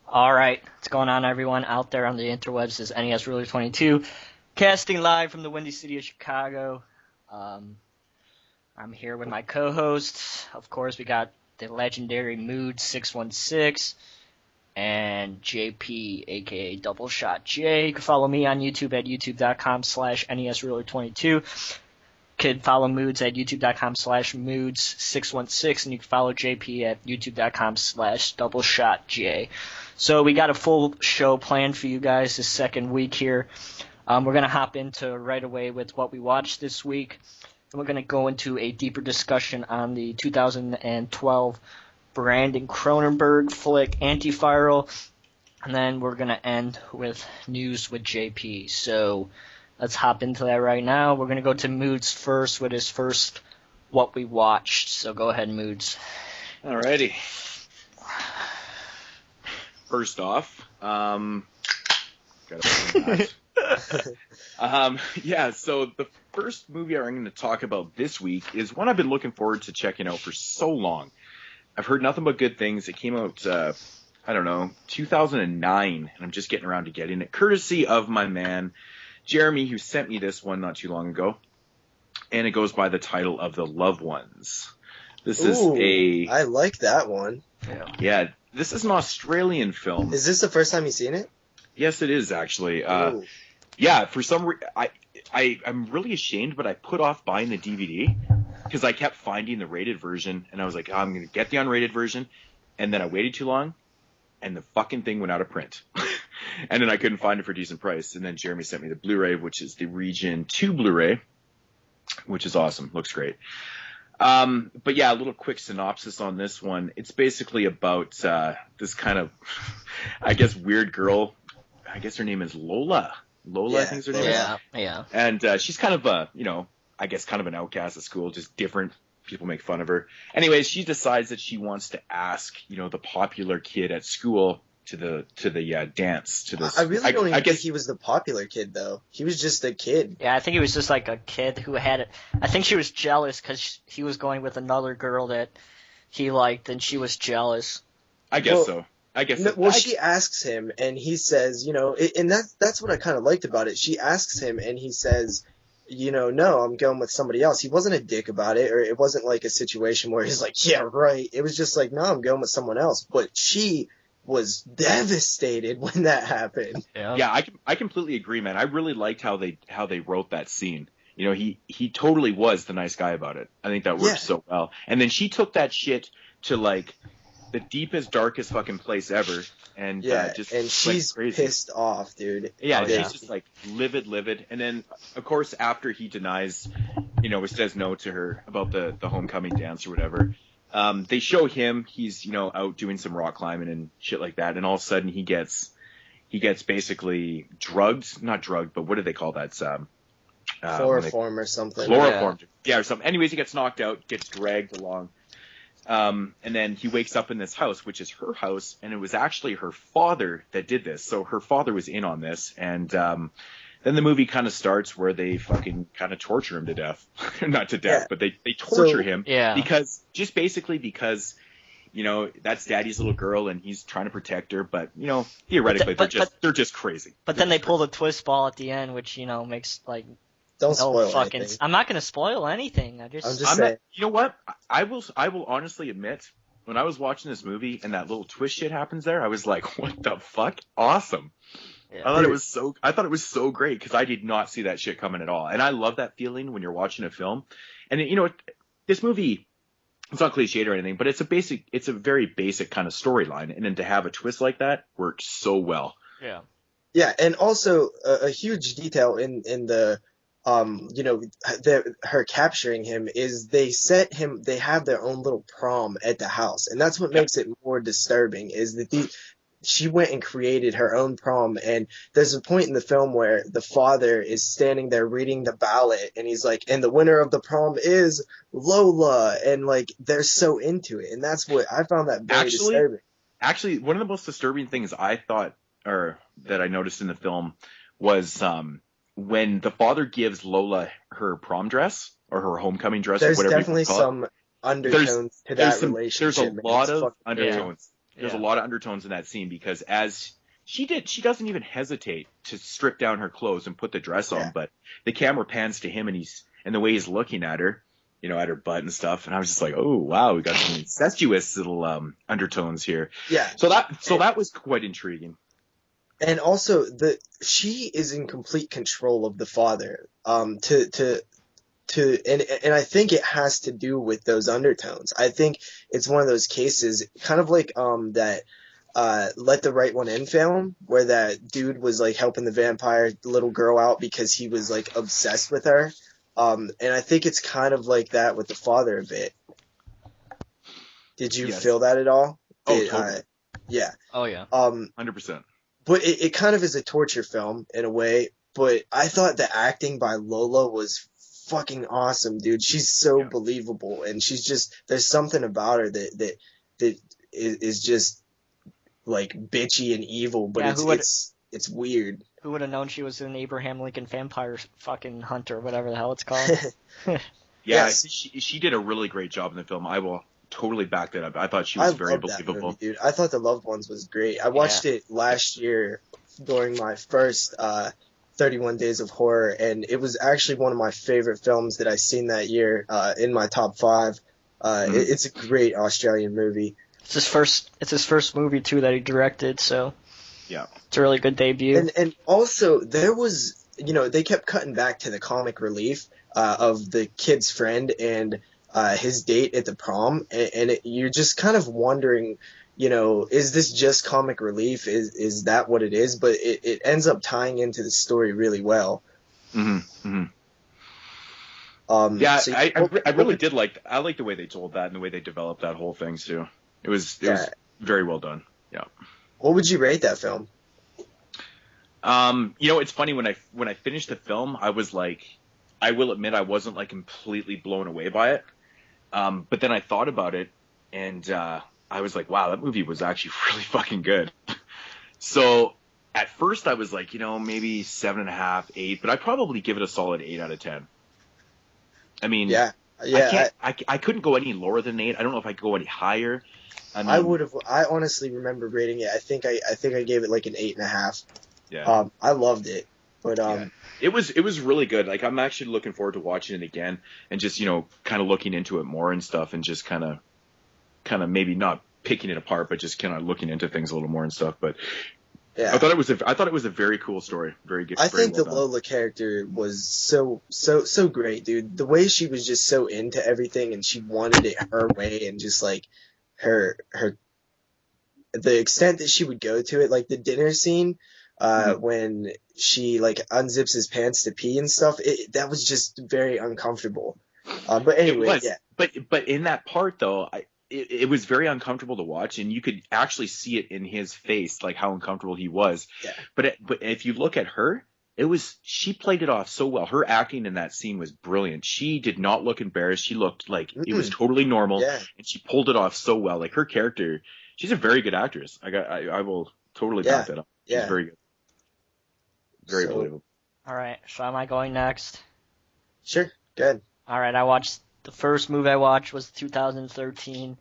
All right, what's going on, everyone out there on the interwebs? This is NES Ruler 22, casting live from the Windy City of Chicago. I'm here with my co-hosts. Of course, we got the legendary Moodz 616 and JP, aka Double Shot J. You can follow me on YouTube at youtube.com/NESRuler22. You can follow Moodz at youtube.com/Moodz616, and you can follow JP at youtube.com/DoubleShotJ. So we got a full show planned for you guys this second week here. We're going to hop into right away with what we watched this week. And we're going to go into a deeper discussion on the 2012 Brandon Cronenberg flick, AntiViral. And then we're going to end with news with JP. So let's hop into that right now. We're going to go to Moodz first with his first what we watched. So go ahead, Moodz. Alrighty. First off, so the first movie I'm going to talk about this week is one I've been looking forward to checking out for so long. I've heard nothing but good things. It came out, 2009, and I'm just getting around to getting it, courtesy of my man, Jeremy, who sent me this one not too long ago, and it goes by the title of The Loved Ones. I like that one. Yeah, this is an Australian film. Is this the first time you've seen it? Yes, it is, actually. Yeah, for some reason, I'm really ashamed, but I put off buying the DVD because I kept finding the rated version, and I was like, I'm going to get the unrated version, and then I waited too long, and the fucking thing went out of print. And then I couldn't find it for a decent price, and then Jeremy sent me the Blu-ray, which is the Region 2 Blu-ray, which is awesome. Looks great. But yeah, a little quick synopsis on this one. It's basically about this kind of, I guess, weird girl. I guess her name is Lola. Lola, I think is her name. Yeah. And she's kind of a, I guess kind of an outcast at school, just different. People make fun of her. Anyways, she decides that she wants to ask, the popular kid at school to the dance to this. I really don't even think he was the popular kid though. He was just a kid. Yeah, I think he was just like a kid who had it. I think she was jealous because he was going with another girl that he liked, and she was jealous. I guess so. She asks him, and he says, and that's what I kind of liked about it. She asks him, and he says, no, I'm going with somebody else. He wasn't a dick about it, or it wasn't like a situation where he's like, yeah, right. It was just like, no, I'm going with someone else. But she was devastated when that happened. Yeah, I completely agree, man. I really liked how they wrote that scene. He totally was the nice guy about it. I think that worked so well. And then she took that shit to like the deepest, darkest fucking place ever, and she's crazy. Pissed off, dude. Yeah, she's just like livid. And then of course after he denies, says no to her about the homecoming dance or whatever. They show him, he's, out doing some rock climbing and shit like that, and all of a sudden he gets basically drugged, not drugged, but what do they call that? Chloroform or something. Chloroform. Yeah, or something. Anyways, he gets knocked out, gets dragged along. And then he wakes up in this house, which is her house, and it was actually her father that did this. So her father was in on this, and then the movie kind of starts where they fucking kind of torture him to death. Not to death, but they torture him. Yeah. Because that's daddy's little girl and he's trying to protect her, but, theoretically they're just crazy. But then they pull the twist ball at the end, which, makes like don't spoil anything. I'm not going to spoil anything. I'm just saying. You know what? I will honestly admit, when I was watching this movie and that little twist shit happens there, I was like, what the fuck? Awesome. Yeah. I thought it was so great because I did not see that shit coming at all. And I love that feeling when you're watching a film. And this movie, it's not cliched or anything, but it's a very basic kind of storyline. And then to have a twist like that worked so well. Yeah. Yeah. And also a huge detail in the, her capturing him is they have their own little prom at the house. And that's what makes it more disturbing is that she went and created her own prom, and there's a point in the film where the father is standing there reading the ballot, and he's like, and the winner of the prom is Lola, and like they're so into it, and that's what I found that very disturbing. Actually, one of the most disturbing things I thought, or that I noticed in the film, was when the father gives Lola her prom dress or her homecoming dress, there's or whatever. There's definitely some undertones to that relationship. There's a lot of undertones. There's a lot of undertones in that scene because as she doesn't even hesitate to strip down her clothes and put the dress on, but the camera pans to him and the way he's looking at her, at her butt and stuff. And I was just like, oh, wow, we got some incestuous little undertones here. Yeah. So that was quite intriguing. And also she is in complete control of the father. And I think it has to do with those undertones. I think it's one of those cases, kind of like that Let the Right One In film, where that dude was like helping the vampire little girl out because he was like obsessed with her. And I think it's kind of like that with the father a bit. Did you feel that at all? Totally. Yeah. Oh yeah. 100%. But it kind of is a torture film in a way. But I thought the acting by Lola was fucking awesome, dude. She's so believable, and there's something about her that is just like bitchy and evil, but it's weird. Who would have known she was an Abraham Lincoln vampire fucking hunter, whatever the hell it's called? She did a really great job in the film. I will totally back that up. I thought she was very believable. That movie, dude. I thought The Loved Ones was great. I watched it last year during my first 31 Days of Horror, and it was actually one of my favorite films that I seen that year, in my top 5. It's a great Australian movie. It's his first movie too that he directed, so yeah, it's a really good debut. And also there was, they kept cutting back to the comic relief of the kid's friend and his date at the prom, and you're just kind of wondering, is this just comic relief? Is that what it is? But it ends up tying into the story really well. Mm-hmm. I really did like the way they told that and the way they developed that whole thing too. It was very well done. Yeah. What would you rate that film? It's funny when I finished the film, I was like, I will admit I wasn't like completely blown away by it. But then I thought about it and I was like, wow, that movie was actually really fucking good. So at first I was like, maybe 7.5, 8, but I'd probably give it a solid 8 out of 10. I mean, I couldn't go any lower than 8. I don't know if I could go any higher. I mean, I honestly remember rating it. I think I gave it like an 8.5. Yeah. I loved it, but it was really good. Like I'm actually looking forward to watching it again and just kind of looking into it more and stuff and just kind of maybe not picking it apart, but just kind of looking into things a little more and stuff. But yeah, I thought it was a very cool story. Very good. I think the Lola character was so great, dude. The way she was just so into everything and she wanted it her way, and just like her the extent that she would go to it, like the dinner scene when she like unzips his pants to pee and stuff. That was just very uncomfortable. But anyway, But in that part though, it was very uncomfortable to watch, and you could actually see it in his face, like how uncomfortable he was. Yeah. But if you look at her, she played it off so well. Her acting in that scene was brilliant. She did not look embarrassed. She looked like it was totally normal, and she pulled it off so well. Like her character, she's a very good actress. I will totally back that up. She's very good. Very believable. All right, so am I going next? Sure, good. All right, the first movie I watched was 2013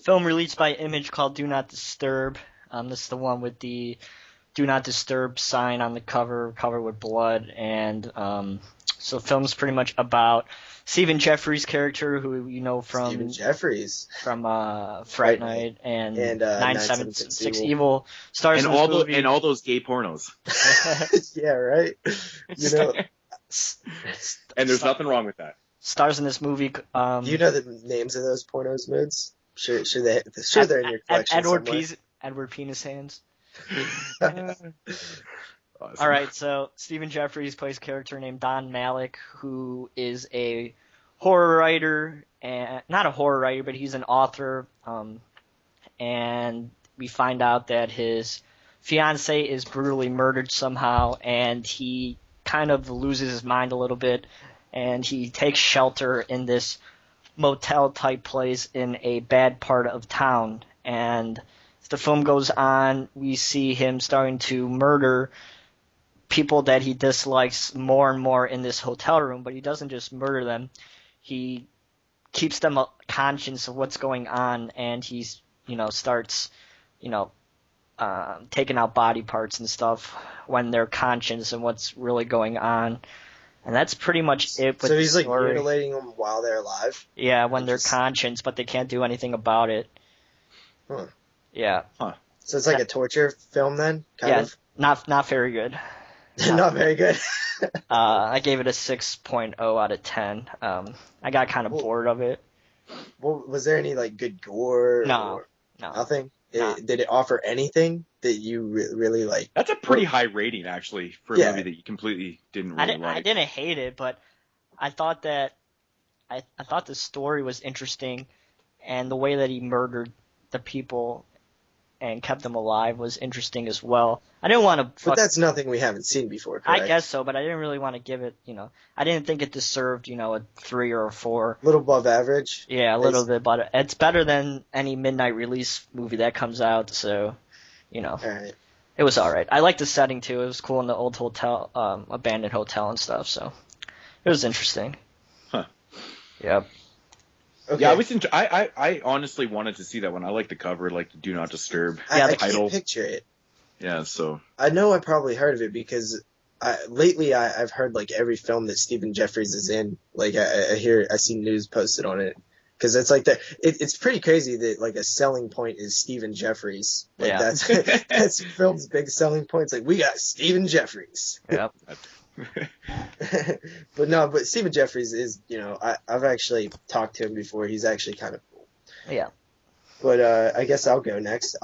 film released by Image called Do Not Disturb. This is the one with the Do Not Disturb sign on the cover with blood, and so the film's pretty much about Stephen Jeffries' character, who you know from Stephen Jeffries from Fright Night and 976 Evil. Stars and in all this movie. And all those gay pornos. Yeah, right. And there's nothing wrong with that. Stars in this movie. Do you know the names of those pornos, Moodz? Sure, they're in your collection. Edward Penis Hands. Awesome. All right, so Stephen Jeffries plays a character named Don Malik, who is a horror writer, and not a horror writer, but he's an author. And we find out that his fiance is brutally murdered somehow, and he kind of loses his mind a little bit, and he takes shelter in this motel-type place in a bad part of town. And as the film goes on, we see him starting to murder people that he dislikes more and more in this hotel room, but he doesn't just murder them. He keeps them conscious of what's going on, and he's, starts, taking out body parts and stuff when they're conscious and what's really going on. And that's pretty much it. So he's like mutilating them while they're alive? Yeah, when they're conscious, but they can't do anything about it. Huh. Yeah. Huh. So it's like a torture film then? Kind of? Not very good. Not very good. I gave it a 6.0 out of 10. I got kind of bored of it. Well, was there any like good gore? No. Nothing? No. Did it offer anything that you really like? That's a pretty high rating, actually, for a movie that you completely didn't really like. I didn't hate it, but I thought that I thought the story was interesting, and the way that he murdered the people and kept them alive was interesting as well. I didn't want to... But that's nothing we haven't seen before, correct? I guess so, but I didn't really want to give it, I didn't think it deserved, a 3 or a 4. A little above average? Yeah, a little bit, but it's better than any midnight release movie that comes out, so, All right. It was alright. I liked the setting, too. It was cool in the old hotel, abandoned hotel and stuff, so it was interesting. Huh. Yep. Okay. Yeah, I honestly wanted to see that one. I like the cover, like the Do Not Disturb I title. can't picture it. Yeah, so I know I probably heard of it because lately I've heard like every film that Stephen Jeffries is in. Like I see news posted on it because it's like it's pretty crazy that like a selling point is Stephen Jeffries. Like Yeah. that's film's big selling point. It's like we got Stephen Jeffries. Yep. But Stephen Jeffries is, I've actually talked to him before. He's actually kind of cool. Yeah. But I guess I'll go next.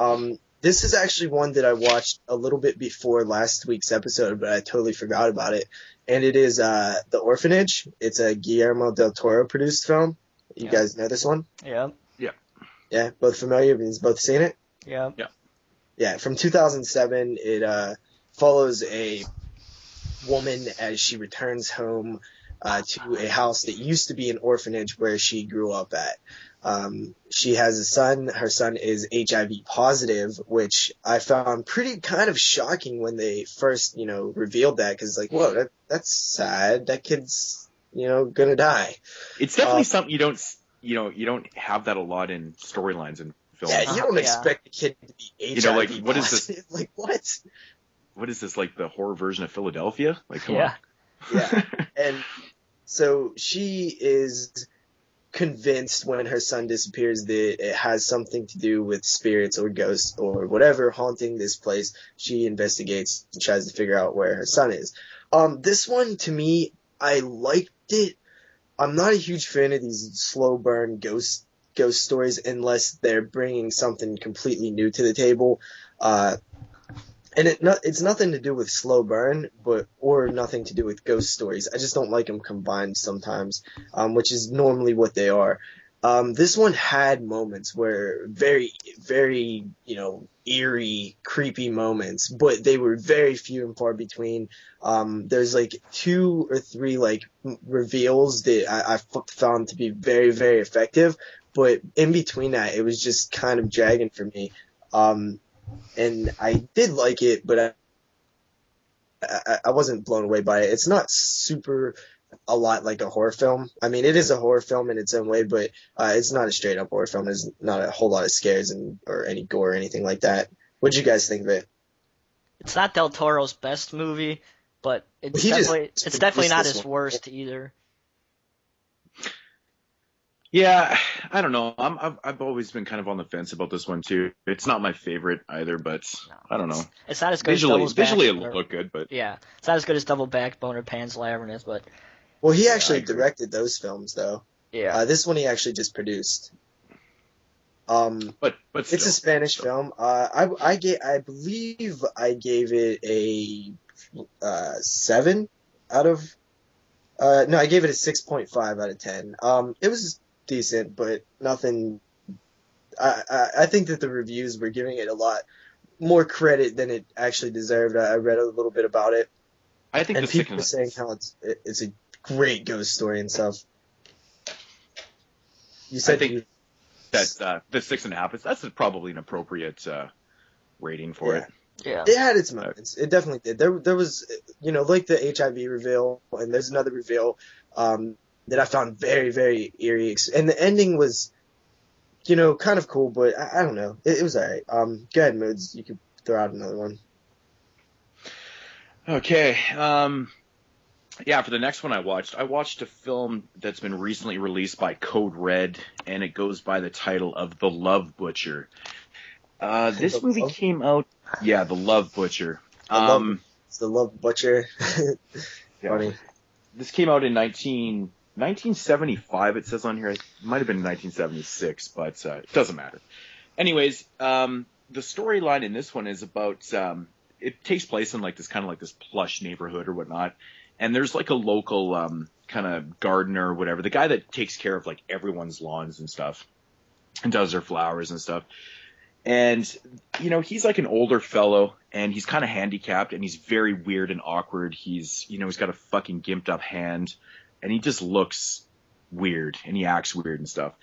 This is actually one that I watched a little bit before last week's episode, but I totally forgot about it. And it is The Orphanage. It's a Guillermo del Toro produced film. You guys know this one? Yeah. yeah. Yeah, both familiar? Means both seen it? Yeah. Yeah. Yeah, from 2007. It follows a woman as she returns home to a house that used to be an orphanage where she grew up at. She has a son. Her son is HIV positive, which I found pretty kind of shocking when they first, revealed that, because like, whoa, that's sad. That kid's, gonna die. It's definitely something you don't have that a lot in storylines and films. Yeah, you don't expect a kid to be HIV like, what is positive. this? Like, what? What is this, like the horror version of Philadelphia? Like, come on. Yeah. And so she is convinced when her son disappears that it has something to do with spirits or ghosts or whatever haunting this place. She investigates and tries to figure out where her son is. This one, to me, I liked it. I'm not a huge fan of these slow burn ghost stories unless they're bringing something completely new to the table. And it's nothing to do with slow burn, or nothing to do with ghost stories. I just don't like them combined sometimes, which is normally what they are. This one had moments where very, very, eerie, creepy moments, but they were very few and far between. There's like 2 or 3 like reveals that I found to be very, very effective, but in between that, it was just kind of dragging for me. And I did like it, but I wasn't blown away by it. It's not a lot like a horror film. I mean, it is a horror film in its own way, but it's not a straight up horror film. There's not a whole lot of scares or any gore or anything like that. What'd you guys think of it? It's not Del Toro's best movie, but it's definitely not his worst either. Yeah, I don't know. I've always been kind of on the fence about this one too. It's not my favorite either, but I don't know. It's not as good as visually it looked good, but yeah, it's not as good as Double Backbone or Pan's Labyrinth, but well, he actually directed those films though. Yeah, this one he actually just produced. But it's a Spanish film. I believe I gave it a 7 out of. No, I gave it a 6.5 out of 10. It was decent, but nothing. I think that the reviews were giving it a lot more credit than it actually deserved. I read a little bit about it. I think and people were saying how it's a great ghost story and stuff. You said that the 6.5 that's probably an appropriate rating for it. Yeah. It had its moments. It definitely did. There was, like the HIV reveal, and there's another reveal that I found very, very eerie. And the ending was kind of cool, but I don't know. It was alright. Go ahead, Moodz. You could throw out another one. Okay. Yeah, for the next one I watched a film that's been recently released by Code Red, and it goes by the title of The Love Butcher. This movie came out... Yeah, The Love Butcher. It's The Love Butcher. Funny. This came out in 1975, it says on here. It might have been 1976, but it doesn't matter. Anyways, the storyline in this one is about... it takes place in this plush neighborhood or whatnot. And there's a local kind of gardener or whatever, the guy that takes care of everyone's lawns and stuff and does their flowers and stuff. And, he's an older fellow and he's kind of handicapped and he's very weird and awkward. He's got a fucking gimped up hand and he just looks weird and he acts weird and stuff.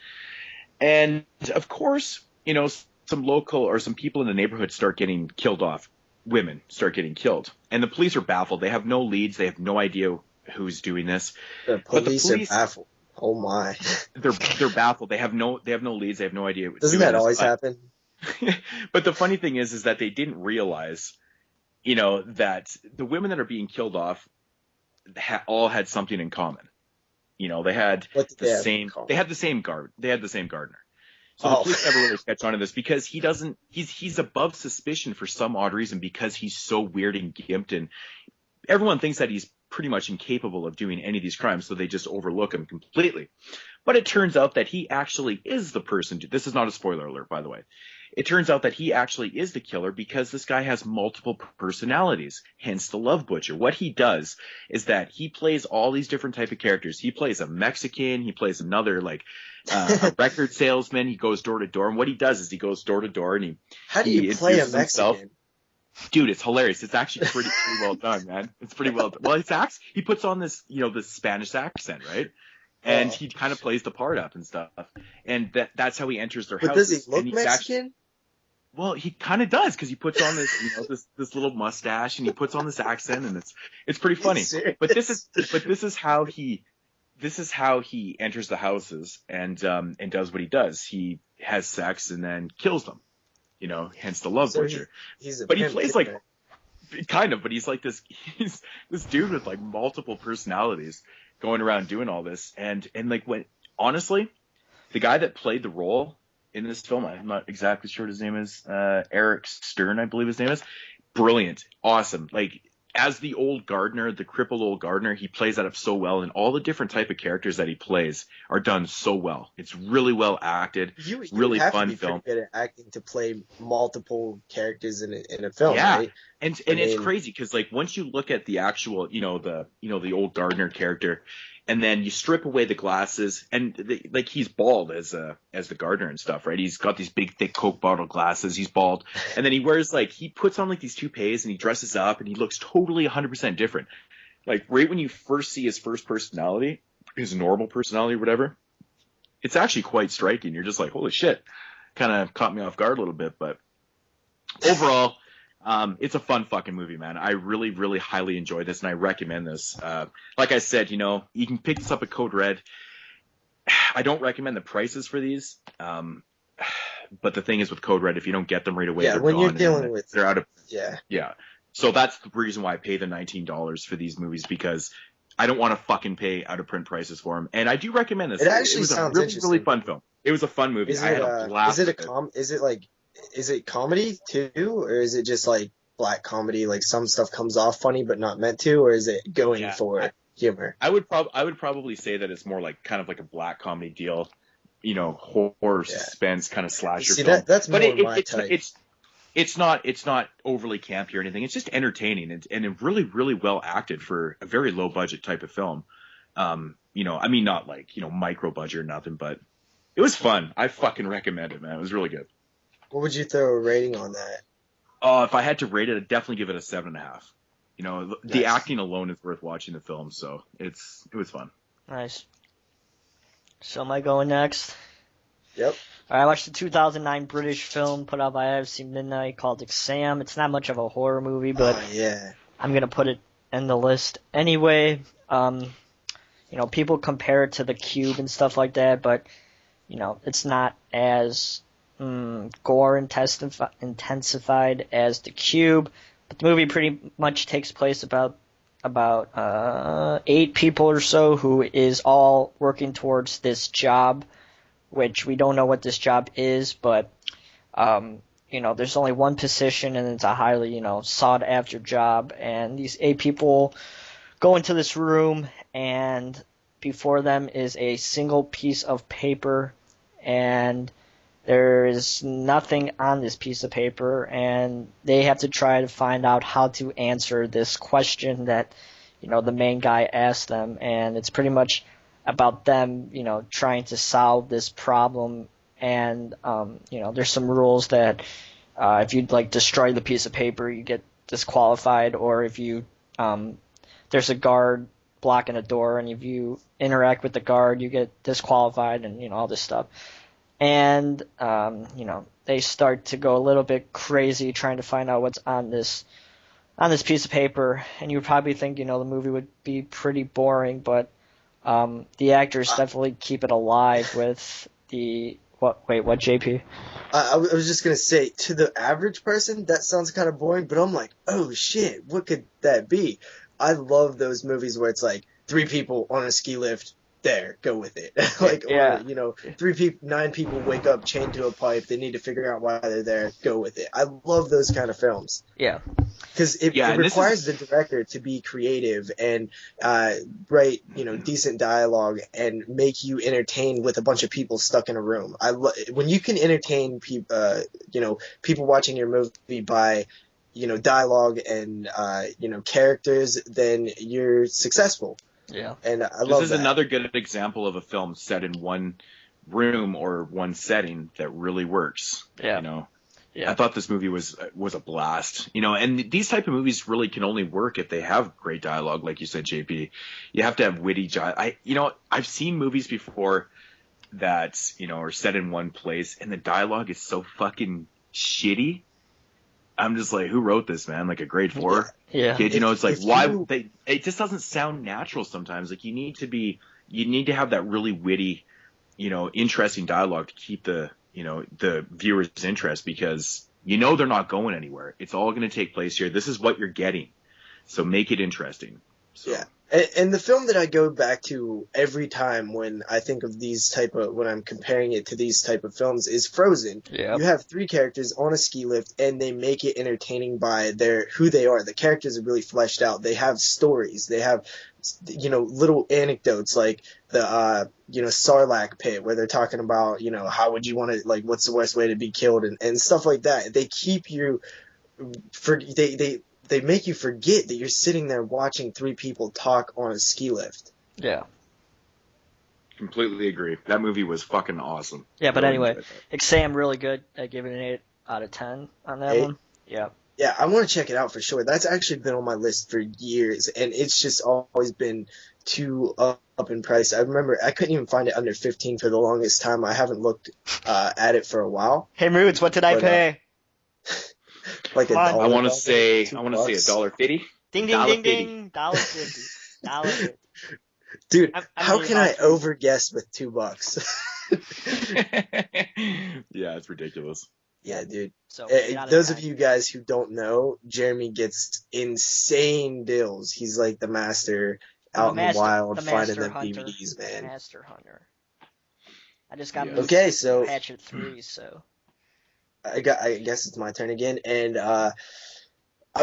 And of course, some local or some people in the neighborhood start getting killed off. Women start getting killed, and the police are baffled. They have no leads. They have no idea who's doing this. The police are baffled. Oh my! They're baffled. They have no leads. They have no idea. Doesn't that always happen? But the funny thing is that they didn't realize, that the women that are being killed off all had something in common. They had the same. They had the same gardener. So the police never really catch on to this because he's above suspicion for some odd reason because he's so weird and gimped, and everyone thinks that he's pretty much incapable of doing any of these crimes, so they just overlook him completely. But it turns out that he actually is the person. This is not a spoiler alert, by the way. It turns out that he actually is the killer because this guy has multiple personalities, hence the Love Butcher. What he does is that he plays all these different type of characters. He plays a Mexican. He plays another, a record salesman. He goes door to door. And what he does is he goes door to door and he How do you play a Mexican? Himself. Dude, it's hilarious. It's actually pretty well done, man. It's pretty well done. Well, he puts on this, this Spanish accent, right? And he kind of plays the part up and stuff. And that's how he enters their house. But does he look Mexican? Well, he kind of does because he puts on this, this little mustache and he puts on this accent and it's pretty funny. But this is how he enters the houses and does what he does. He has sex and then kills them. Hence the Love Butcher. He's but he plays kind of, but he's this dude with multiple personalities going around doing all this. And when honestly, the guy that played the role in this film, I'm not exactly sure what his name is, Eric Stern, I believe his name is. Brilliant. Awesome. As the old gardener, the crippled old gardener, he plays that up so well, and all the different type of characters that he plays are done so well. It's really well acted, really fun film. Good at acting to play multiple characters in a film, yeah. Right? And it's crazy because once you look at the actual, the old gardener character, and then you strip away the glasses, and he's bald as the gardener and stuff, right? He's got these big, thick Coke bottle glasses. He's bald, and then he wears he puts on these toupees, and he dresses up, and he looks totally 100% different. Right when you first see his first personality, his normal personality, or whatever, it's actually quite striking. You're just like, holy shit! Kind of caught me off guard a little bit, but overall. It's a fun fucking movie, man. I really, really highly enjoy this, and I recommend this. Like I said, you can pick this up at Code Red. I don't recommend the prices for these, but the thing is with Code Red, if you don't get them right away, they're when gone. You're dealing with, they're out of. Yeah. So that's the reason why I pay the $19 for these movies, because I don't want to fucking pay out of print prices for them. And I do recommend this. It actually was sounds a really, interesting. really fun film. It was a fun movie. I had a blast. Is it comedy too, or is it just black comedy? Some stuff comes off funny but not meant to, or is it going for humor? I would probably say that it's more kind of a black comedy deal, horror suspense kind of slasher film. That's more my type. It's not overly campy or anything. It's just entertaining and really, really well acted for a very low budget type of film. Not micro budget or nothing, but it was fun. I fucking recommend it, man. It was really good. What would you throw a rating on that? If I had to rate it, I'd definitely give it a 7.5. The acting alone is worth watching the film, so it was fun. Nice. So am I going next? Yep. I watched the 2009 British film put out by AFC Midnight called Exam. It's not much of a horror movie, but I'm going to put it in the list anyway. People compare it to The Cube and stuff like that, but it's not as gore intensified as The Cube, but the movie pretty much takes place about 8 people or so who is all working towards this job, which we don't know what this job is, but there's only one position and it's a highly sought after job, and these 8 people go into this room, and before them is a single piece of paper, and there is nothing on this piece of paper, and they have to try to find out how to answer this question that, the main guy asked them, and it's pretty much about them, trying to solve this problem, and, there's some rules that, if you destroy the piece of paper, you get disqualified, or if you, there's a guard blocking a door, and if you interact with the guard, you get disqualified, and, all this stuff. And, they start to go a little bit crazy trying to find out what's on this piece of paper. And you would probably think, the movie would be pretty boring, but the actors definitely keep it alive with what, JP? I was just going to say, to the average person, that sounds kind of boring, but I'm like, oh shit, what could that be? I love those movies where it's 3 people on a ski lift, there, go with it. Or 9 people wake up chained to a pipe, they need to figure out why they're there, go with it. I love those kind of films. Yeah. Because it requires the director to be creative and write, decent dialogue and make you entertained with a bunch of people stuck in a room. When you can entertain people watching your movie by dialogue and characters, then you're successful. Yeah. And I love This is another good example of a film set in one room or one setting that really works. Yeah. I thought this movie was a blast. And these type of movies really can only work if they have great dialogue, like you said, JP. You have to have witty I've seen movies before that, are set in one place and the dialogue is so fucking shitty. I'm just like, who wrote this, man? Like a grade 4 kid, it's like, it just doesn't sound natural sometimes. Like you need to have that really witty, interesting dialogue to keep the viewer's interest, because they're not going anywhere. It's all going to take place here. This is what you're getting. So make it interesting. So. Yeah. And the film that I go back to every time when I think of when I'm comparing it to these type of films is Frozen. Yep. You have 3 characters on a ski lift and they make it entertaining by who they are. The characters are really fleshed out. They have stories. They have, little anecdotes like the, Sarlacc pit where they're talking about, how would you want to, what's the worst way to be killed and stuff like that. They keep you, they make you forget that you're sitting there watching 3 people talk on a ski lift. Yeah. Completely agree. That movie was fucking awesome. Yeah, but anyway, I'm really good at giving an 8 out of 10 on that 8? one. Yeah. Yeah, I want to check it out for sure. That's actually been on my list for years, and it's just always been too up in price. I remember I couldn't even find it under 15 for the longest time. I haven't looked at it for a while. Hey, Moodz, what did I pay? Like $1. I want to say $1.50. Ding, ding, ding, ding. $1.50. $1.50. Dude, how can I overguess with $2? Yeah, it's ridiculous. Yeah, dude. So those of you guys who don't know, Jeremy gets insane deals. He's like the master out in the wild finding them DVDs, man. Master hunter. I just got okay, so Hatchet 3, so I guess it's my turn again, and I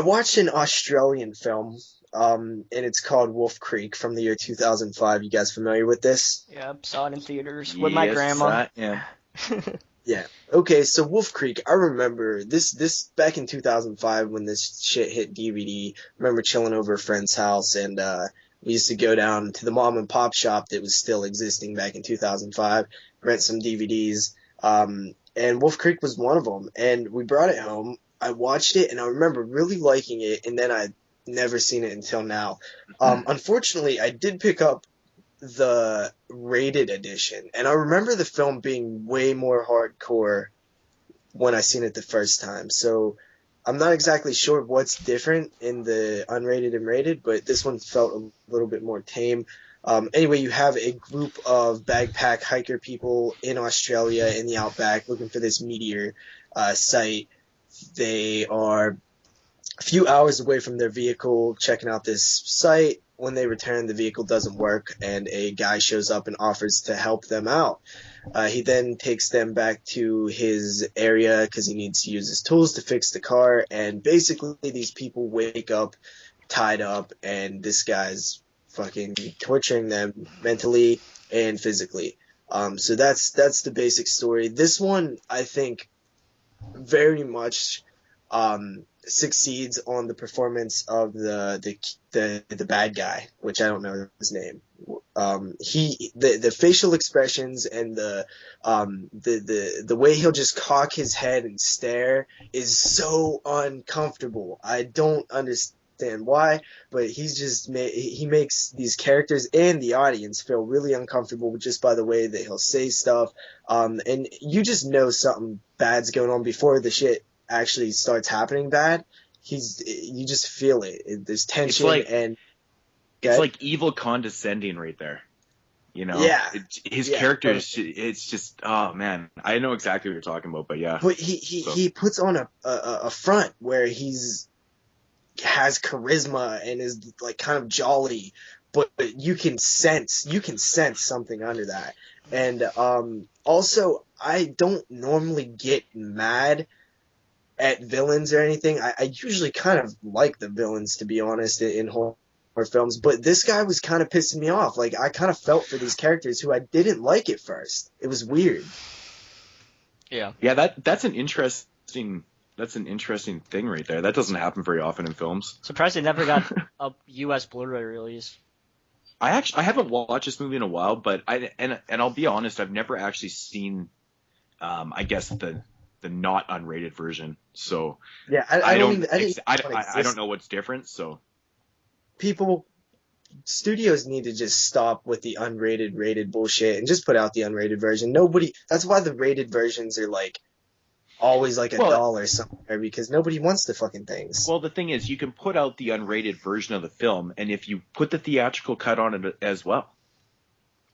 watched an Australian film, and it's called Wolf Creek from the year 2005. You guys familiar with this? Yep, saw it in theaters with my grandma. Yeah. Yeah. Okay, so Wolf Creek, I remember this back in 2005 when this shit hit DVD. I remember chilling over a friend's house, and we used to go down to the mom and pop shop that was still existing back in 2005, rent some DVDs, and Wolf Creek was one of them. And we brought it home. I watched it, and I remember really liking it, and then I'd never seen it until now. Unfortunately, I did pick up the rated edition, and I remember the film being way more hardcore when I seen it the first time. So I'm not exactly sure what's different in the unrated and rated, but this one felt a little bit more tame. Anyway, you have a group of backpack hiker people in Australia in the outback looking for this meteor site. They are a few hours away from their vehicle checking out this site. When they return, the vehicle doesn't work, and a guy shows up and offers to help them out. He then takes them back to his area because he needs to use his tools to fix the car, and basically these people wake up tied up, and this guy's fucking torturing them mentally and physically. So that's the basic story. This one, I think, very much succeeds on the performance of the bad guy, which I don't know his name. The facial expressions and the way he'll just cock his head and stare is so uncomfortable. I don't understand why, but he makes these characters and the audience feel really uncomfortable just by the way that he'll say stuff. And you just know something bad's going on before the shit actually starts happening bad. You just feel it. There's tension it's like evil condescending right there. You know, yeah. His character is, it's just, oh man, I know exactly what you're talking about, but yeah. But he puts on a front where has charisma and is like kind of jolly, but you can sense something under that. And also, I don't normally get mad at villains or anything. I usually kind of like the villains, to be honest, in horror films, but this guy was kind of pissing me off. Like, I kind of felt for these characters who I didn't like at first. It was weird. Yeah. Yeah, that's an interesting thing right there. That doesn't happen very often in films. Surprised they never got a U.S. Blu-ray release. I haven't watched this movie in a while, but I'll be honest, I've never actually seen, I guess the not unrated version. So yeah, I don't know what's different. So studios need to just stop with the rated bullshit and just put out the unrated version. That's why the rated versions are like always like $1 somewhere, because nobody wants the fucking things. Well, the thing is, you can put out the unrated version of the film, and if you put the theatrical cut on it as well,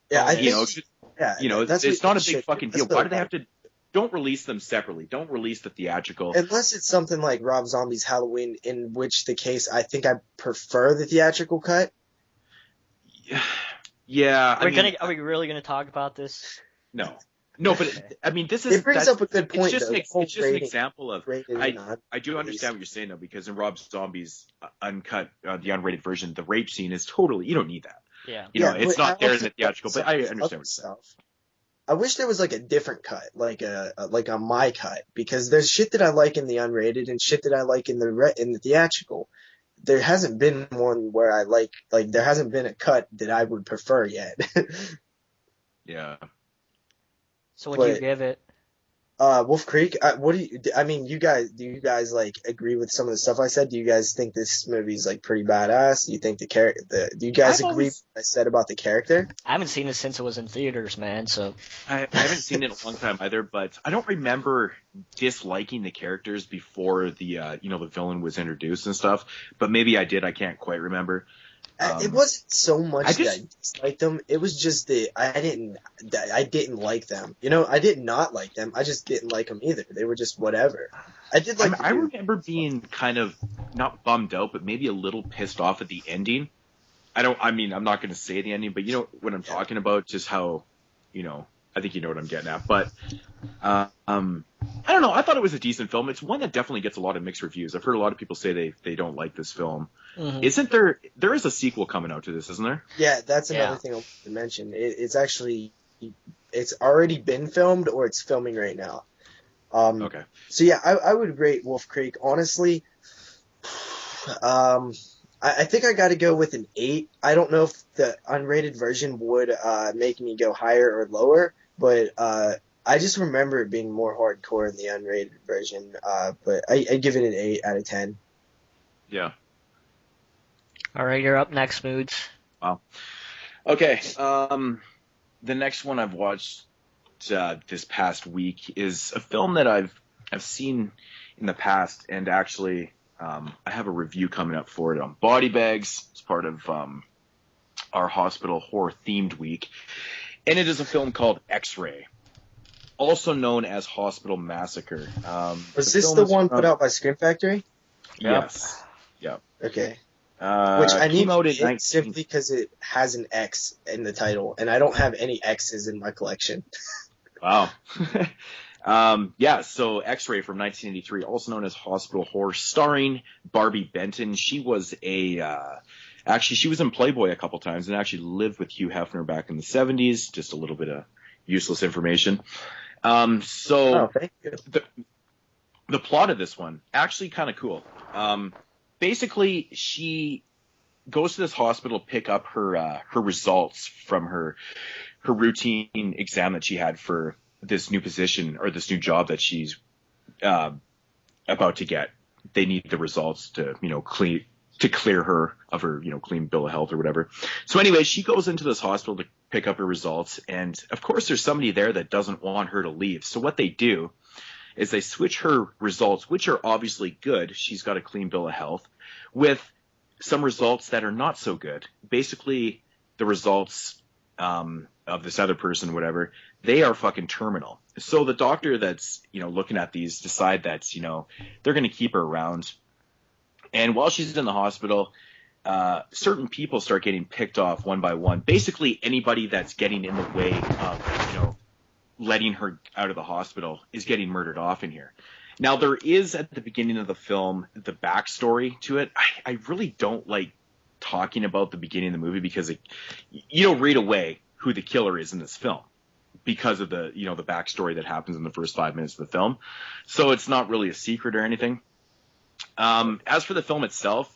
yeah, it's not a big fucking deal. Why do they have to? Don't release them separately. Don't release the theatrical. Unless it's something like Rob Zombie's Halloween, in which the case I think I prefer the theatrical cut. Yeah. Are we really gonna talk about this? No, but I mean, it brings up a good point. It's just an example of. I do understand what you're saying though, because in Rob Zombie's uncut, the unrated version, the rape scene is totally. You don't need that. Yeah. It's not there in the theatrical, but I understand what you're saying. I wish there was like a different cut, like a my cut, because there's shit that I like in the unrated and shit that I like in the theatrical. There hasn't been one where I like there hasn't been a cut that I would prefer yet. Yeah. So what do you give it? Wolf Creek. Do you guys like agree with some of the stuff I said? Do you guys think this movie's like pretty badass? Do you think do you guys agree with what I said about the character? I haven't seen it since it was in theaters, man. So I haven't seen it in a long time either, but I don't remember disliking the characters before the the villain was introduced and stuff. But maybe I did. I can't quite remember. It wasn't so much that I disliked them. It was just that I didn't like them. I did not like them. I just didn't like them either. They were just whatever. I remember being kind of not bummed out, but maybe a little pissed off at the ending. I'm not going to say the ending, but you know what I'm talking about, just how, I think you know what I'm getting at. But I don't know. I thought it was a decent film. It's one that definitely gets a lot of mixed reviews. I've heard a lot of people say they don't like this film. Mm-hmm. Isn't there? There is a sequel coming out to this, isn't there? Yeah, that's another thing I want to mention. It's already been filmed, or it's filming right now. Okay. So yeah, I would rate Wolf Creek, honestly. I think I got to go with an 8. I don't know if the unrated version would make me go higher or lower, but I just remember it being more hardcore in the unrated version. But I give it an 8 out of 10. Yeah. All right, you're up next, Moodz. Wow. Okay. The next one I've watched this past week is a film that I've seen in the past, and actually I have a review coming up for it on Body Bags. It's part of our hospital horror themed week, and it is a film called X-Ray, also known as Hospital Massacre. Was this the one put out by Scream Factory? Yes. Yep. Okay. Which I need out to in get simply because it has an X in the title, and I don't have any X's in my collection. Wow. So X-Ray from 1983, also known as Hospital Horror, starring Barbie Benton. She was she was in Playboy a couple times and actually lived with Hugh Hefner back in the 70s. Just a little bit of useless information. Thank you. The plot of this one, actually kind of cool. Basically, she goes to this hospital to pick up her results from her routine exam that she had for this new position or this new job that she's about to get. They need the results to clear her of her clean bill of health or whatever. So anyway, she goes into this hospital to pick up her results, and of course there's somebody there that doesn't want her to leave. So what they do is they switch her results, which are obviously good. She's got a clean bill of health, with some results that are not so good. Basically, the results of this other person, whatever, they are fucking terminal. So the doctor that's, looking at these decide that, they're going to keep her around. And while she's in the hospital, certain people start getting picked off one by one. Basically, anybody that's getting in the way of, letting her out of the hospital is getting murdered off in here. Now, there is, at the beginning of the film, the backstory to it. I really don't like talking about the beginning of the movie because you don't read away who the killer is in this film because of the, the backstory that happens in the first 5 minutes of the film. So it's not really a secret or anything. As for the film itself,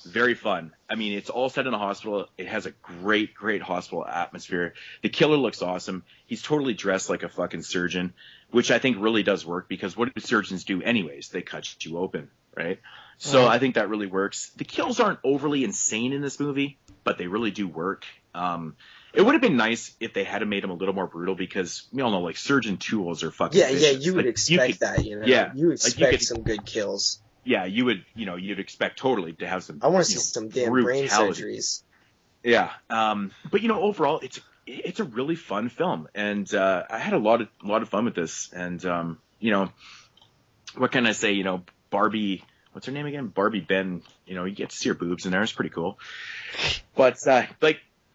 very fun. I mean, it's all set in a hospital. It has a great, great hospital atmosphere. The killer looks awesome. He's totally dressed like a fucking surgeon, which I think really does work because what do surgeons do anyways? They cut you open, right? So I think that really works. The kills aren't overly insane in this movie, but they really do work. It would have been nice if they had made him a little more brutal because we all know like surgeon tools are fucking vicious. Yeah, you would expect that, Yeah. You expect some good kills. Yeah, you'd expect totally to have some. I want to see some damn brain surgeries. Yeah, but overall, it's a really fun film, and I had a lot of fun with this. And what can I say? Barbie, what's her name again? Barbie Ben. You get to see her boobs in there. It's pretty cool. But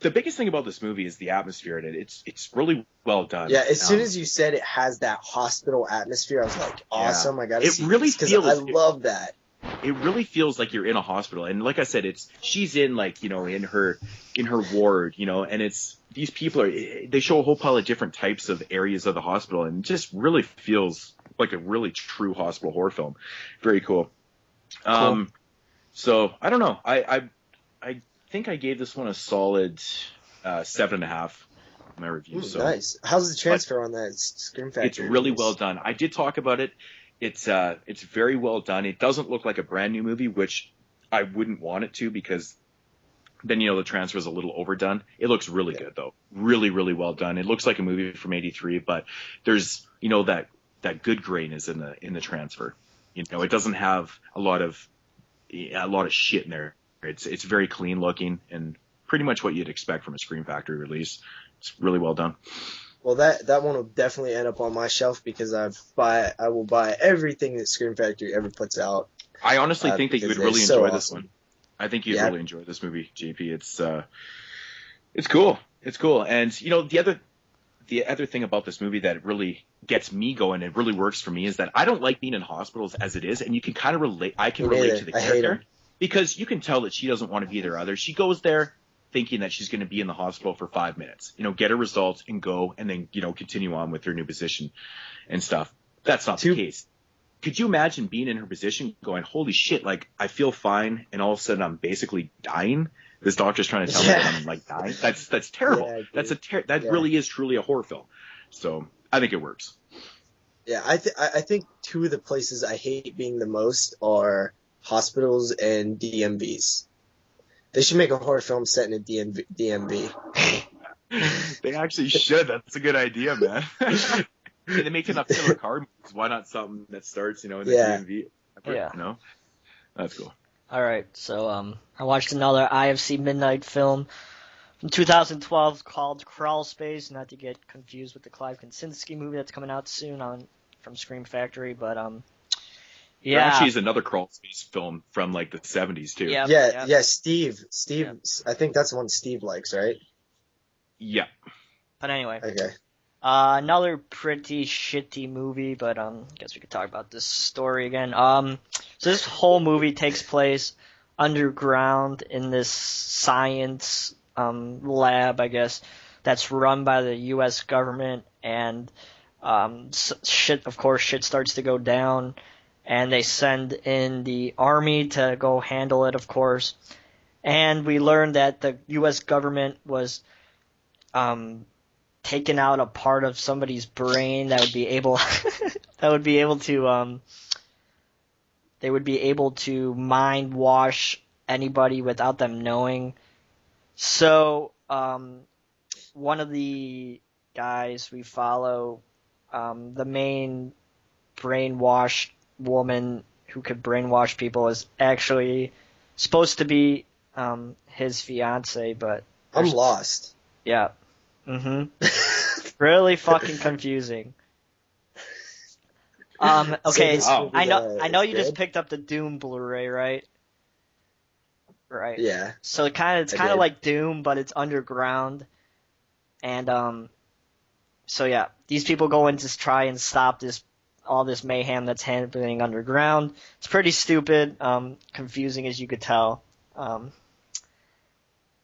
the biggest thing about this movie is the atmosphere in it. It's really well done. Yeah, as soon as you said it has that hospital atmosphere, I was like, awesome, I gotta see really this, because I love that. It really feels like you're in a hospital. And like I said, she's in in her ward, and it's these people they show a whole pile of different types of areas of the hospital, and it just really feels like a really true hospital horror film. Very cool. So I don't know. I think I gave this one a solid 7.5 in my review. So nice. How's the transfer on that Scream Factory? It's really well done. I did talk about it. It's very well done. It doesn't look like a brand new movie, which I wouldn't want it to because then the transfer is a little overdone. It looks really good though. Really, really well done. It looks like a movie from '83, but there's that good grain is in the transfer. It doesn't have a lot of shit in there. It's very clean looking and pretty much what you'd expect from a Scream Factory release. It's really well done. Well, that one will definitely end up on my shelf because I will buy everything that Scream Factory ever puts out. I honestly think that you would really enjoy this one. I think you'd really enjoy this movie, JP. It's cool. It's cool. And the other thing about this movie that really gets me going and really works for me is that I don't like being in hospitals as it is, and you can kind of relate. I can relate to the character because you can tell that she doesn't want to be there either. She goes there thinking that she's going to be in the hospital for 5 minutes, get her results and go, and then continue on with her new position and stuff. That's not the case. Could you imagine being in her position going, holy shit, like I feel fine, and all of a sudden I'm basically dying? This doctor's trying to tell me that I'm like dying. That's terrible. Yeah, that really is truly a horror film. So I think it works. Yeah, I think two of the places I hate being the most are hospitals and DMVs. They should make a horror film set in a DMV. They actually should. That's a good idea, man. They make enough killer car movies. Why not something that starts, in the DMV? Yeah. That's cool. All right, so I watched another IFC Midnight film. from 2012 called Crawlspace, not to get confused with the Clive Kinsinski movie that's coming out soon from Scream Factory, but There yeah. actually is another Crawlspace film from like the 70s too. Yep, Yeah, yep. Steve. Yep. I think that's the one Steve likes, right? Yeah. But anyway, Okay. another pretty shitty movie, but I guess we could talk about this story again. So this whole movie takes place underground in this science lab, I guess, that's run by the U.S. government, and shit starts to go down, and they send in the army to go handle it, of course. And we learned that the U.S. government was taking out a part of somebody's brain that would be able they would be able to mind wash anybody without them knowing. So one of the guys we follow, the main brainwashed woman who could brainwash people, is actually supposed to be his fiance, but I'm lost. yeah. Really fucking confusing. Okay, So I know you just good? picked up the Doom Blu-ray, right? Right. Yeah. So it's kind I of did. like Doom, but it's underground. And so yeah, these people go in to try and stop all this mayhem that's happening underground. It's pretty stupid, confusing as you could tell.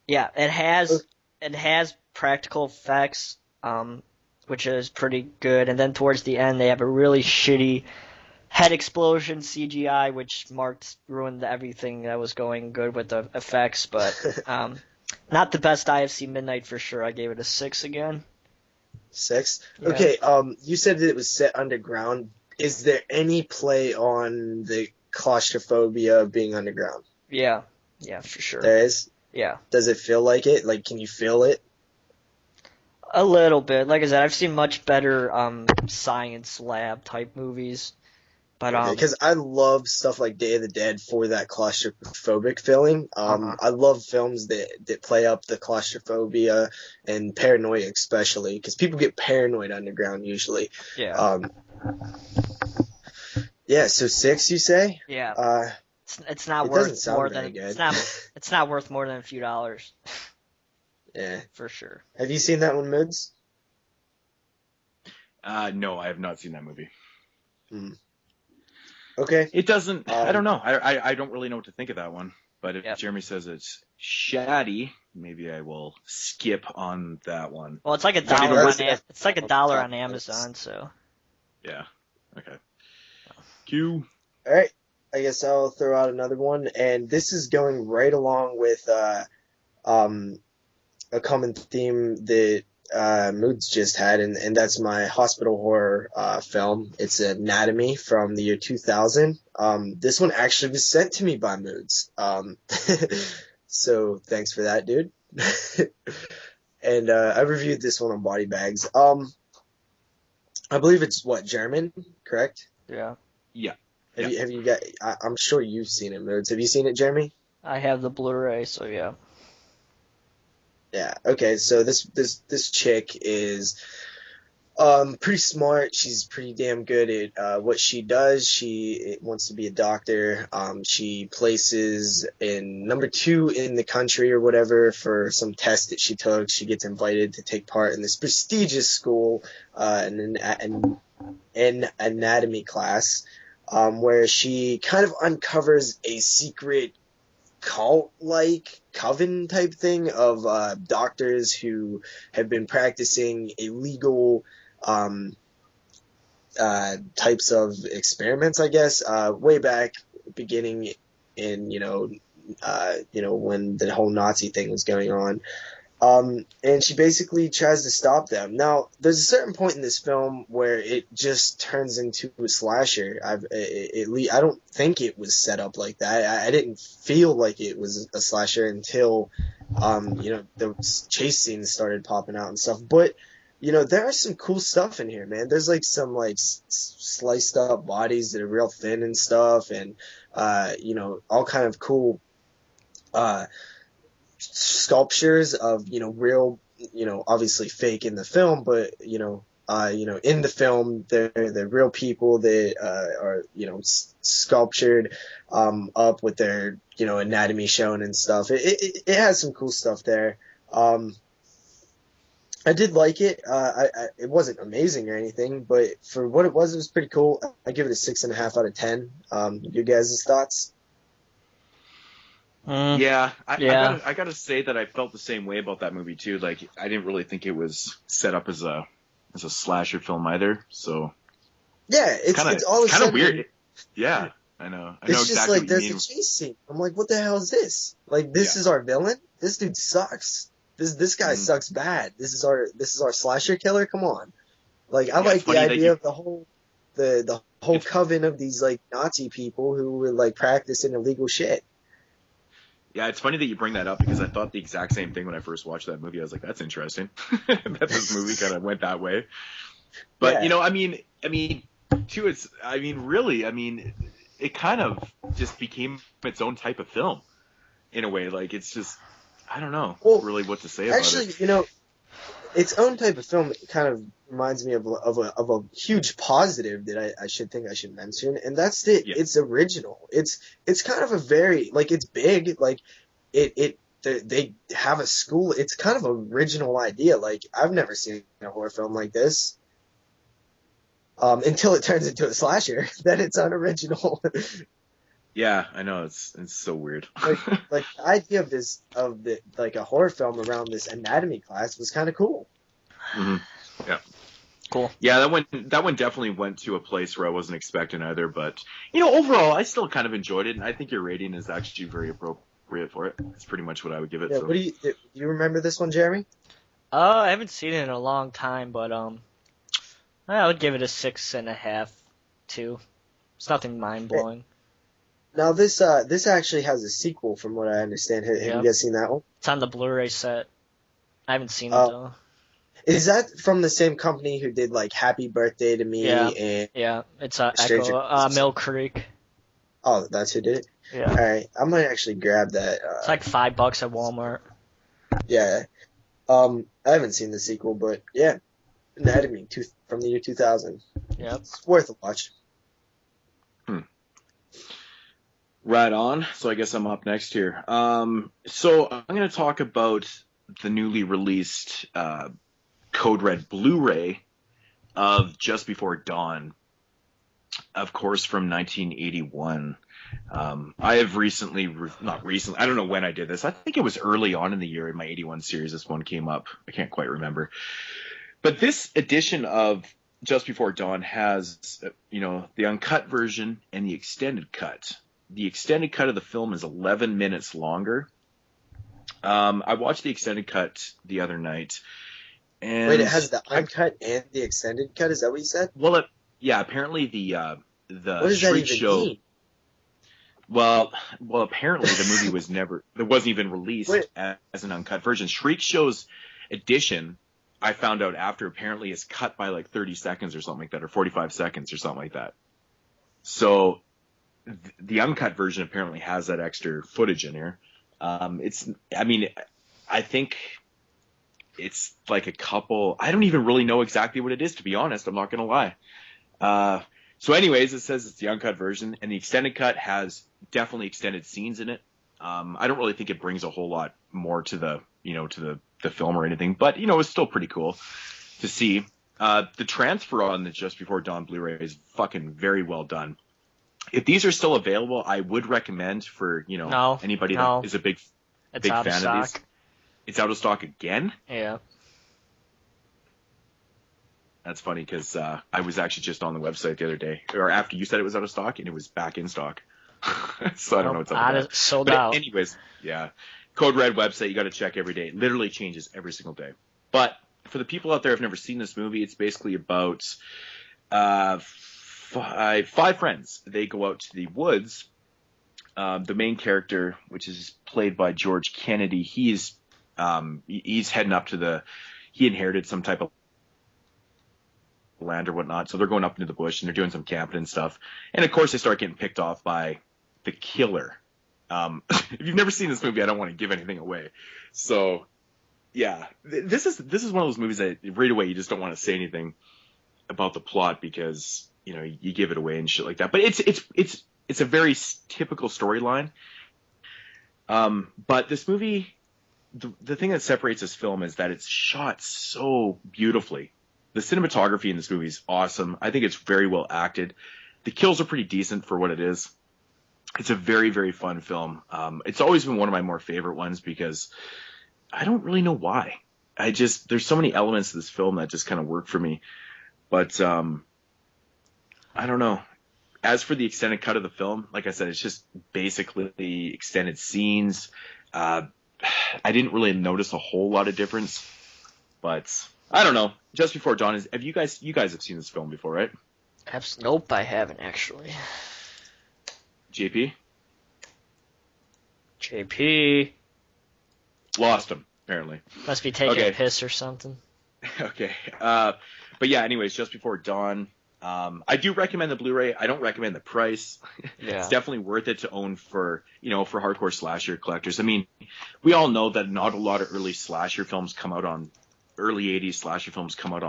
Yeah, it has practical effects, which is pretty good. And then towards the end, they have a really shitty head explosion CGI, which ruined everything that was going good with the effects. But not the best IFC Midnight for sure. I gave it a 6 again. 6? Yeah. Okay, you said that it was set underground. Is there any play on the claustrophobia of being underground? Yeah, for sure. There is? Yeah. Does it feel like it? Like, can you feel it? A little bit. Like I said, I've seen much better science lab type movies. But Because I love stuff like Day of the Dead for that claustrophobic feeling. I love films that play up the claustrophobia and paranoia, especially because people get paranoid underground usually. yeah. Yeah. So 6, you say? Yeah. It's not It worth doesn't sound more very than good. it's not worth more than a few dollars. Yeah. For sure. Have you seen that one, Moodz? No, I have not seen that movie. Okay. It doesn't. I don't know. I don't really know what to think of that one. But if Jeremy says it's shatty, maybe I will skip on that one. Well, it's like $1 on Amazon, so. Yeah. Okay. Q. All right. I guess I'll throw out another one, and this is going right along with a common theme that Moodz just had, and that's my hospital horror film. It's Anatomy from the year 2000. This one actually was sent to me by Moodz. So thanks for that, dude. And I reviewed this one on Body Bags. I believe it's German, correct? Yeah. Yeah. Have you got? I'm sure you've seen it, Moodz. Have you seen it, Jeremy? I have the Blu-ray, so yeah. Yeah. Okay. So this chick is pretty smart. She's pretty damn good at what she does. She wants to be a doctor. She places in number 2 in the country or whatever for some test that she took. She gets invited to take part in this prestigious school, an anatomy class, where she kind of uncovers a secret cult-like coven type thing of doctors who have been practicing illegal types of experiments, I guess, way back beginning in when the whole Nazi thing was going on. And she basically tries to stop them. Now, there's a certain point in this film where it just turns into a slasher. I don't think it was set up like that. I didn't feel like it was a slasher until, the chase scenes started popping out and stuff. But, there are some cool stuff in here, man. There's like some sliced up bodies that are real thin and stuff, and all kind of cool sculptures of, real, obviously fake in the film, but, in the film, they're real people that are, sculptured up with their, anatomy shown and stuff. It has some cool stuff there. I did like it. It wasn't amazing or anything, but for what it was pretty cool. I give it a 6.5 out of 10. You guys' thoughts? Yeah, Yeah. I gotta say that I felt the same way about that movie too. Like, I didn't really think it was set up as a slasher film either. So Yeah, it's all of a kind of sudden weird. Yeah, I know. I know it's just exactly like what there's you a mean. chase scene. I'm like, what the hell is this? Like, this is our villain? This dude sucks. This guy sucks bad. This is our slasher killer. Come on. Like, I like the funny that idea you- of the whole coven of these like Nazi people who were like practicing illegal shit. Yeah, it's funny that you bring that up because I thought the exact same thing when I first watched that movie. I was like, that's interesting that this movie kind of went that way. But Yeah. I mean, too. It kind of just became its own type of film in a way. Like, it's just, I don't know really what to say about Actually, it. its own type of film kind of reminds me of a huge positive that I should mention, and that's that it's original. It's kind of a very, like, it's big, like they have a school. It's kind of an original idea. Like, I've never seen a horror film like this. Until it turns into a slasher, then it's unoriginal. Yeah, I know, it's so weird. like the idea of a horror film around this anatomy class was kind of cool. Mm-hmm. Yeah. Cool. Yeah, that one definitely went to a place where I wasn't expecting either. But overall, I still kind of enjoyed it, and I think your rating is actually very appropriate for it. It's pretty much what I would give it. Yeah. So. What do you remember this one, Jeremy? I haven't seen it in a long time, but I would give it a 6.5 too. It's nothing mind blowing. Now this actually has a sequel, from what I understand. Have you guys seen that one? It's on the Blu-ray set. I haven't seen it though. Is that from the same company who did like Happy Birthday to Me? Yeah. And It's Stranger Mill Creek. Oh, that's who did it. Yeah. All right, I might actually grab that. It's like $5 at Walmart. Yeah. I haven't seen the sequel, but yeah, Anatomy from the year 2000. Yep. It's worth a watch. Right on. So I guess I'm up next here. So I'm going to talk about the newly released Code Red Blu-ray of Just Before Dawn, of course, from 1981. I have not recently, I don't know when I did this. I think it was early on in the year in my 81 series this one came up. I can't quite remember. But this edition of Just Before Dawn has, the uncut version and the extended cut. The extended cut of the film is 11 minutes longer. I watched the extended cut the other night. And wait, it has the uncut and the extended cut? Is that what you said? Well, apparently the what does that Shriek even show. mean? Well, apparently the movie wasn't even released as an uncut version. Shriek Show's edition, I found out after, apparently is cut by like 30 seconds or something like that, or 45 seconds or something like that. So the uncut version apparently has that extra footage in here. I think it's like a couple, I don't even really know exactly what it is, to be honest. I'm not going to lie. So anyways, it says it's the uncut version, and the extended cut has definitely extended scenes in it. I don't really think it brings a whole lot more to the film or anything, but it's still pretty cool to see. The transfer on the Just Before Dawn Blu-ray is fucking very well done. If these are still available, I would recommend for anybody that is a big fan of these. It's out of stock again. Yeah. That's funny because I was actually just on the website the other day, or after you said it was out of stock, and it was back in stock. So I don't know what's up with that. Sold but out. Anyways, yeah. Code Red website, you got to check every day. It literally changes every single day. But for the people out there who've never seen this movie, it's basically about five friends. They go out to the woods. The main character, which is played by George Kennedy, he's heading up to he inherited some type of land or whatnot, so they're going up into the bush and they're doing some camping and stuff. And of course they start getting picked off by the killer. If you've never seen this movie, I don't want to give anything away. So, yeah, this is one of those movies that right away you just don't want to say anything about the plot because you give it away and shit like that. But it's a very typical storyline. But this movie, the thing that separates this film is that it's shot so beautifully. The cinematography in this movie is awesome. I think it's very well acted. The kills are pretty decent for what it is. It's a very, very fun film. It's always been one of my more favorite ones because I don't really know why. There's so many elements to this film that just kind of work for me. But I don't know. As for the extended cut of the film, like I said, it's just basically the extended scenes. I didn't really notice a whole lot of difference, but I don't know. Just Before Dawn you guys have seen this film before, right? Nope, I haven't actually. JP? JP. Lost him, apparently. Must be taking a piss or something. Okay. But yeah, anyways, Just Before Dawn. I do recommend the Blu-ray. I don't recommend the price. Yeah. It's definitely worth it to own for hardcore slasher collectors. I mean, we all know that not a lot of early 80s slasher films come out on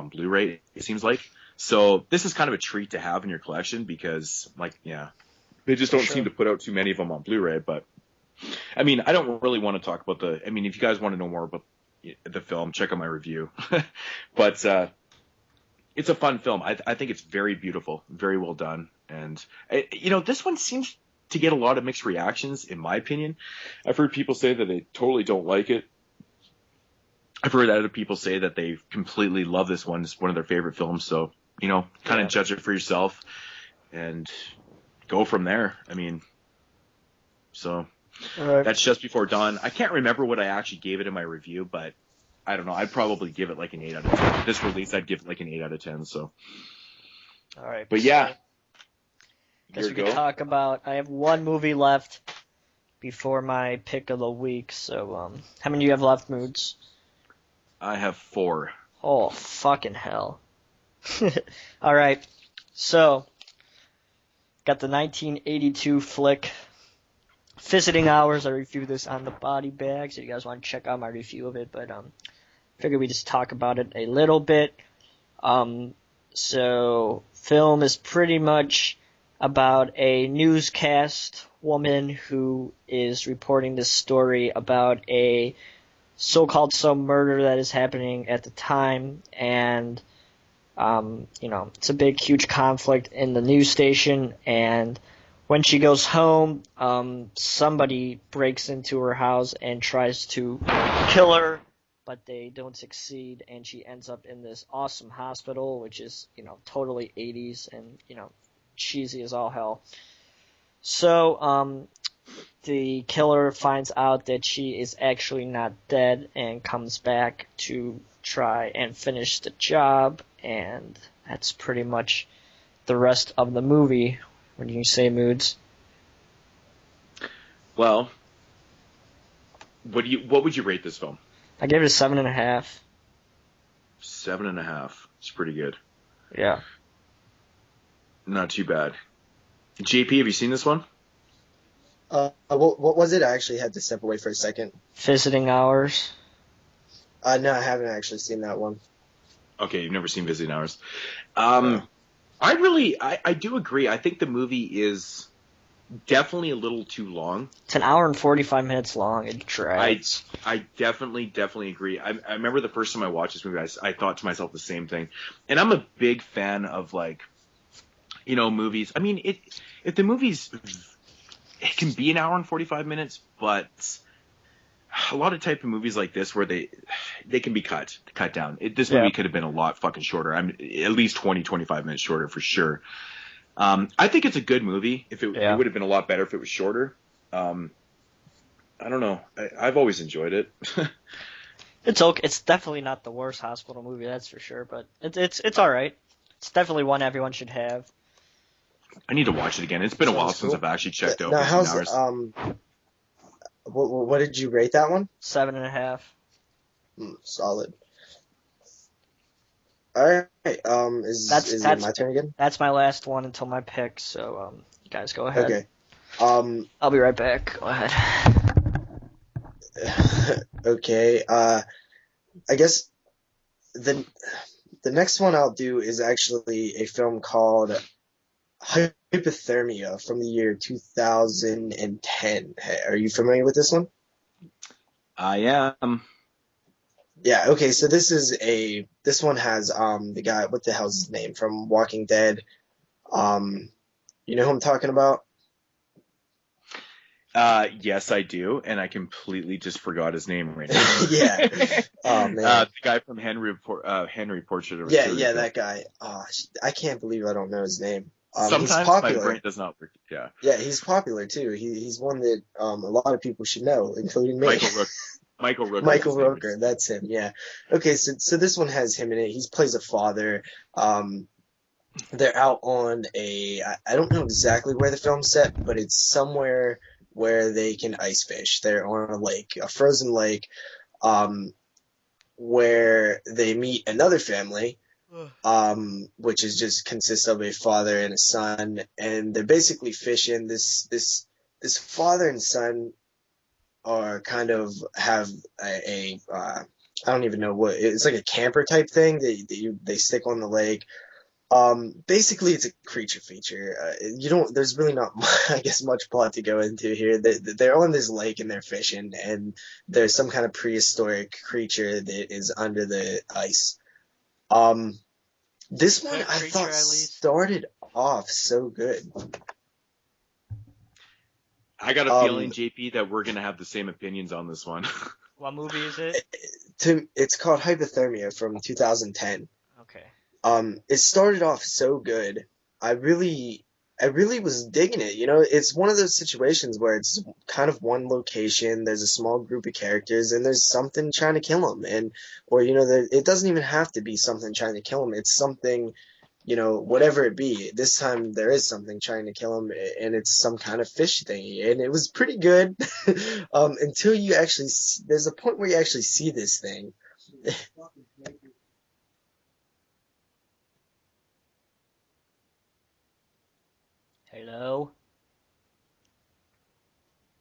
Blu-ray, it seems like. So this is kind of a treat to have in your collection because, they just don't seem to put out too many of them on Blu-ray. But, I mean, I don't really want to talk about if you guys want to know more about the film, check out my review. But it's a fun film. I think it's very beautiful, very well done. And, this one seems to get a lot of mixed reactions, in my opinion. I've heard people say that they totally don't like it. I've heard other people say that they completely love this one. It's one of their favorite films. So, kind of judge it for yourself and go from there. That's Just Before Dawn. I can't remember what I actually gave it in my review, but I don't know. I'd probably give it like an 8 out of 10. This release, I'd give it like an 8 out of 10. So, all right. But yeah, guess we can talk about. I have one movie left before my pick of the week. So, how many do you have left, Moodz? I have 4. Oh, fucking hell! All right. So, got the 1982 flick Visiting Hours. I reviewed this on the body bag, so you guys want to check out my review of it. But figured we just talk about it a little bit. So, film is pretty much about a newscast woman who is reporting this story about a so-called murder that is happening at the time, and it's a big, huge conflict in the news station, and when she goes home, somebody breaks into her house and tries to kill her, but they don't succeed, and she ends up in this awesome hospital, which is, totally 80s and, cheesy as all hell. So, the killer finds out that she is actually not dead and comes back to try and finish the job, and that's pretty much the rest of the movie. What do you say, Moodz? Well, what would you rate this film? I gave it a 7.5. 7.5. It's pretty good. Yeah. Not too bad. JP, have you seen this one? What was it? I actually had to step away for a second. Visiting Hours. No, I haven't actually seen that one. Okay, you've never seen Visiting Hours. I do agree. I think the movie is definitely a little too long. It's an hour and 45 minutes long. It drags. I definitely agree. I remember the first time I watched this movie, I thought to myself the same thing. And I'm a big fan of, movies. I mean, if the movie's... It can be an hour and 45 minutes, but a lot of type of movies like this where they can be cut down. This movie could have been a lot fucking shorter. At least 20, 25 minutes shorter for sure. I think it's a good movie. It would have been a lot better if it was shorter. I don't know. I've always enjoyed it. It's okay. It's definitely not the worst hospital movie, that's for sure. But it's all right. It's definitely one everyone should have. I need to watch it again. It's been a while since I've actually checked out. Now, what did you rate that one? 7.5. Solid. All right. Is it my turn again? That's my last one until my pick. So, you guys go ahead. Okay. I'll be right back. Go ahead. Okay. I guess the next one I'll do is actually a film called Hypothermia from the year 2010. Are you familiar with this one? I am. Yeah, okay, so this one has the guy, what the hell's his name from Walking Dead? You know who I'm talking about? Yes, I do, and I completely just forgot his name right now. Yeah. Oh man. The guy from Henry Portrait of a Yeah, Serial yeah, Killer. that guy. Oh, I can't believe I don't know his name. He's Sometimes my popular. brain does not work. Yeah. Yeah, he's popular too. He's one that a lot of people should know, including me. Michael Rooker. Michael Rooker, that's him. Yeah. Okay, so this one has him in it. He plays a father. They're out on I don't know exactly where the film's set, but it's somewhere where they can ice fish. They're on a lake, a frozen lake, where they meet another family, which is just consists of a father and a son, and they're basically fishing. This father and son are kind of have a I don't even know what it's like, a camper type thing. They stick on the lake. Basically it's a creature feature. There's really not I guess much plot to go into here. They're on this lake and they're fishing, and there's some kind of prehistoric creature that is under the ice. This one I thought started off so good. I got a feeling, JP, that we're gonna have the same opinions on this one. What movie is it? It's called Hypothermia from 2010. Okay. It started off so good. I really was digging it. It's one of those situations where it's kind of one location. There's a small group of characters, and there's something trying to kill them, it doesn't even have to be something trying to kill them. It's something, whatever it be. This time there is something trying to kill them, and it's some kind of fish thing, and it was pretty good until you actually there's a point where you actually see this thing. Hello?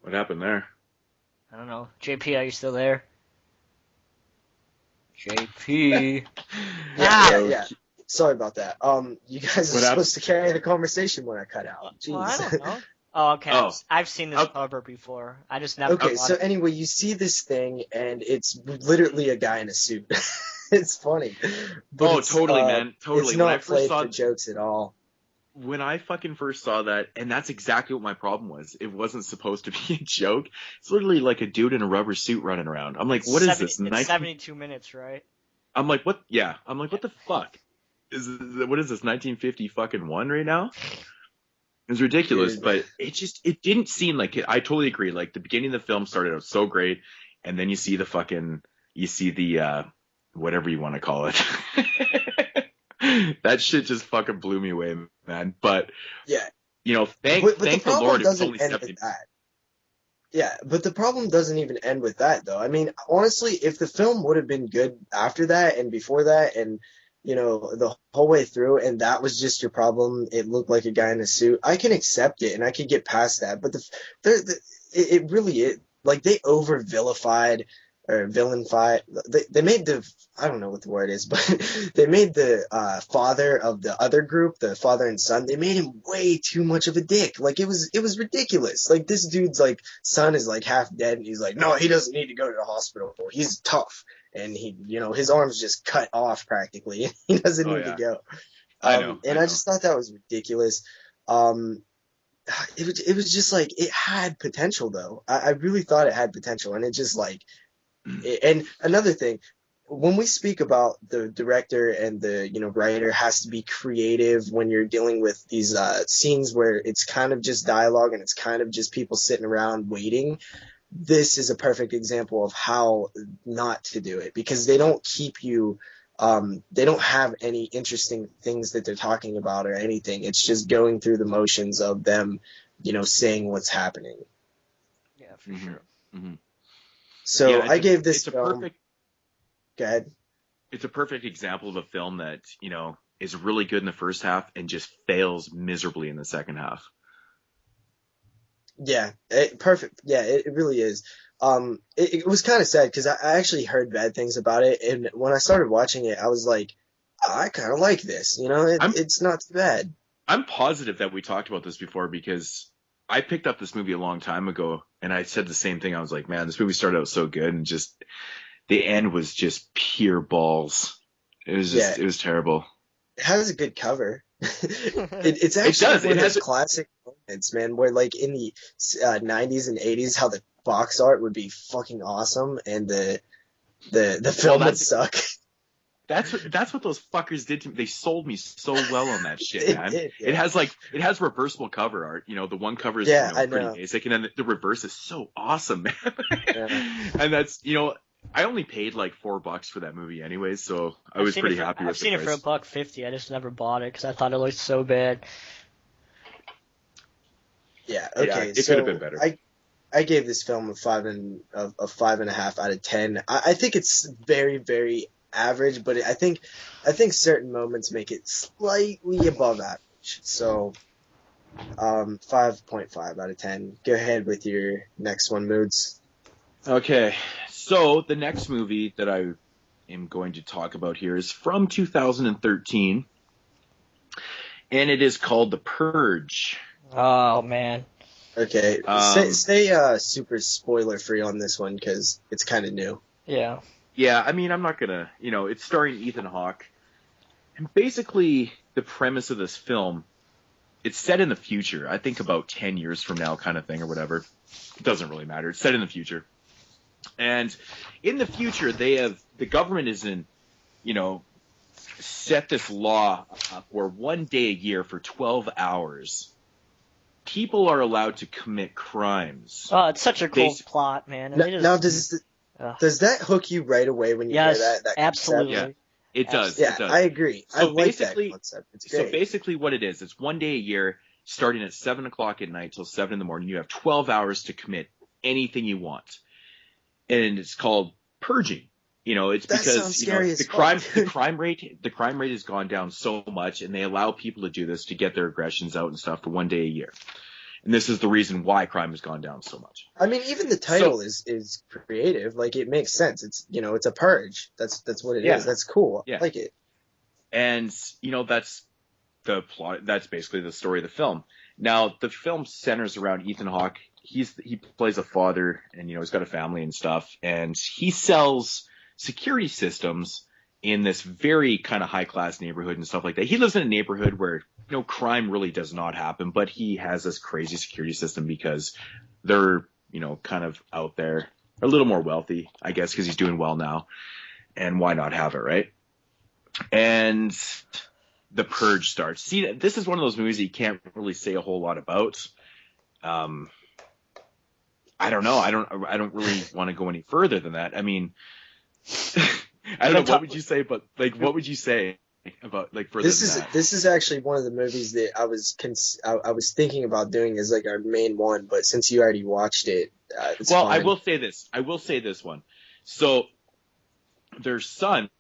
What happened there? I don't know. JP, are you still there? JP. Yeah. Sorry about that. You guys are supposed to carry the conversation when I cut out. Jeez. Well, I don't know. Oh, okay. Oh. I've seen this cover before. I just never. Okay, so anyway, you see this thing, and it's literally a guy in a suit. It's funny. But totally, man. Totally. It's not played for jokes at all. When I fucking first saw that, and that's exactly what my problem was. It wasn't supposed to be a joke. It's literally like a dude in a rubber suit running around. I'm like, what is this? It's 72 minutes, right? I'm like, what? Yeah. I'm like, what the fuck? What is this, 1950 fucking one right now? It was ridiculous, but it didn't seem like it. I totally agree. Like, the beginning of the film started out so great, and then you see the whatever you want to call it. That shit just fucking blew me away, man. But yeah, thank the Lord it was only 70. Yeah, but the problem doesn't even end with that, though. I mean, honestly, if the film would have been good after that and before that, and the whole way through, and that was just your problem, it looked like a guy in a suit, I can accept it and I could get past that. But it really like, they over vilified or villainified. They made I don't know what the word is, but they made the father of the other group, the father and son, they made him way too much of a dick. Like, it was ridiculous. Like, this dude's like son is like half dead, and he's like, no, he doesn't need to go to the hospital. He's tough, and he, his arm's just cut off practically. He doesn't need to go. I know. I just thought that was ridiculous. It was just like, it had potential though. I really thought it had potential, and it just like. And another thing, when we speak about the director and the writer has to be creative when you're dealing with these scenes where it's kind of just dialogue and it's kind of just people sitting around waiting, this is a perfect example of how not to do it, because they don't keep you they don't have any interesting things that they're talking about or anything. It's just going through the motions of them saying what's happening. Yeah, for sure. Mm-hmm. So yeah, I gave this film. Perfect. Go ahead. It's a perfect example of a film that is really good in the first half and just fails miserably in the second half. Yeah, perfect. Yeah, it really is. It was kind of sad because I actually heard bad things about it, and when I started watching it, I was like, I kind of like this. You know, I'm it's not too bad. I'm positive that we talked about this before because I picked up this movie a long time ago and I said the same thing. I was like, man, this movie started out so good and just the end was just pure balls. Yeah, It was terrible. it has a good cover. It's actually does. one It of has those classic moments, man, where like in the 90s and 80s, how the box art would be fucking awesome, and the Well, film would suck. that's what those fuckers did to me. They sold me so well on that shit, It man. did, yeah. It has reversible cover art. You know, the one cover is Yeah, I pretty know. basic, and then the reverse is so awesome, man. Yeah. And that's I only paid like $4 for that movie anyways, so I was pretty happy with I've seen the it for price. $1.50. I just never bought it because I thought it looked so bad. Yeah, Yeah, okay. it So could have been better. I gave this film a 5.5 out of 10. I think it's very, very average, but I think certain moments make it slightly above average. So 5.5 out of 10. Go ahead with your next one, Moods. Okay, so the next movie that I am going to talk about here is from 2013, and it is called The Purge. Oh man. Okay, stay super spoiler free on this one because it's kind of new. Yeah. Yeah, I mean, I'm not gonna, it's starring Ethan Hawke, and basically the premise of this film, it's set in the future. I think about 10 years from now, kind of thing, or whatever. It doesn't really matter. It's set in the future. And in the future, the government is set this law up where one day a year for 12 hours, people are allowed to commit crimes. Oh, it's such a cool plot, man. And Now, does that hook you right away when you hear that absolutely. Yeah, it does. Yeah, it does. I agree. So I like that basically- concept. It's great. So basically what it is, it's one day a year, starting at 7 o'clock at night till 7 in the morning. You have 12 hours to commit anything you want. And it's called purging. It's That because sounds scary as the fuck. crime rate has gone down so much, and they allow people to do this to get their aggressions out and stuff for one day a year. And this is the reason why crime has gone down so much. I mean, even the title is creative. Like, it makes sense. It's it's a purge. That's what it is. That's cool. Yeah. I like it. And that's the plot. That's basically the story of the film. Now, the film centers around Ethan Hawke. He plays a father, and he's got a family and stuff, and he sells security systems in this very kind of high class neighborhood and stuff like that. He lives in a neighborhood where crime really does not happen, but he has this crazy security system because they're kind of out there, a little more wealthy, I guess, because he's doing well now, and why not have it, right? And the Purge starts. See, this is one of those movies that you can't really say a whole lot about. I don't know. I don't really want to go any further than that. I mean, I don't know. What would you say? But what would you say about further than that? This is actually one of the movies that I was thinking about doing as our main one, but since you already watched it, it's fine. I will say this. I will say this one. So their son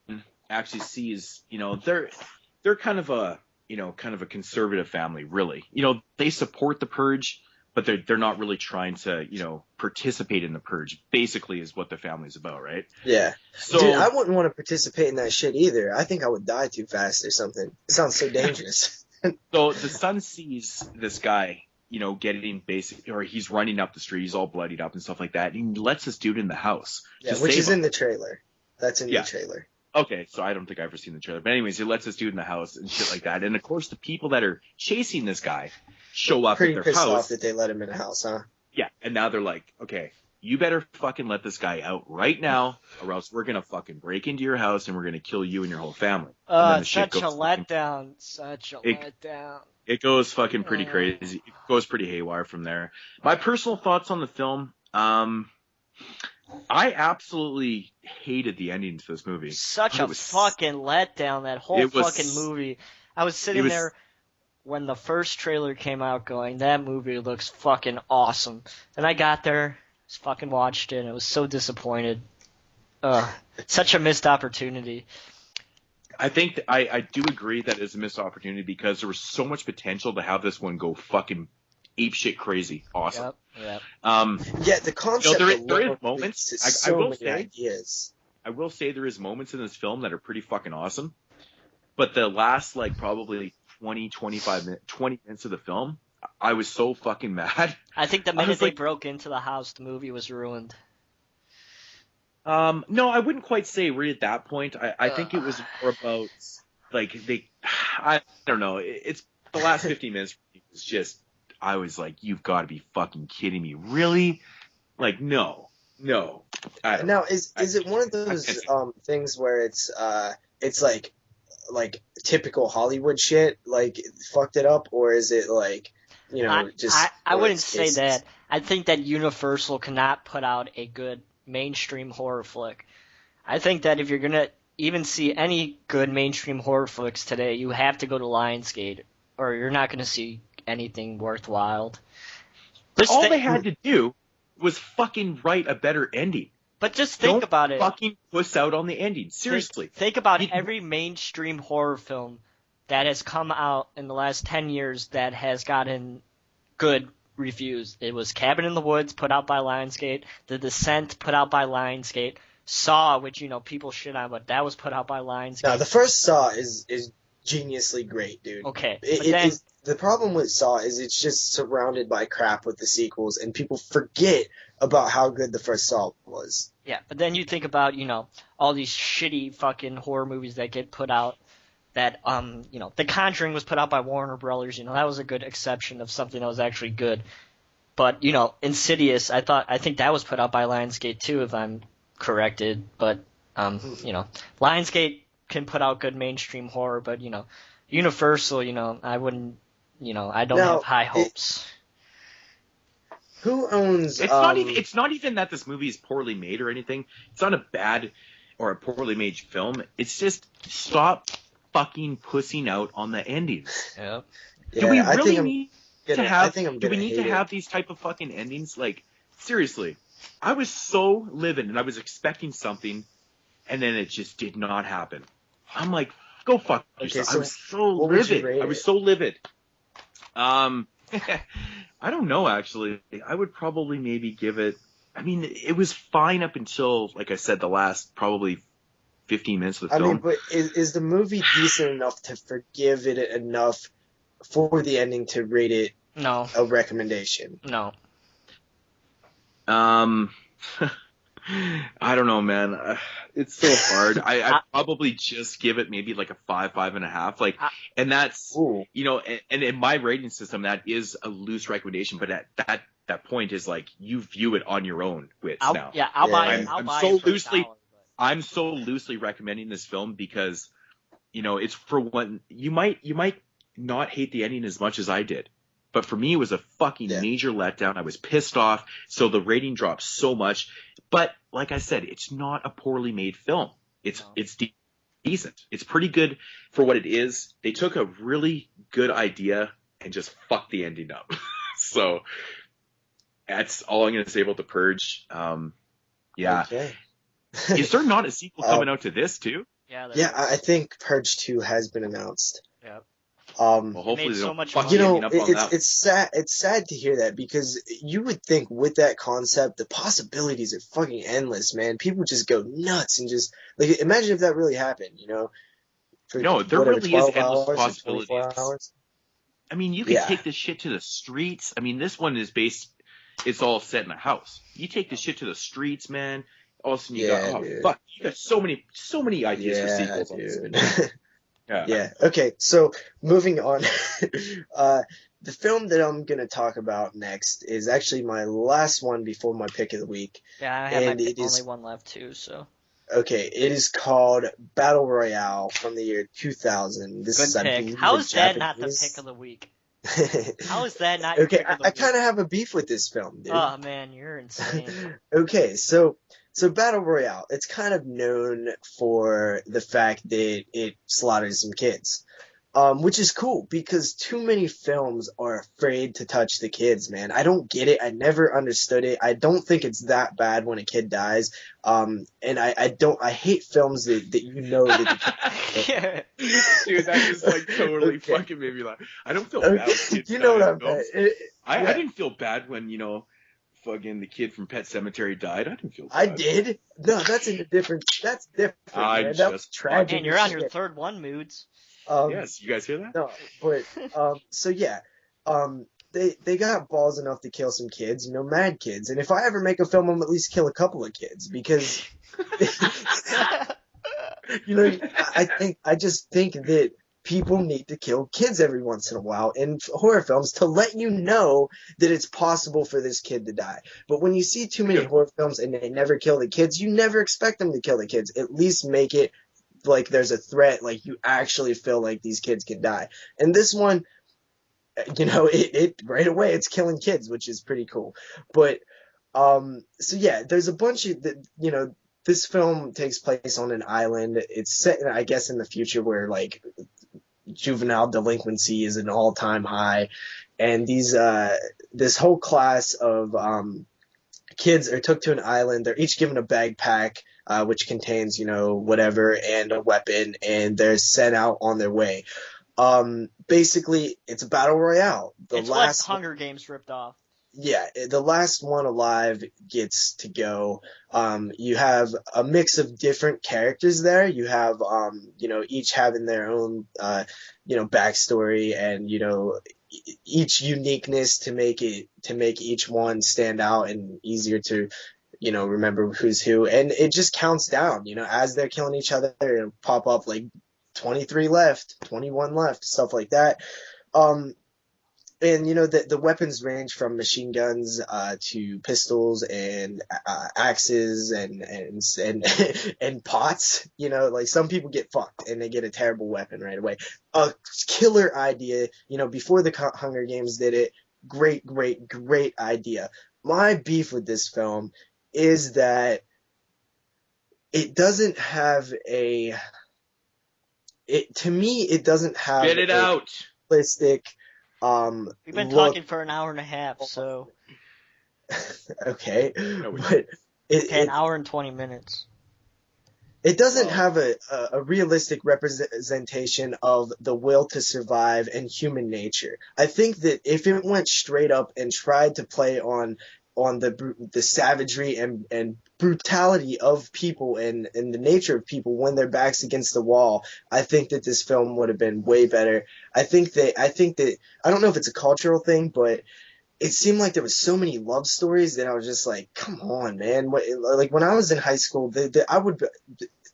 actually sees. They're kind of a conservative family, really. They support the Purge, but they're not really trying to, participate in the Purge, basically is what the family's about, right? Yeah. So, dude, I wouldn't want to participate in that shit either. I think I would die too fast or something. It sounds so dangerous. So the son sees this guy, getting he's running up the street, he's all bloodied up and stuff like that, and he lets this dude in the house. Yeah, which is in the trailer. That's in the trailer. Okay, so I don't think I've ever seen the trailer. But anyways, he lets this dude in the house and shit like that. And of course, the people that are chasing this guy show up at their pissed house. off that they let him in the house, huh? Yeah, and now they're like, okay, you better fucking let this guy out right now, or else we're gonna fucking break into your house and we're gonna kill you and your whole family. Such a letdown. Such a letdown. It goes fucking pretty crazy. It goes pretty haywire from there. My personal thoughts on the film, I absolutely hated the ending to this movie. Such a fucking letdown, that whole fucking movie. I was sitting there when the first trailer came out going, that movie looks fucking awesome. And I got there, just fucking watched it, and I was so disappointed. Such a missed opportunity. I think I do agree that it's a missed opportunity because there was so much potential to have this one go fucking apeshit crazy. Awesome. Yep. Yeah, the concept. There is moments. I will say. Ideas. I will say there is moments in this film that are pretty fucking awesome. But the last, like, probably 20 minutes of the film, I was so fucking mad. I think the minute they broke into the house, the movie was ruined. No, I wouldn't quite say right at that point. I think it was more about, like, I don't know. It's the last 15 minutes was just, I was like, you've got to be fucking kidding me. Really? Like, no. Now, is it one of those things where it's like typical Hollywood shit, like fucked it up, or is it like, you know, I wouldn't say that. I think that Universal cannot put out a good mainstream horror flick. I think that if you're gonna even see any good mainstream horror flicks today, you have to go to Lionsgate, or you're not gonna see anything worthwhile. All they had to do was fucking write a better ending. But just think about it. Fucking puss out on the ending. Seriously. Think about every mainstream horror film that has come out in the last 10 years that has gotten good reviews. It was Cabin in the Woods, put out by Lionsgate. The Descent, put out by Lionsgate. Saw, which, you know, people shit on, but that was put out by Lionsgate. No, the first Saw is geniusly great, dude. Okay. The problem with Saw is it's just surrounded by crap with the sequels, and people forget about how good the first Saw was. Yeah, but then you think about, you know, all these shitty fucking horror movies that get put out that, you know, The Conjuring was put out by Warner Brothers, you know, that was a good exception of something that was actually good. But, you know, Insidious, I think that was put out by Lionsgate too, if I'm corrected, but, you know, Lionsgate can put out good mainstream horror, but, you know, Universal, you know, I wouldn't, you know, I don't have high hopes. Who owns? It's not even that this movie is poorly made or anything. It's not a bad or a poorly made film. It's just stop fucking pussing out on the endings. Yep. Do we really need to have these type of fucking endings? Like, seriously, I was so livid and I was expecting something, and then it just did not happen. I'm like, go fuck yourself. I was so livid. I was so livid. I don't know, actually. I would probably maybe give it, I mean, it was fine up until, like I said, the last probably 15 minutes of the film. I mean, but is the movie decent enough to forgive it enough for the ending to rate it a recommendation? No. I don't know, man. It's so hard. I'd probably just give it maybe like a 5.5. Like, and that's, you know, and in my rating system, that is a loose recommendation, but at that point is like, you view it on your own wits now. Yeah, I'll buy it. I'm so loosely recommending this film because, you know, it's for one, you might not hate the ending as much as I did. But for me, it was a fucking major letdown. I was pissed off. So the rating dropped so much. But like I said, it's not a poorly made film. It's decent. It's pretty good for what it is. They took a really good idea and just fucked the ending up. So that's all I'm going to say about The Purge. Yeah. Okay. Is there not a sequel coming out to this too? Yeah, I think Purge 2 has been announced. Yep. Well, hopefully they don't fuck you know, up on that. It's sad. It's sad to hear that because you would think with that concept, the possibilities are fucking endless, man. People just go nuts and just like imagine if that really happened. You know, no, there really is endless possibilities. I mean, you could take this shit to the streets. I mean, this one is based. It's all set in a house. You take this shit to the streets, man. All of a sudden you got fuck. You got so many ideas for sequels on this. Yeah. Okay. So moving on, the film that I'm gonna talk about next is actually my last one before my pick of the week. Yeah, I have only one left too. So. Okay, it is called Battle Royale from the year 2000. This is pick. How is that not the pick of the week? How is that not? Okay, I kind of have a beef with this film, dude. Oh man, you're insane. Okay, so Battle Royale, it's kind of known for the fact that it slaughters some kids. Which is cool because too many films are afraid to touch the kids, man. I don't get it. I never understood it. I don't think it's that bad when a kid dies. And I hate films that you know that the Yeah. Dude, that just like totally Okay. fucking made me laugh. I don't feel bad when kids You know die what in I meant. films. I Yeah. didn't feel bad when, fucking the kid from Pet Cemetery died. I didn't feel bad. I did. No, that's different, I'm man. That was just tragic. Man, you're on your third one, Moodz. Yes, you guys hear that? No, but so yeah, they got balls enough to kill some kids, mad kids. And if I ever make a film, I'm at least kill a couple of kids because, I just think that people need to kill kids every once in a while in horror films to let you know that it's possible for this kid to die. But when you see too many horror films and they never kill the kids, you never expect them to kill the kids. At least make it like there's a threat, like you actually feel like these kids can die. And this one, it right away it's killing kids, which is pretty cool. But so yeah, there's a bunch of this film takes place on an island. It's set, I guess, in the future where like juvenile delinquency is an all-time high, and this whole class of kids are took to an island. They're each given a backpack, which contains, whatever, and a weapon, and they're sent out on their way. Basically, it's a battle royale. It's what Hunger Games ripped off. Yeah, the last one alive gets to go. You have a mix of different characters there. You have, each having their own, backstory and, each uniqueness to make each one stand out and easier to, remember who's who. And it just counts down, as they're killing each other, it'll pop up like 23 left, 21 left, stuff like that. And the weapons range from machine guns to pistols and axes and pots. Like some people get fucked and they get a terrible weapon right away. A killer idea. Before the Hunger Games did it, great idea. My beef with this film is that it doesn't have to me it doesn't have Get it out. Realistic. We've been talking for an hour and a half, so okay, but an hour and 20 minutes. It doesn't have a realistic representation of the will to survive and human nature. I think that if it went straight up and tried to play on the savagery and brutality of people and the nature of people when their back's against the wall, I think that this film would have been way better. I think that I don't know if it's a cultural thing, but it seemed like there was so many love stories that I was just like, come on, man. Like when I was in high school, I would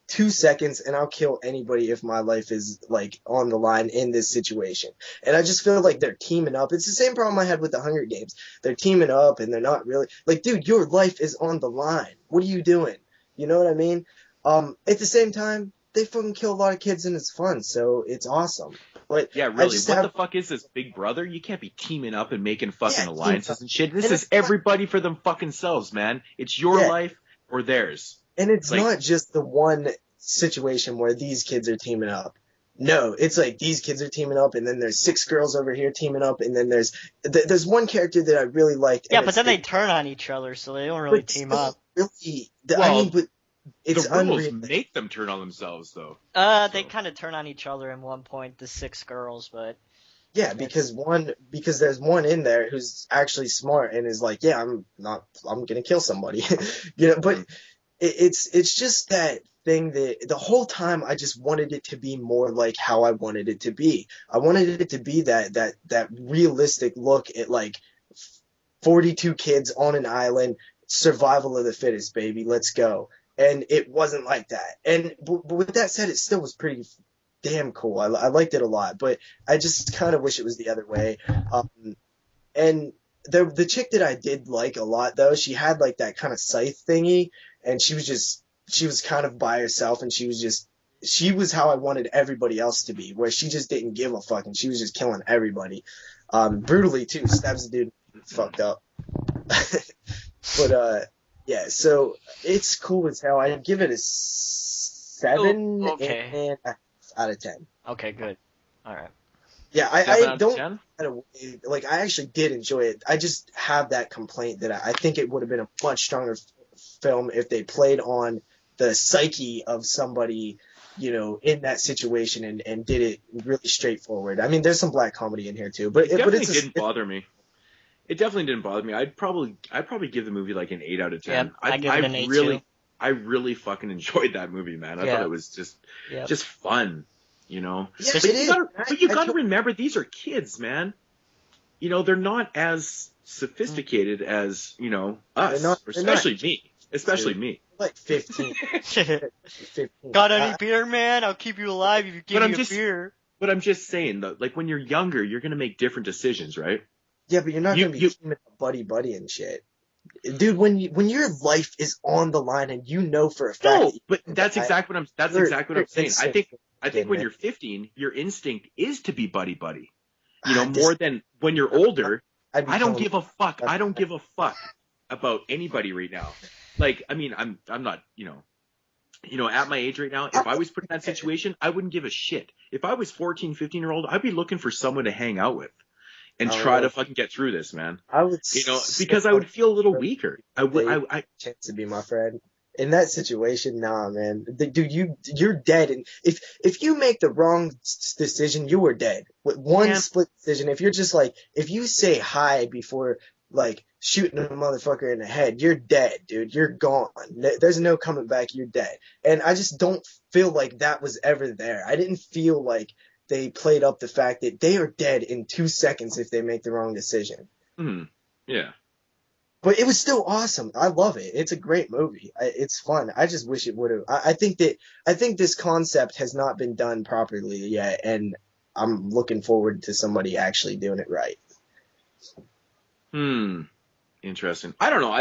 2 seconds and I'll kill anybody if my life is like on the line in this situation. And I just feel like they're teaming up. It's the same problem I had with the Hunger Games. They're teaming up and they're not really like, dude, your life is on the line. What are you doing? You know what I mean? At the same time, they fucking kill a lot of kids and it's fun, so it's awesome. But yeah, really, what the fuck is this, Big Brother? You can't be teaming up and making fucking alliances and shit. This is everybody for them fucking selves, man. It's your life or theirs. And it's not just the one situation where these kids are teaming up. No, it's like these kids are teaming up, and then there's 6 girls over here teaming up, and then there's one character that I really liked. Yeah, but then they turn on each other, so they don't really team up. Really, but it's the rules make them turn on themselves, though. They kind of turn on each other in one point, the 6 girls, but yeah, because there's one in there who's actually smart and is like, yeah, I'm gonna kill somebody, But it's just that thing that the whole time I just wanted it to be more like how I wanted it to be. I wanted it to be that realistic look at like 42 kids on an island, survival of the fittest, baby, let's go. And it wasn't like that. And but with that said, it still was pretty damn cool. I liked it a lot, but I just kind of wish it was the other way. And the chick that I did like a lot, though, she had like that kind of scythe thingy, and she was kind of by herself, and she was how I wanted everybody else to be, where she just didn't give a fuck, and she was just killing everybody, brutally too. Stabs the dude, fucked up. But yeah, so it's cool as hell. I'd give it a 7 okay. and a half out of 10. Okay, good. All right. Yeah, 7 I out of don't 10? like. I actually did enjoy it. I just have that complaint that I think it would have been a much stronger film if they played on the psyche of somebody, in that situation and did it really straightforward. I mean, there's some black comedy in here too, but It definitely it's didn't bother me. It definitely didn't bother me. I'd probably give the movie like an 8 out of 10. Yep, I give it an 8 too. I really fucking enjoyed that movie, man. I thought it was just fun, Yeah, But you gotta remember, these are kids, man. They're not as sophisticated as, us, especially me. Especially me. Like 15. 15. Got any beer, man? I'll keep you alive if you give me a beer. But I'm just saying, though, like when you're younger, you're gonna make different decisions, right? Yeah, but you're not gonna be teaming up buddy and shit. Dude, when your life is on the line and you know for a fact. No, but that's exactly what I'm saying. I think when you're 15, your instinct is to be buddy. More than when you're older. I don't give a fuck. I don't give a fuck about anybody right now. Like, I mean, I'm not, at my age right now, if I was put in that situation, I wouldn't give a shit. If I was 14, 15-year-old, I'd be looking for someone to hang out with and try to fucking get through this, man. I would, because I would feel a little weaker. I chance to be my friend. In that situation, nah, man. Dude, you're dead. And if you make the wrong decision, you are dead. With one split decision, if you're just like, if you say hi before, like, shooting a motherfucker in the head, you're dead, dude. You're gone. There's no coming back. You're dead. And I just don't feel like that was ever there. I didn't feel like they played up the fact that they are dead in 2 seconds if they make the wrong decision. Yeah. But it was still awesome. I love it. It's a great movie. It's fun. I just wish it would have. I think this concept has not been done properly yet, and I'm looking forward to somebody actually doing it right. Interesting. I don't know.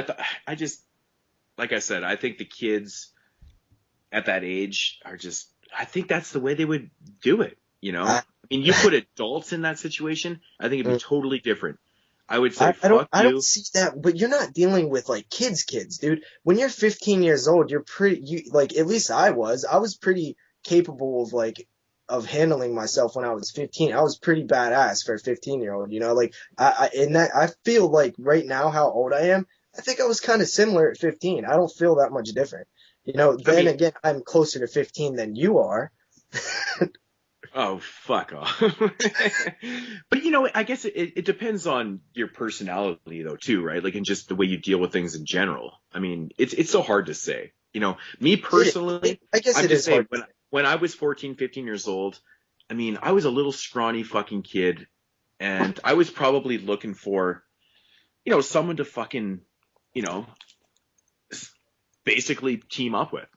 I just, like I said, I think the kids at that age are just, I think that's the way they would do it. I mean, you put adults in that situation, I think it'd be totally different. I would say, I don't see that, but you're not dealing with like kids, dude. When you're 15 years old, you're at least I was pretty capable of handling myself when I was 15. I was pretty badass for a 15-year-old, like I feel like right now how old I am, I think I was kind of similar at 15. I don't feel that much different. Again, I'm closer to 15 than you are. Oh, fuck off. But, I guess it depends on your personality, though, too, right? Like, and just the way you deal with things in general. I mean, it's so hard to say. Me personally, I guess I'm it just is saying, hard. when I was 14, 15 years old, I mean, I was a little scrawny fucking kid, and I was probably looking for, someone to fucking, basically team up with.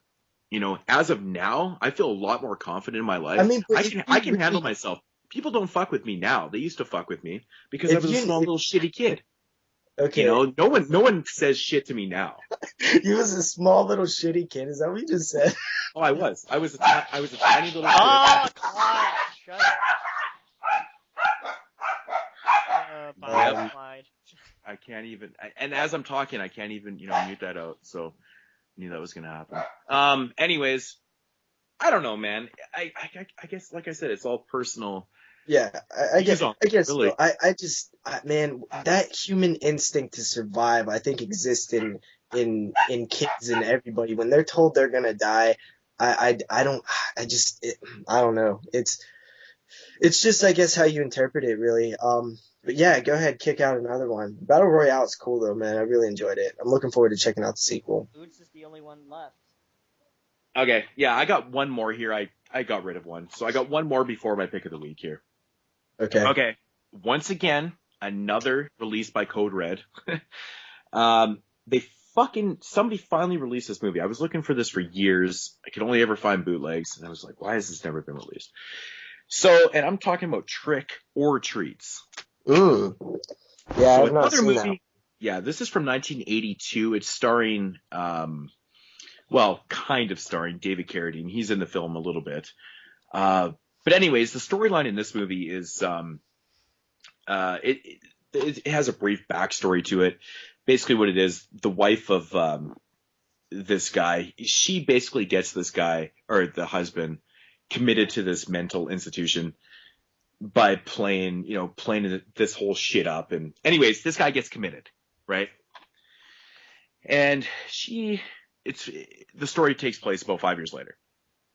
As of now, I feel a lot more confident in my life. I mean, I can handle myself. People don't fuck with me now. They used to fuck with me because I was a small little shitty kid. Okay. No one says shit to me now. You was a small little shitty kid. Is that what you just said? Oh, I was a tiny little kid. Oh, Clyde, shut up. Clyde. I can't even. And as I'm talking, I can't even mute that out. So. Knew that was gonna happen. Anyways, I don't know, man. I guess, like I said, it's all personal. Yeah, I guess. Really. Man, that human instinct to survive, I think, exists in kids and everybody. When they're told they're gonna die, I don't know. It's just, I guess, how you interpret it, really. But yeah, go ahead, kick out another one. Battle Royale is cool, though, man. I really enjoyed it. I'm looking forward to checking out the sequel. Moodz is the only one left. Okay, yeah, I got one more here. I got rid of one. So I got one more before my pick of the week here. Okay. Once again, another release by Code Red. Somebody finally released this movie. I was looking for this for years. I could only ever find bootlegs. And I was like, why has this never been released? So, and I'm talking about Trick or Treats. Ooh. Yeah, so I've not seen that. Yeah, this is from 1982. It's starring, kind of starring David Carradine. He's in the film a little bit. But anyways, the storyline in this movie is, it has a brief backstory to it. Basically what it is, the wife of, this guy, she basically gets this guy, or the husband, committed to this mental institution. by playing this whole shit up. And anyways, this guy gets committed, right? And the story takes place about 5 years later,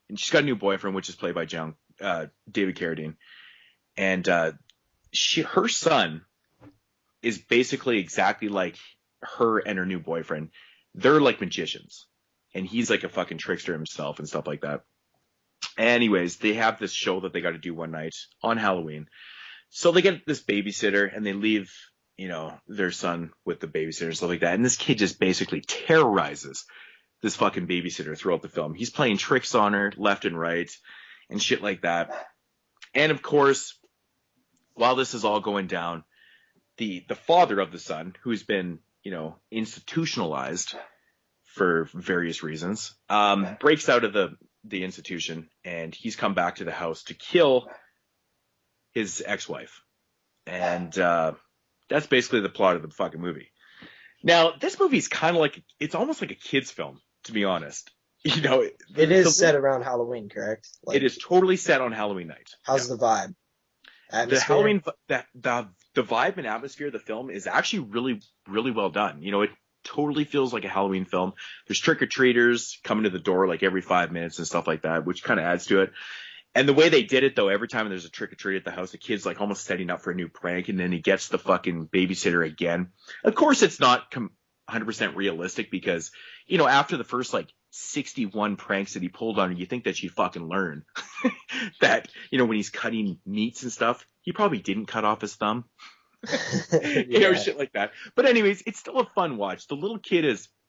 and she's got a new boyfriend, which is played by David Carradine, and her son is basically exactly like her and her new boyfriend. They're like magicians, and he's like a fucking trickster himself and stuff like that. Anyways, they have this show that they got to do one night on Halloween, so they get this babysitter, and they leave their son with the babysitter and stuff like that. And this kid just basically terrorizes this fucking babysitter throughout the film. He's playing tricks on her left and right and shit like that. And of course, while this is all going down, the father of the son, who's been, institutionalized for various reasons, breaks out of the institution, and he's come back to the house to kill his ex-wife. And, that's basically the plot of the fucking movie. Now, this movie's kind of like, it's almost like a kid's film, to be honest. It is set around Halloween, correct? It is totally set on Halloween night. How's the vibe? Atmosphere? The Halloween, the vibe and atmosphere of the film is actually really, really well done. It totally feels like a Halloween film. There's trick-or-treaters coming to the door like every 5 minutes and stuff like that, which kind of adds to it. And the way they did it, though, every time there's a trick-or-treat at the house, the kid's like almost setting up for a new prank, and then he gets the fucking babysitter again. Of course, it's not 100% realistic because, after the first like 61 pranks that he pulled on her, you think that she'd fucking learn that, when he's cutting meats and stuff, he probably didn't cut off his thumb. Shit like that. But anyways, it's still a fun watch. The little kid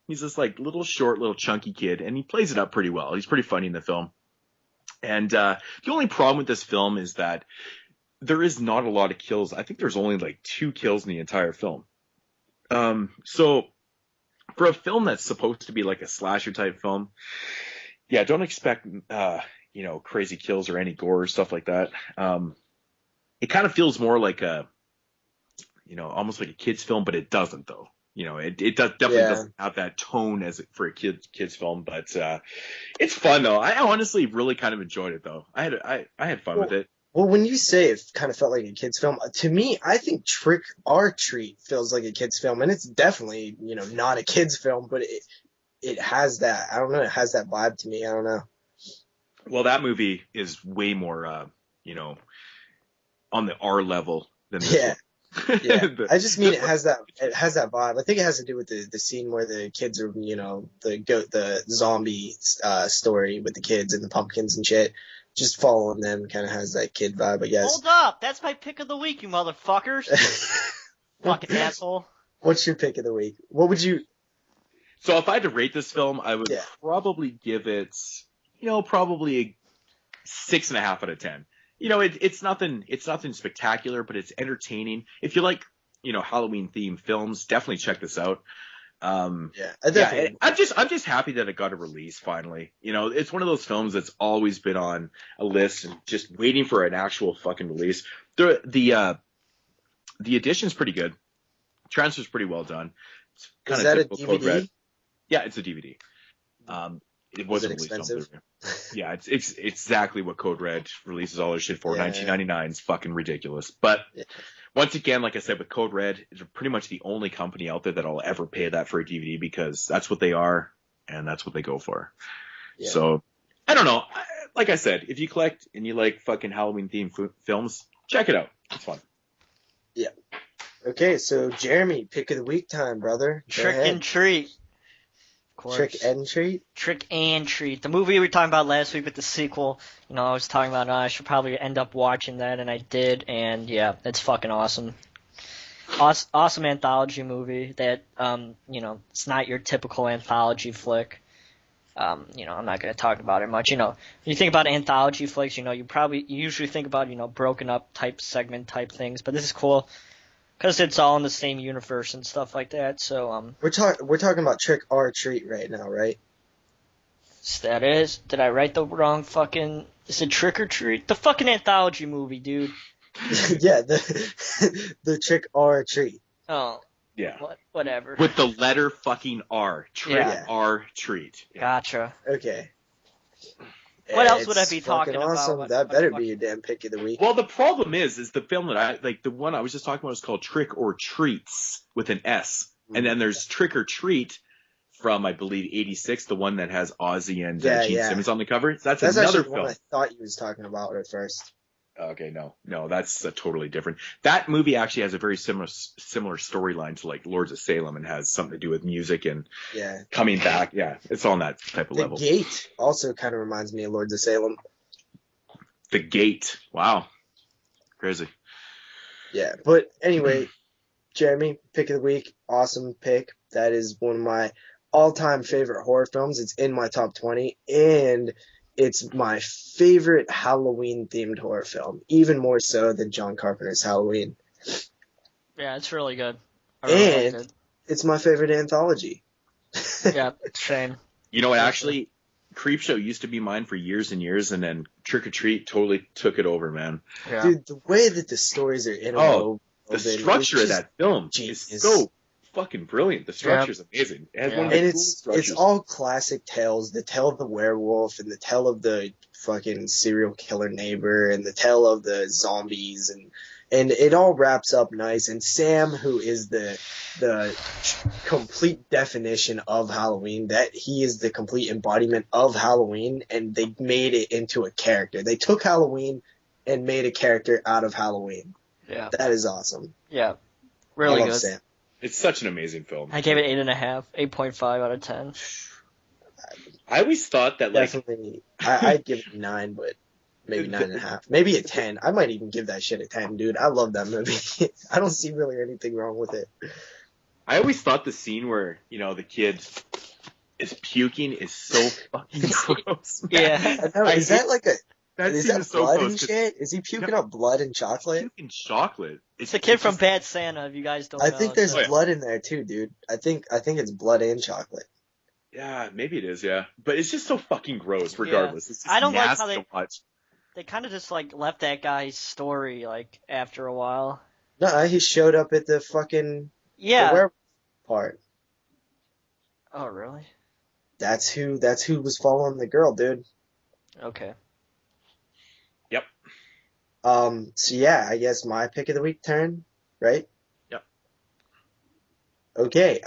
he's this like little short, little chunky kid, and he plays it up pretty well. He's pretty funny in the film. And the only problem with this film is that there is not a lot of kills. I think there's only like 2 kills in the entire film. So for a film that's supposed to be like a slasher type film, yeah, don't expect, crazy kills or any gore or stuff like that. It kind of feels more like almost like a kid's film, but it doesn't though. It definitely doesn't have that tone for a kid's film, but it's fun though. I honestly really kind of enjoyed it though. I had fun with it. Well, when you say it kind of felt like a kid's film, to me, I think Trick or Treat feels like a kid's film, and it's definitely not a kid's film, but it has that. I don't know. It has that vibe to me. I don't know. Well, that movie is way more on the R level than this one. Yeah, I just mean it has that vibe. I think it has to do with the scene where the kids are, the zombie story with the kids and the pumpkins and shit. Just following them kind of has that kid vibe, I guess. Hold up, that's my pick of the week, you motherfuckers. Fucking asshole. What's your pick of the week? What would you? So if I had to rate this film, I would probably give it, probably a 6.5 out of 10. It's nothing spectacular, but it's entertaining. If you like, Halloween themed films, definitely check this out. I'm just happy that it got a release finally. It's one of those films that's always been on a list and just waiting for an actual fucking release. The edition's pretty good. Transfer's pretty well done. Is that a DVD? Yeah, it's a DVD. It wasn't released on Blu-ray. Yeah, it's exactly what Code Red releases all their shit for. $19.99 is fucking ridiculous. But once again, like I said, with Code Red, it's pretty much the only company out there that'll ever pay that for a DVD because that's what they are and that's what they go for. Yeah. So, I don't know. Like I said, if you collect and you like fucking Halloween themed films, check it out. It's fun. Yeah. Okay, so Jeremy, pick of the week time, brother. Trick and Treat. Trick and Treat? Trick and Treat. The movie we were talking about last week with the sequel, I was talking about I should probably end up watching that, and I did, and yeah, it's fucking awesome. Awesome anthology movie that, it's not your typical anthology flick. I'm not going to talk about it much. When you think about anthology flicks, you usually think about, broken up type segment type things, but this is cool. Because it's all in the same universe and stuff like that, so we're talking about Trick or Treat right now, right? That is. Did I write the wrong fucking? Is it Trick or Treat? The fucking anthology movie, dude. Yeah, the Trick or Treat. Oh. Yeah. Whatever. With the letter fucking R. Trick or Treat. Yeah. Gotcha. Okay. What else would I It's be fucking talking awesome. about? That better be your damn pick of the week. Well, the problem is the film that I like. The one I was just talking about is called Trick or Treats with an S, and then there's Trick or Treat from I believe '86, the one that has Ozzy and Gene Simmons on the cover. That's another actually film. one I thought you was talking about at first. Okay, no, that's totally different. That movie actually has a very similar storyline to like Lords of Salem and has something to do with music and coming back. Yeah, it's on that type of level. The Gate also kind of reminds me of Lords of Salem. The Gate, wow, crazy. Yeah, but anyway, Jeremy, pick of the week, awesome pick. That is one of my all-time favorite horror films. It's in my top 20, and it's my favorite Halloween-themed horror film, even more so than John Carpenter's Halloween. Yeah, it's really good. I really liked it. It's my favorite anthology. Yeah, Shane. You know what, actually, Creepshow used to be mine for years and years, and then Trick or Treat totally took it over, man. Yeah. Dude, the way that the stories are interwoven. The structure of that film is so fucking brilliant. The structure is amazing. It has one of the coolest structures. It's all classic tales. The tale of the werewolf and the tale of the fucking serial killer neighbor and the tale of the zombies and it all wraps up nice. And Sam, who is the complete definition of Halloween, that he is the complete embodiment of Halloween, and they made it into a character. They took Halloween and made a character out of Halloween. Yeah. That is awesome. Yeah. Really good. Sam. It's such an amazing film. I gave it 8.5, 8.5 out of 10. I always thought that, like... Definitely. I'd give it 9, but maybe 9.5. Maybe a 10. I might even give that shit a 10, dude. I love that movie. I don't see really anything wrong with it. I always thought the scene where, you know, the kid is puking is so fucking gross. Yeah. I know. Is that like a... Is that blood and shit? Is he puking up blood and chocolate? Puking chocolate. It's a kid from Bad Santa, if you guys don't know. I think there's blood in there too, dude. I think it's blood and chocolate. Yeah, maybe it is, yeah. But it's just so fucking gross, regardless. Yeah. It's just I don't like how they kind of just, like, left that guy's story, like, after a while. No, he showed up at the fucking... Yeah. The werewolf part. Oh, really? That's who was following the girl, dude. Okay. Yep. So yeah, I guess my pick of the week turn, right? Yep. Okay,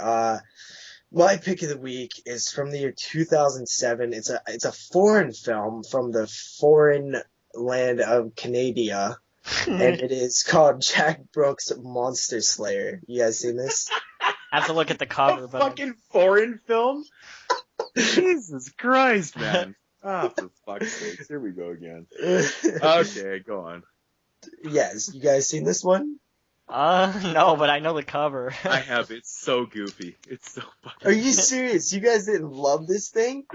my pick of the week is from the year 2007. It's a foreign film from the foreign land of Canada, and it is called Jack Brooks' Monster Slayer. You guys seen this? I have to look at the cover. Fucking foreign film? Jesus Christ, man. Ah, for fuck's sake. Here we go again. Okay, go on. Yes, you guys seen this one? No, but I know the cover. I have. It's so goofy. It's so fucking... Are you serious? You guys didn't love this thing?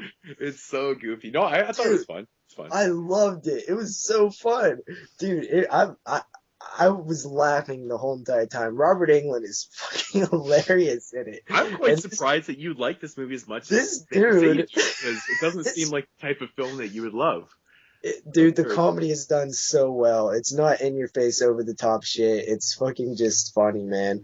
It's so goofy. No, I thought it was fun. It's fun. I loved it. It was so fun. Dude, I was laughing the whole entire time. Robert Englund is fucking hilarious in it. I'm quite surprised that you like this movie as much this as dude, because it doesn't seem like the type of film that you would love. Dude, the comedy is done so well. It's not in your face, over the top shit. It's fucking just funny, man.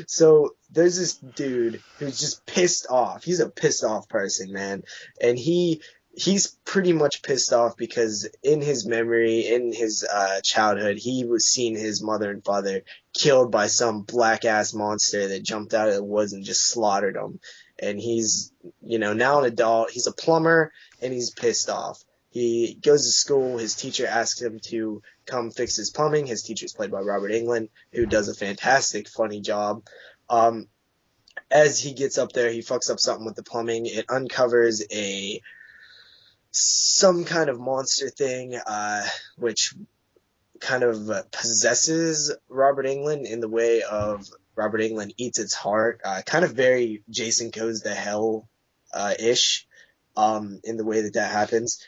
So there's this dude who's just pissed off. He's a pissed off person, man, and he's pretty much pissed off because in his memory, in his childhood, he was seeing his mother and father killed by some black ass monster that jumped out of the woods and just slaughtered them. And he's, now an adult. He's a plumber and he's pissed off. He goes to school. His teacher asks him to come fix his plumbing. His teacher's played by Robert Englund, who does a fantastic, funny job. As he gets up there, he fucks up something with the plumbing. It uncovers some kind of monster thing, which kind of possesses Robert Englund in the way of Robert Englund eats its heart. Kind of very Jason Goes to Hell ish in the way that happens.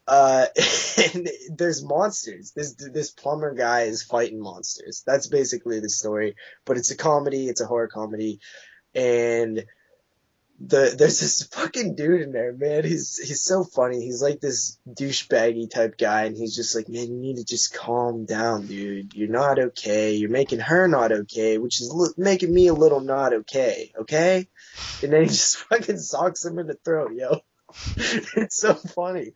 And there's monsters. This plumber guy is fighting monsters. That's basically the story. But it's a comedy. It's a horror comedy. And there's this fucking dude in there, man. He's so funny. He's like this douchebaggy type guy, and he's just like, man, you need to just calm down, dude. You're not okay. You're making her not okay, which is making me a little not okay. Okay? And then he just fucking socks him in the throat, yo. It's so funny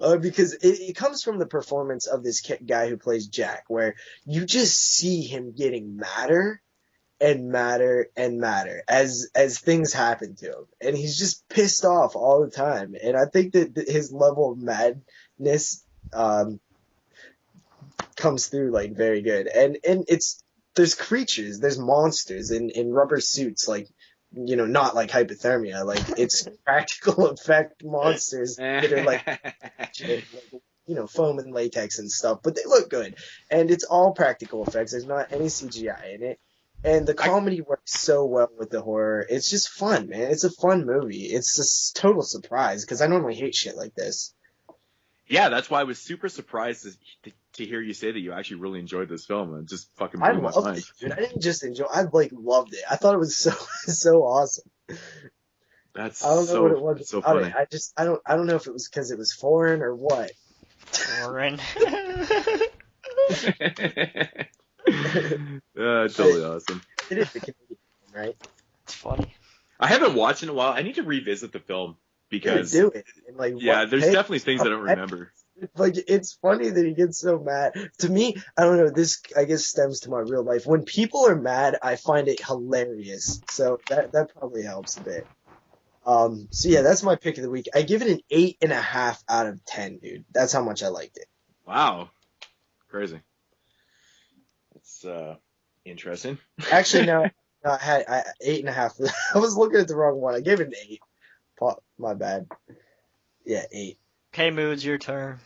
because it comes from the performance of this guy who plays Jack, where you just see him getting madder and madder and madder as things happen to him, and he's just pissed off all the time. And I think that his level of madness comes through like very good. And there's creatures, there's monsters in rubber suits, like, you know, not like hypothermia, like it's practical effect monsters that are like, you know, foam and latex and stuff, but they look good, and it's all practical effects. There's not any CGI in it, and the comedy works so well with the horror. It's just fun, man. It's a fun movie. It's a total surprise because I normally hate shit like this. Yeah, that's why I was super surprised to hear you say that you actually really enjoyed this film, and just fucking blew my mind. It, dude. I didn't just enjoy. I like loved it. I thought it was so awesome. That's I don't know what it was. So funny. I don't know if it was because it was foreign or what. Foreign. Totally awesome. It is the Canadian, right? It's funny. I haven't watched in a while. I need to revisit the film because do it. And like, yeah, there's definitely things I don't remember. Like, it's funny that he gets so mad. To me, I don't know, this, I guess, stems to my real life. When people are mad, I find it hilarious. So that probably helps a bit. So yeah, that's my pick of the week. I give it an 8.5 out of 10, dude. That's how much I liked it. Wow. Crazy. That's, interesting. Actually, no, I had 8.5. I was looking at the wrong one. I gave it an 8. My bad. Yeah, 8. Okay, Moodz, your turn.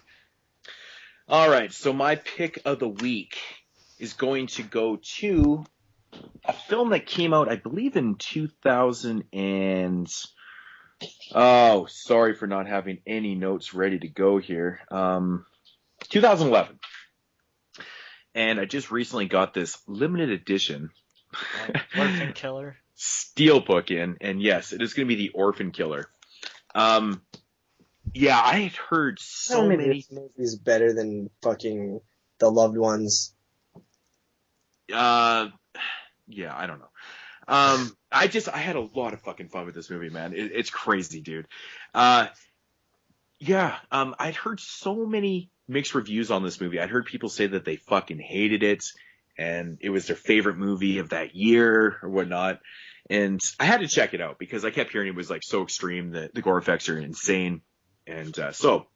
All right, so my pick of the week is going to go to a film that came out, I believe, in 2000 and... Oh, sorry for not having any notes ready to go here. 2011. And I just recently got this limited edition Orphan Killer. Steelbook in, and yes, it is going to be the Orphan Killer. Yeah, I had heard so many. This movie is better than fucking The Loved Ones. Yeah, I don't know. I had a lot of fucking fun with this movie, man. It's crazy, dude. Yeah, I'd heard so many mixed reviews on this movie. I'd heard people say that they fucking hated it, and it was their favorite movie of that year or whatnot. And I had to check it out because I kept hearing it was like so extreme that the gore effects are insane. And so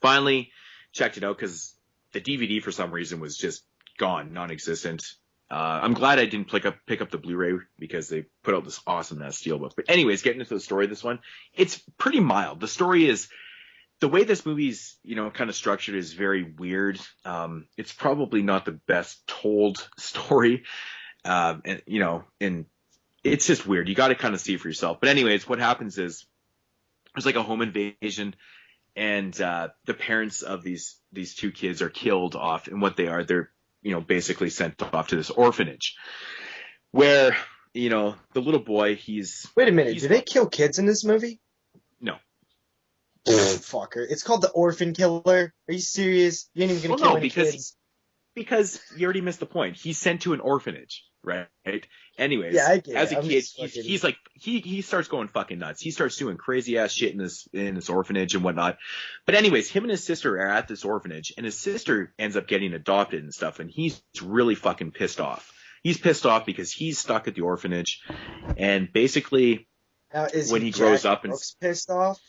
finally checked it out because the DVD for some reason was just gone, non-existent. I'm glad I didn't pick up the Blu-ray because they put out this awesome ass steelbook. But anyways, getting into the story of this one, it's pretty mild. The story is, the way this movie's, you know, kind of structured is very weird. It's probably not the best told story. And, you know, and it's just weird. You got to kind of see it for yourself. But anyways, what happens is there's like a home invasion, and the parents of these two kids are killed off. And what they are, they're, you know, basically sent off to this orphanage where, you know, the little boy, Wait a minute, do they kill kids in this movie? No. Fucker. It's called The Orphan Killer. Are you serious? You ain't even gonna kill any kids? Because you already missed the point. He's sent to an orphanage, right? Anyways, yeah, I get as it. a kid, he's like, he starts going fucking nuts. He starts doing crazy ass shit in this orphanage and whatnot. But anyways, him and his sister are at this orphanage, and his sister ends up getting adopted and stuff, and he's really fucking pissed off. He's pissed off because he's stuck at the orphanage, and basically, when he grows up and pissed off.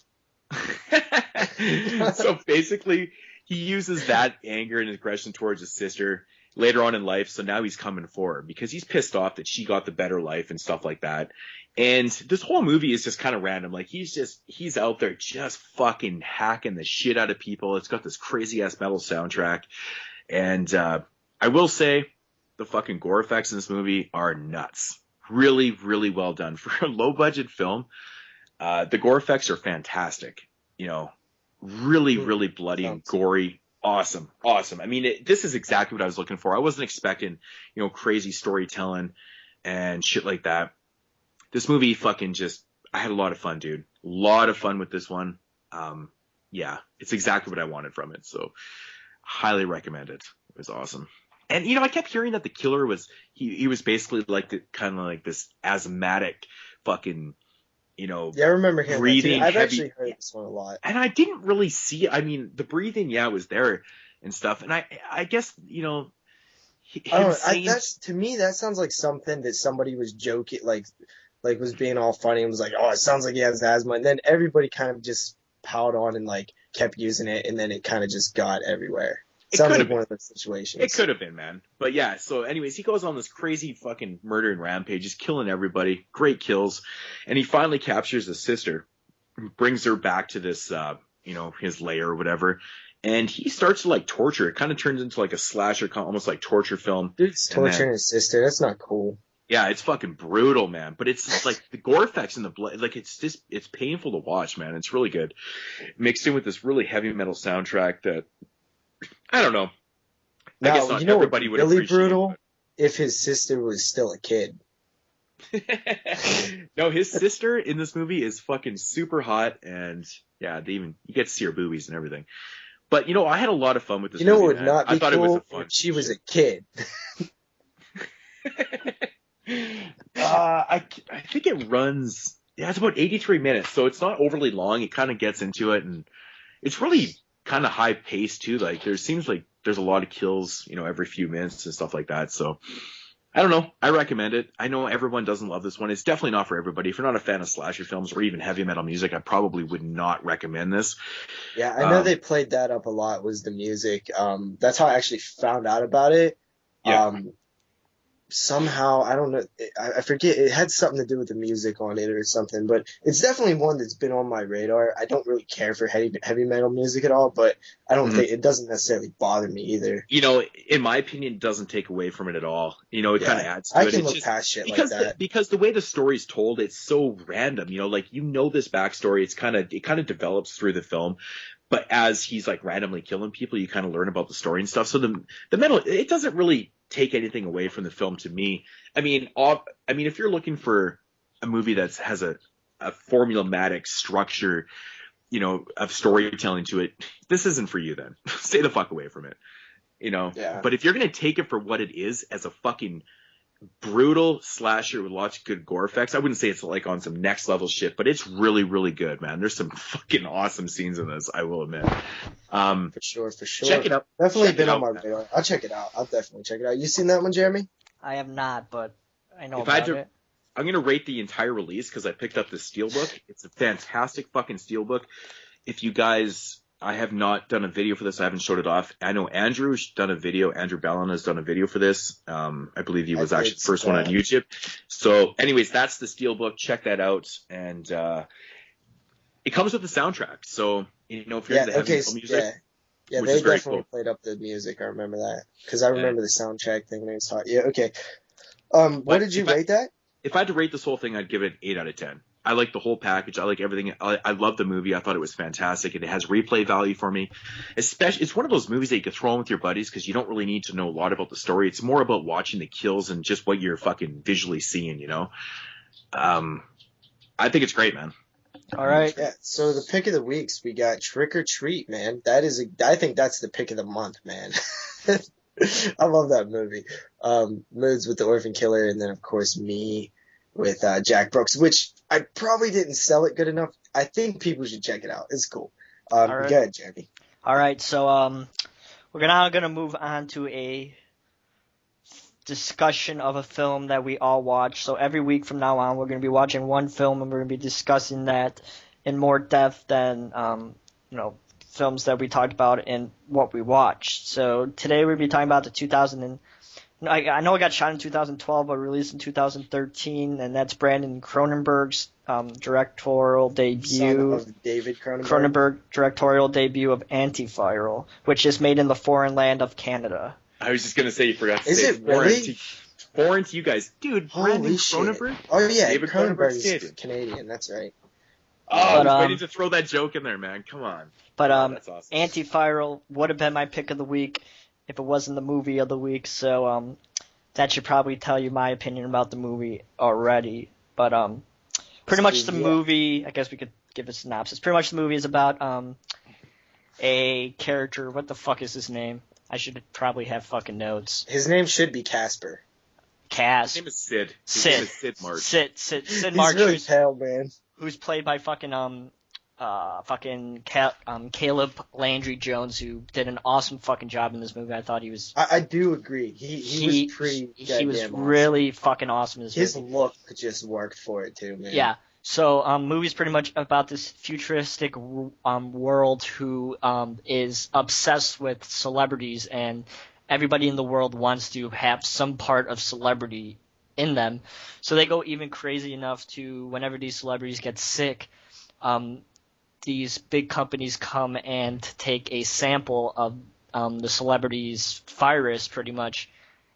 So basically, he uses that anger and aggression towards his sister later on in life. So now he's coming for her because he's pissed off that she got the better life and stuff like that. And this whole movie is just kind of random. Like, he's out there just fucking hacking the shit out of people. It's got this crazy ass metal soundtrack. And I will say the fucking gore effects in this movie are nuts. Really, really well done. For a low budget film, the gore effects are fantastic. You know, really, really bloody and gory. Awesome. I mean, this is exactly what I was looking for. I wasn't expecting, you know, crazy storytelling and shit like that. This movie fucking I had a lot of fun, dude. A lot of fun with this one. Yeah, it's exactly what I wanted from it. So highly recommend it. It was awesome. And, you know, I kept hearing that the killer was, he was basically like kind of like this asthmatic fucking, Yeah, I remember hearing breathing that too. I've heavy. actually heard this one a lot. And I didn't really see. I mean, the breathing, yeah, was there and stuff. And I guess That's to me that sounds like something that somebody was joking, like was being all funny and was like, oh, it sounds like he has asthma, and then everybody kind of just piled on and like kept using it, and then it kind of just got everywhere. Sounds like one of those situations. It could have been, man. But yeah, so anyways, he goes on this crazy fucking murdering rampage, just killing everybody. Great kills. And he finally captures his sister, brings her back to this, his lair or whatever. And he starts to like torture. It kind of turns into like a slasher, almost like torture film. Dude's torturing his sister. That's not cool. Yeah, it's fucking brutal, man. But it's like the gore effects and the blood, like it's painful to watch, man. It's really good. Mixed in with this really heavy metal soundtrack that, I don't know. Now, I guess not everybody would really appreciate brutal it, if his sister was still a kid. No, his sister in this movie is fucking super hot, and yeah, you get to see her boobies and everything. But I had a lot of fun with this movie. What would not be I thought cool it was a fun. if she was a kid. I think it runs. Yeah, it's about 83 minutes, so it's not overly long. It kind of gets into it, and it's really kind of high paced too. Like seems like there's a lot of kills, every few minutes and stuff like that. So I don't know. I recommend it. I know everyone doesn't love this one. It's definitely not for everybody. If you're not a fan of slasher films or even heavy metal music, I probably would not recommend this. Yeah, I know they played that up a lot, was the music. That's how I actually found out about it. Yeah. Somehow, I don't know, I forget, it had something to do with the music on it or something, but it's definitely one that's been on my radar. I don't really care for heavy metal music at all, but I don't think, it doesn't necessarily bother me either. In my opinion, it doesn't take away from it at all. It kind of adds to it. I can look past shit like that. Because the way the story's told, it's so random, this backstory, it kind of develops through the film. But as he's like randomly killing people, you kind of learn about the story and stuff. So the metal, it doesn't really take anything away from the film to me. I mean, if you're looking for a movie that has a formulaic structure, of storytelling to it, this isn't for you then. Stay the fuck away from it. Yeah. But if you're going to take it for what it is as a fucking brutal slasher with lots of good gore effects, I wouldn't say it's like on some next level shit, but it's really, really good, man. There's some fucking awesome scenes in this, I will admit. For sure. Check it out. Definitely been on my radar. I'll check it out. I'll definitely check it out. You seen that one, Jeremy? I have not, but I know about it. I'm going to rate the entire release because I picked up the steelbook. It's a fantastic fucking steelbook. If you guys, I have not done a video for this. I haven't showed it off. I know Andrew's done a video. Andrew Ballon has done a video for this. I believe he was actually the first one on YouTube. So anyways, that's the steelbook. Check that out. And it comes with the soundtrack. So, if you're into heavy metal music. Yeah, they definitely played up the music. I remember that. Because I remember the soundtrack thing when it was hot. Yeah, okay. What did you rate that? If I had to rate this whole thing, I'd give it 8 out of 10. I like the whole package. I like everything. I love the movie. I thought it was fantastic. It has replay value for me. Especially, it's one of those movies that you can throw on with your buddies because you don't really need to know a lot about the story. It's more about watching the kills and just what you're fucking visually seeing, I think it's great, man. All right. Yeah, so the pick of the weeks, we got Trick or Treat, man. I think that's the pick of the month, man. I love that movie. Moodz with the Orphan Killer, and then, of course, me with Jack Brooks, which I probably didn't sell it good enough. I think people should check it out. It's cool. All right. Go ahead, Jeremy. All right, so we're now going to move on to a discussion of a film that we all watch. So every week from now on, we're going to be watching one film, and we're going to be discussing that in more depth than, films that we talked about and what we watched. So today we'll be talking about the I know it got shot in 2012, but released in 2013, and that's Brandon Cronenberg's directorial debut. Son of David Cronenberg directorial debut of AntiViral, which is made in the foreign land of Canada. I was just gonna say you forgot to say it really? Foreign to you guys, dude. Brandon Cronenberg. Oh yeah, David Cronenberg is Canadian. That's right. Oh, I was waiting to throw that joke in there, man. Come on. But that's awesome. AntiViral would have been my pick of the week if it wasn't the movie of the week, so that should probably tell you my opinion about the movie already. But pretty much the movie, I guess we could give a synopsis. Pretty much the movie is about a character. What the fuck is his name? I should probably have fucking notes. His name should be Casper. His name is Sid. His name is Sid March. Sid March. He's really pale, man. who's played by Caleb Landry Jones, who did an awesome fucking job in this movie. I thought he was. I do agree. He was pretty. He was awesome. really fucking awesome in this His movie. look just worked for it too, man. Yeah. So, movie's pretty much about this futuristic world who is obsessed with celebrities, and everybody in the world wants to have some part of celebrity in them. So they go even crazy enough to, whenever these celebrities get sick, these big companies come and take a sample of the celebrity's virus, pretty much,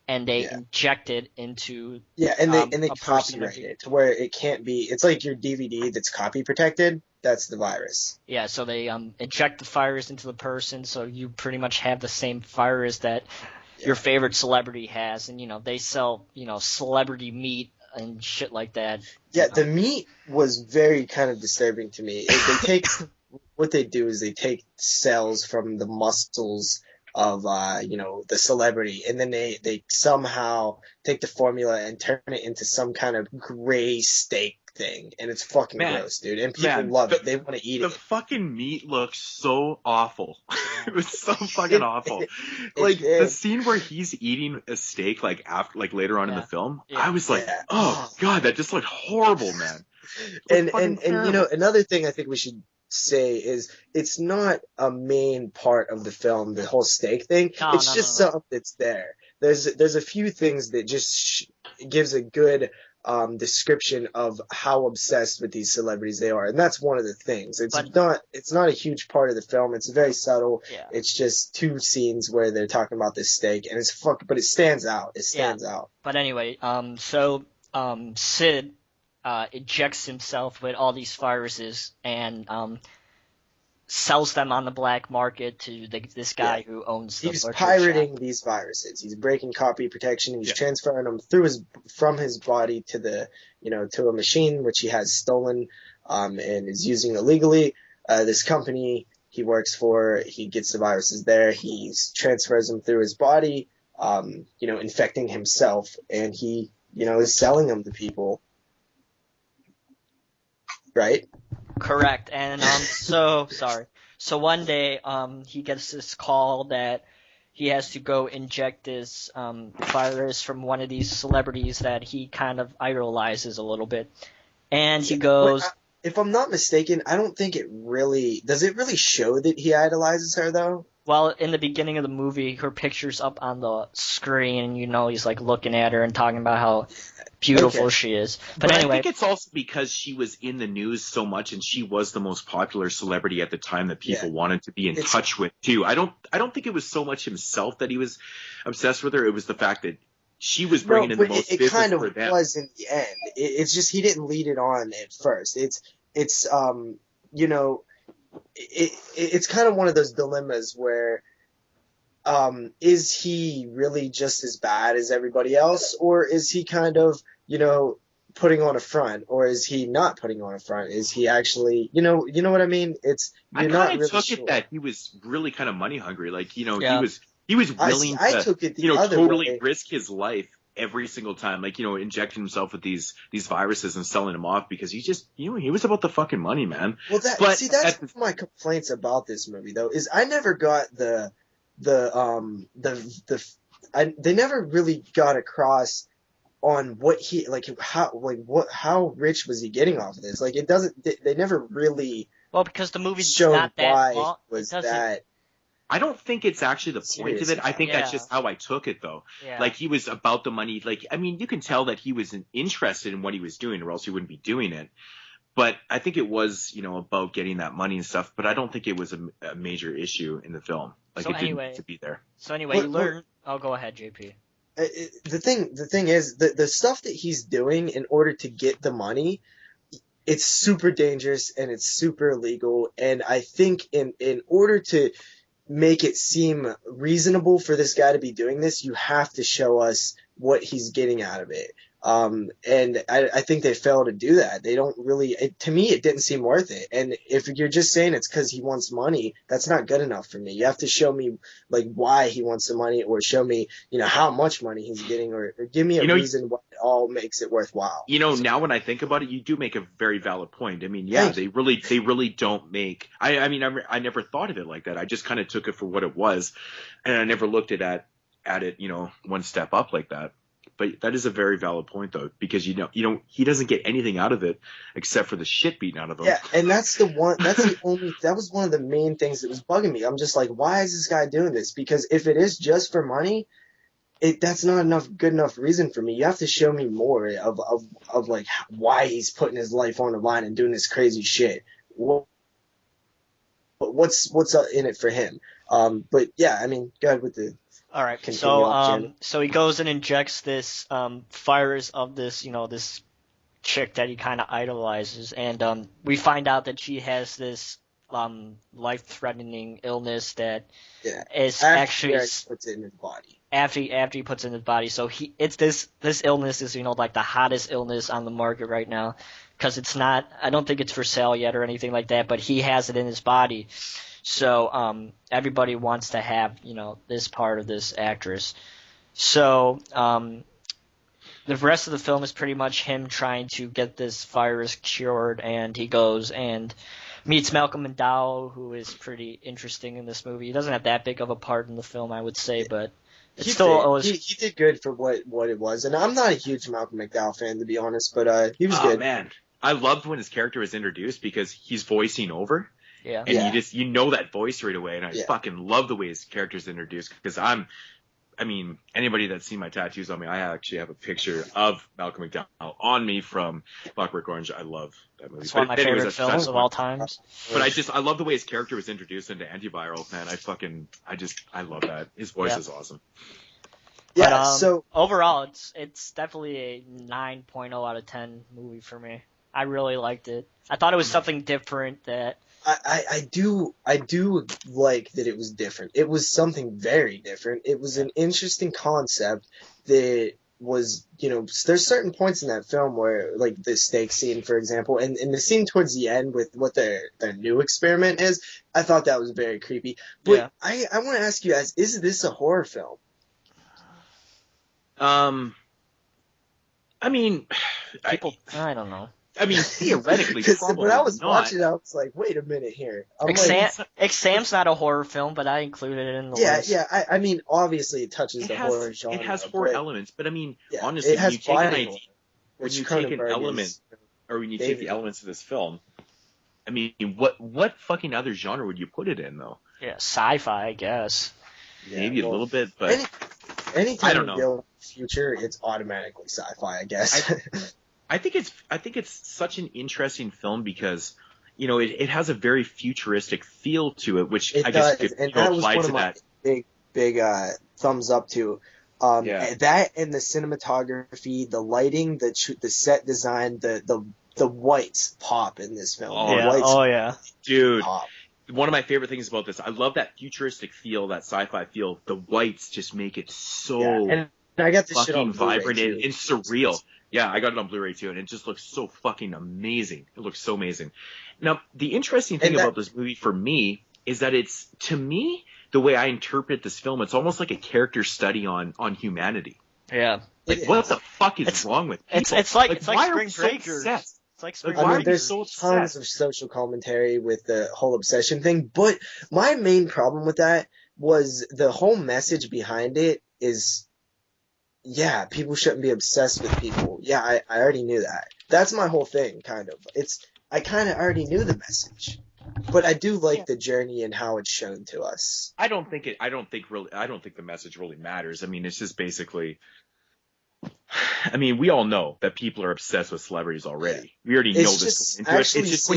and they inject it into and they copyright it to where it can't be. It's like your DVD that's copy protected. That's the virus. Yeah, so they inject the virus into the person, so you pretty much have the same virus that your favorite celebrity has, and they sell celebrity meat and shit like that. Yeah, the meat was very kind of disturbing to me. They take what they do is they take cells from the muscles of the celebrity, and then they somehow take the formula and turn it into some kind of gray steak thing, and it's fucking gross, dude. And people love it. They want to eat it. The fucking meat looks so awful. It was so fucking awful. The scene where he's eating a steak, later on in the film, I was like, oh god, that just looked horrible, man. And another thing I think we should say is it's not a main part of the film, the whole steak thing. It's just something that's there. There's a few things that just gives a good description of how obsessed with these celebrities they are, and that's one of the things. It's not a huge part of the film. It's very subtle. It's just two scenes where they're talking about this steak, and but it stands out. It stands out. But anyway, Sid ejects himself with all these viruses and sells them on the black market to this guy who owns the He's pirating these viruses. He's breaking copy protection. He's transferring them from his body to to a machine which he has stolen and is using illegally. This company he works for, he gets the viruses there. He transfers them through his body, infecting himself, and he is selling them to people. Right? Correct. And so one day he gets this call that he has to go inject this virus from one of these celebrities that he kind of idolizes a little bit. And he goes... If I'm not mistaken, I don't think it really... Does it really show that he idolizes her, though? Well, in the beginning of the movie, her picture's up on the screen, and he's looking at her and talking about how beautiful she is. But anyway, I think it's also because she was in the news so much, and she was the most popular celebrity at the time that people wanted to be in touch with too. I don't think it was so much himself that he was obsessed with her. It was the fact that she was bringing in the most business for them. It kind of was in the end. It's just he didn't lead it on at first. It's kind of one of those dilemmas where is he really just as bad as everybody else, or is he kind of putting on a front, or is he not putting on a front? Is he actually you know what I mean? I kind of took it that he was really kind of money hungry. He was willing to totally risk his life every single time, injecting himself with these viruses and selling them off because he just, he was about the fucking money, man. Well, that's one of my complaints about this movie, though, is I never got they never really got across on what he, how rich was he getting off of this? They never really. Well, because the movie's shown not that why long. Was that. I don't think it's actually the point of it. I think that's just how I took it, though. Yeah. He was about the money. You can tell that he was interested in what he was doing, or else he wouldn't be doing it. But I think it was, about getting that money and stuff. But I don't think it was a major issue in the film. Didn't need to be there. So anyway, you learn. Oh, go ahead, JP. The thing is, the stuff that he's doing in order to get the money, it's super dangerous and it's super illegal. And I think in order to make it seem reasonable for this guy to be doing this, you have to show us what he's getting out of it. And I think they fail to do that. They don't really, to me, it didn't seem worth it. And if you're just saying it's because he wants money, that's not good enough for me. You have to show me like why he wants the money, or show me, how much money he's getting, or give me a reason why it all makes it worthwhile. Now when I think about it, you do make a very valid point. I mean, yeah, they really don't make. I mean, I never thought of it like that. I just kind of took it for what it was, and I never looked at it, one step up like that. But that is a very valid point, though, because he doesn't get anything out of it except for the shit beaten out of him. Yeah, and that was one of the main things that was bugging me. I'm just like, why is this guy doing this? Because if it is just for money, that's not good enough reason for me. You have to show me more of like why he's putting his life on the line and doing this crazy shit. What's in it for him? But yeah, I mean, go ahead with the. All right, so he goes and injects this virus of this, this chick that he kind of idolizes, and we find out that she has this life-threatening illness that is actually puts it in his body. After he puts it in his body, so this illness is like the hottest illness on the market right now, because it's not. I don't think it's for sale yet or anything like that, but he has it in his body. So everybody wants to have, this part of this actress. So the rest of the film is pretty much him trying to get this virus cured, and he goes and meets Malcolm McDowell, who is pretty interesting in this movie. He doesn't have that big of a part in the film, I would say, but it's he did good for what it was. And I'm not a huge Malcolm McDowell fan, to be honest, but he was good. Man, I loved when his character was introduced because he's voicing over. Yeah. And you know that voice right away, and I fucking love the way his character's introduced, because anybody that's seen my tattoos on me, I actually have a picture of Malcolm McDowell on me from Clockwork Orange. I love that movie. It's one of my favorite films of all times. But I love the way his character was introduced into AntiViral, man. I love that. His voice is awesome. Yeah, but, so overall, it's definitely a 9.0 out of 10 movie for me. I really liked it. I thought it was something different that. I do like that it was different. It was something very different. It was an interesting concept that was, there's certain points in that film where, like the steak scene, for example, and the scene towards the end with what their new experiment is, I thought that was very creepy. But I want to ask you guys, is this a horror film? I don't know. Theoretically, probably when I was not. watching, I was like, "Wait a minute here." Exam's not a horror film, but I included it in the list. Yeah. Obviously, it touches the horror genre. It has horror elements, but honestly, it has when you take an element, or when you take the elements of this film, what fucking other genre would you put it in, though? Yeah, sci-fi, I guess. Maybe a little bit, but anytime I don't know. You deal with the future, it's automatically sci-fi, I guess. I think it's such an interesting film because, it has a very futuristic feel to it, which I guess could apply to that. Big thumbs up to. That and the cinematography, the lighting, the set design, the whites pop in this film. Dude. Pop. One of my favorite things about this, I love that futuristic feel, that sci-fi feel. The whites just make it so and I got this shit on vibrant and surreal. Yeah, I got it on Blu-ray too, and it just looks so fucking amazing. It looks so amazing. Now, the interesting thing about this movie for me is that it's, to me, the way I interpret this film, it's almost like a character study on humanity. Yeah. Like, what the fuck is wrong with people? It's like Spring Breakers. It's like Spring Breakers. There's tons of social commentary with the whole obsession thing, but my main problem with that was the whole message behind it is, people shouldn't be obsessed with people. Yeah, I already knew that. That's my whole thing, kind of. I kind of already knew the message, but I do like the journey and how it's shown to us. I don't think the message really matters. It's just basically. We all know that people are obsessed with celebrities already. We already know this going into it. It's just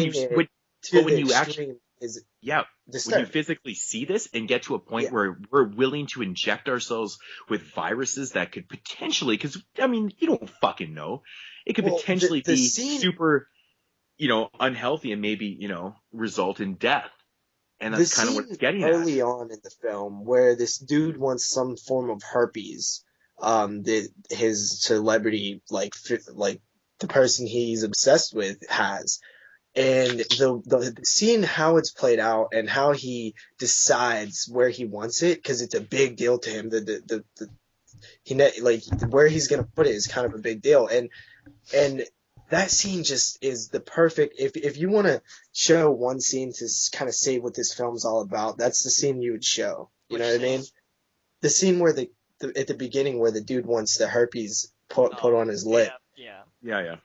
when you physically see this and get to a point where we're willing to inject ourselves with viruses that could potentially, because you don't fucking know, it could potentially be super, unhealthy and maybe result in death. And that's kind of what it's getting early on in the film where this dude wants some form of herpes. his celebrity, like the person he's obsessed with has. And the seeing how it's played out and how he decides where he wants it, because it's a big deal to him. Like where he's gonna put it is kind of a big deal, and that scene just is the perfect. If you want to show one scene to kind of say what this film's all about, that's the scene you would show. You know what I mean? The scene where at the beginning where the dude wants the herpes put on his lip. Yeah.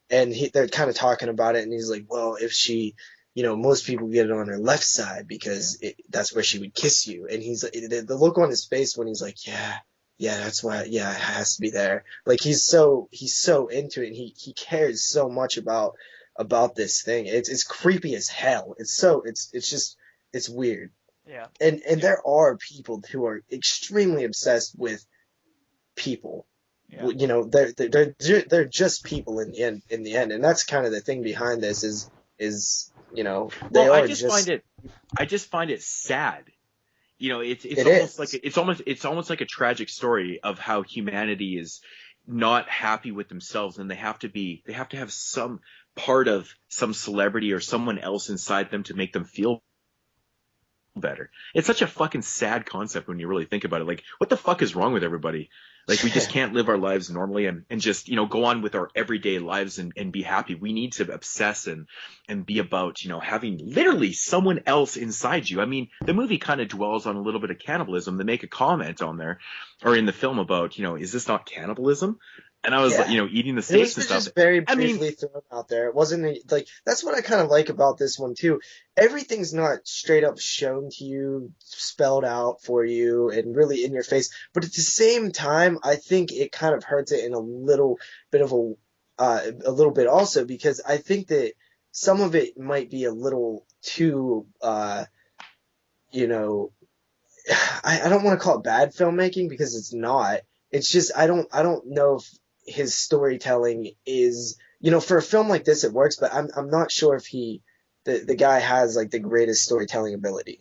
And they're kind of talking about it, and he's like, well, if she, most people get it on her left side because that's where she would kiss you. And he's the look on his face when he's like, yeah, that's why, it has to be there. Like he's so into it, and he cares so much about this thing. It's creepy as hell. It's weird. Yeah. And there are people who are extremely obsessed with people. Yeah. They're just people in the end, and that's kind of the thing behind this is I just find it sad. It's almost like a tragic story of how humanity is not happy with themselves, and they have to have some part of some celebrity or someone else inside them to make them feel better. It's such a fucking sad concept when you really think about it. Like, what the fuck is wrong with everybody? Like, we just can't live our lives normally and just, go on with our everyday lives and be happy. We need to obsess and be about, having literally someone else inside you. I mean, the movie kind of dwells on a little bit of cannibalism. They make a comment on there or in the film about, is this not cannibalism? And I was, eating the steaks and stuff. Just very briefly thrown out there. It wasn't like, that's what I kind of like about this one too. Everything's not straight up shown to you, spelled out for you, and really in your face. But at the same time, I think it kind of hurts it in a little bit also, because I think that some of it might be a little too, I don't want to call it bad filmmaking because it's not. It's just I don't know if his storytelling is, for a film like this it works, but I'm not sure if the guy has like the greatest storytelling ability.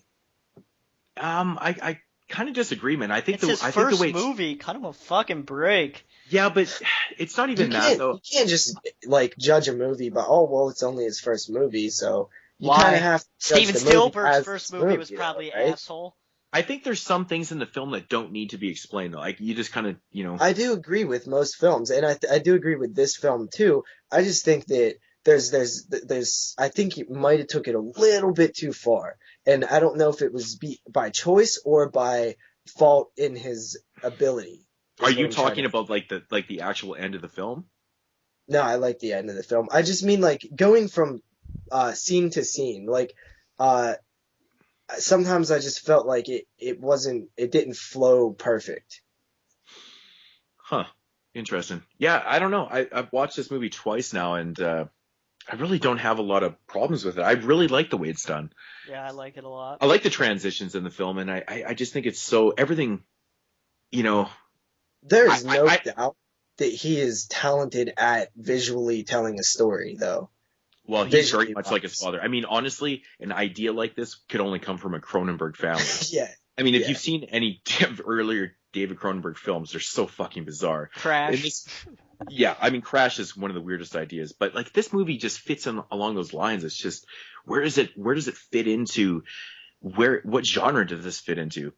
I kind of disagree, man. I think his first movie, kind of a fucking break. Yeah, but it's not even that though. You can't just like judge a movie by it's only his first movie, so you kind of have to judge Steven Spielberg's first movie was probably right? asshole. I think there's some things in the film that don't need to be explained, though. Like, you just kind of, I do agree with most films, and I do agree with this film, too. I just think that there's I think he might have took it a little bit too far. And I don't know if it was by choice or by fault in his ability. Are you talking about, like the actual end of the film? No, I like the end of the film. I just mean, like, going from scene to scene. Like, sometimes I just felt like it didn't flow perfect. Huh. Interesting. Yeah, I don't know. I've watched this movie twice now, and I really don't have a lot of problems with it. I really like the way it's done. Yeah, I like it a lot. I like the transitions in the film, and I just think it's so everything, There's no doubt that he is talented at visually telling a story, though. Well, he's very much like his father. I mean, honestly, an idea like this could only come from a Cronenberg family. Yeah. I mean, if you've seen any earlier David Cronenberg films, they're so fucking bizarre. Crash. Crash is one of the weirdest ideas. But, like, this movie just fits in along those lines. It's just, where does it fit into? What genre does this fit into?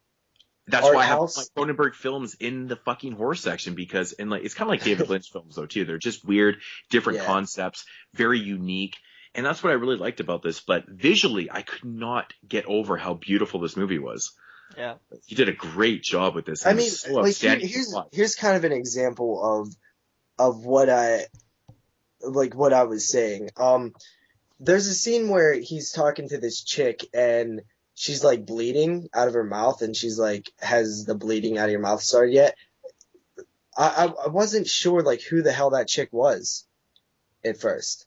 That's why I have my Cronenberg films in the fucking horror section, because it's kind of like David Lynch films though too. They're just weird, different concepts, very unique, and that's what I really liked about this. But visually, I could not get over how beautiful this movie was. Yeah, he did a great job with this. I mean, here's kind of an example of what I was saying. There's a scene where he's talking to this chick and she's like bleeding out of her mouth, and she's like, has the bleeding out of your mouth started yet? I wasn't sure like who the hell that chick was at first.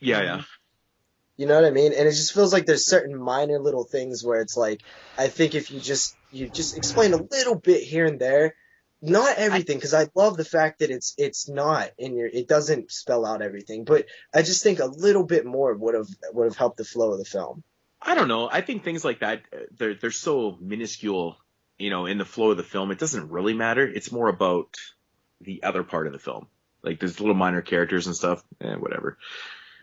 Yeah. You know what I mean? And it just feels like there's certain minor little things where it's like, I think if you just explain a little bit here and there, not everything, because I love the fact that it's not it doesn't spell out everything, but I just think a little bit more would have helped the flow of the film. I don't know. I think things like that, they're so minuscule in the flow of the film, it doesn't really matter. It's more about the other part of the film. Like, there's little minor characters and stuff. Whatever.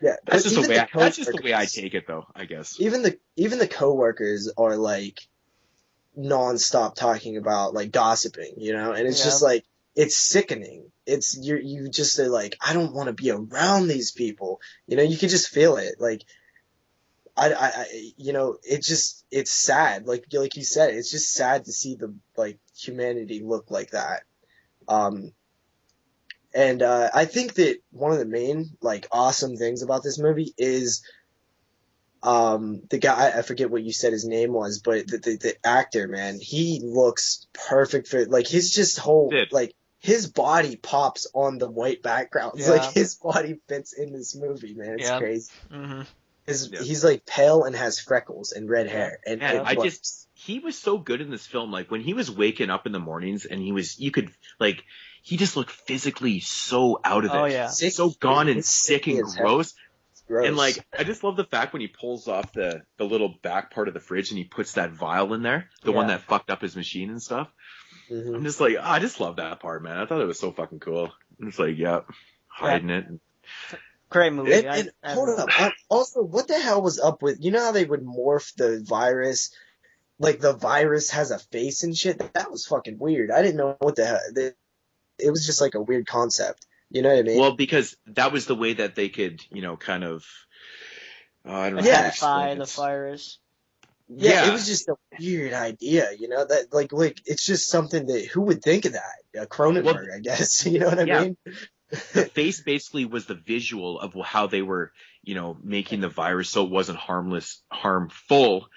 Yeah, That's just the way I take it, though, I guess. Even the coworkers are like nonstop talking about like gossiping, and it's just like it's sickening. It's you just are like, I don't want to be around these people. You can just feel it. Like it's sad. Like you said, it's just sad to see the like humanity look like that. And I think that one of the main like awesome things about this movie is the guy, I forget what you said his name was, but the actor, man, he looks perfect for like his just whole like his body pops on the white backgrounds. Yeah. Like his body fits in this movie, man. It's crazy. Mm-hmm. He's like pale and has freckles and red hair. And he was so good in this film. Like when he was waking up in the mornings and he just looked physically so out of it. Oh yeah. So gone and sick and gross. Gross. And like, I just love the fact when he pulls off the little back part of the fridge and he puts that vial in there, the one that fucked up his machine and stuff. Mm-hmm. I'm just like, I just love that part, man. I thought it was so fucking cool. I'm just like, hiding it. Great movie. And hold up. Also, what the hell was up with, how they would morph the virus? Like the virus has a face and shit? That was fucking weird. I didn't know what the hell. It was just like a weird concept. You know what I mean? Well, because that was the way that they could, kind of, I don't know. Identify the virus. Yeah, it was just a weird idea, that like it's just something that who would think of that? Cronenberg, I guess. You know what I mean? The face basically was the visual of how they were, making the virus so it wasn't harmful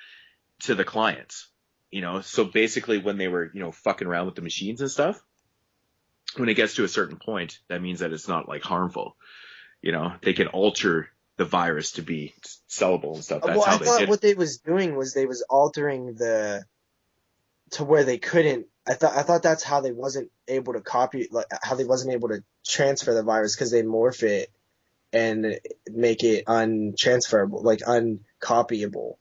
to the clients. So basically when they were, fucking around with the machines and stuff, when it gets to a certain point, that means that it's not like harmful. They can alter the virus to be sellable and stuff. That's I thought what they was doing was they was altering to where they couldn't. I thought that's how they wasn't able to copy, like how they wasn't able to transfer the virus because they morph it and make it untransferable, like uncopyable.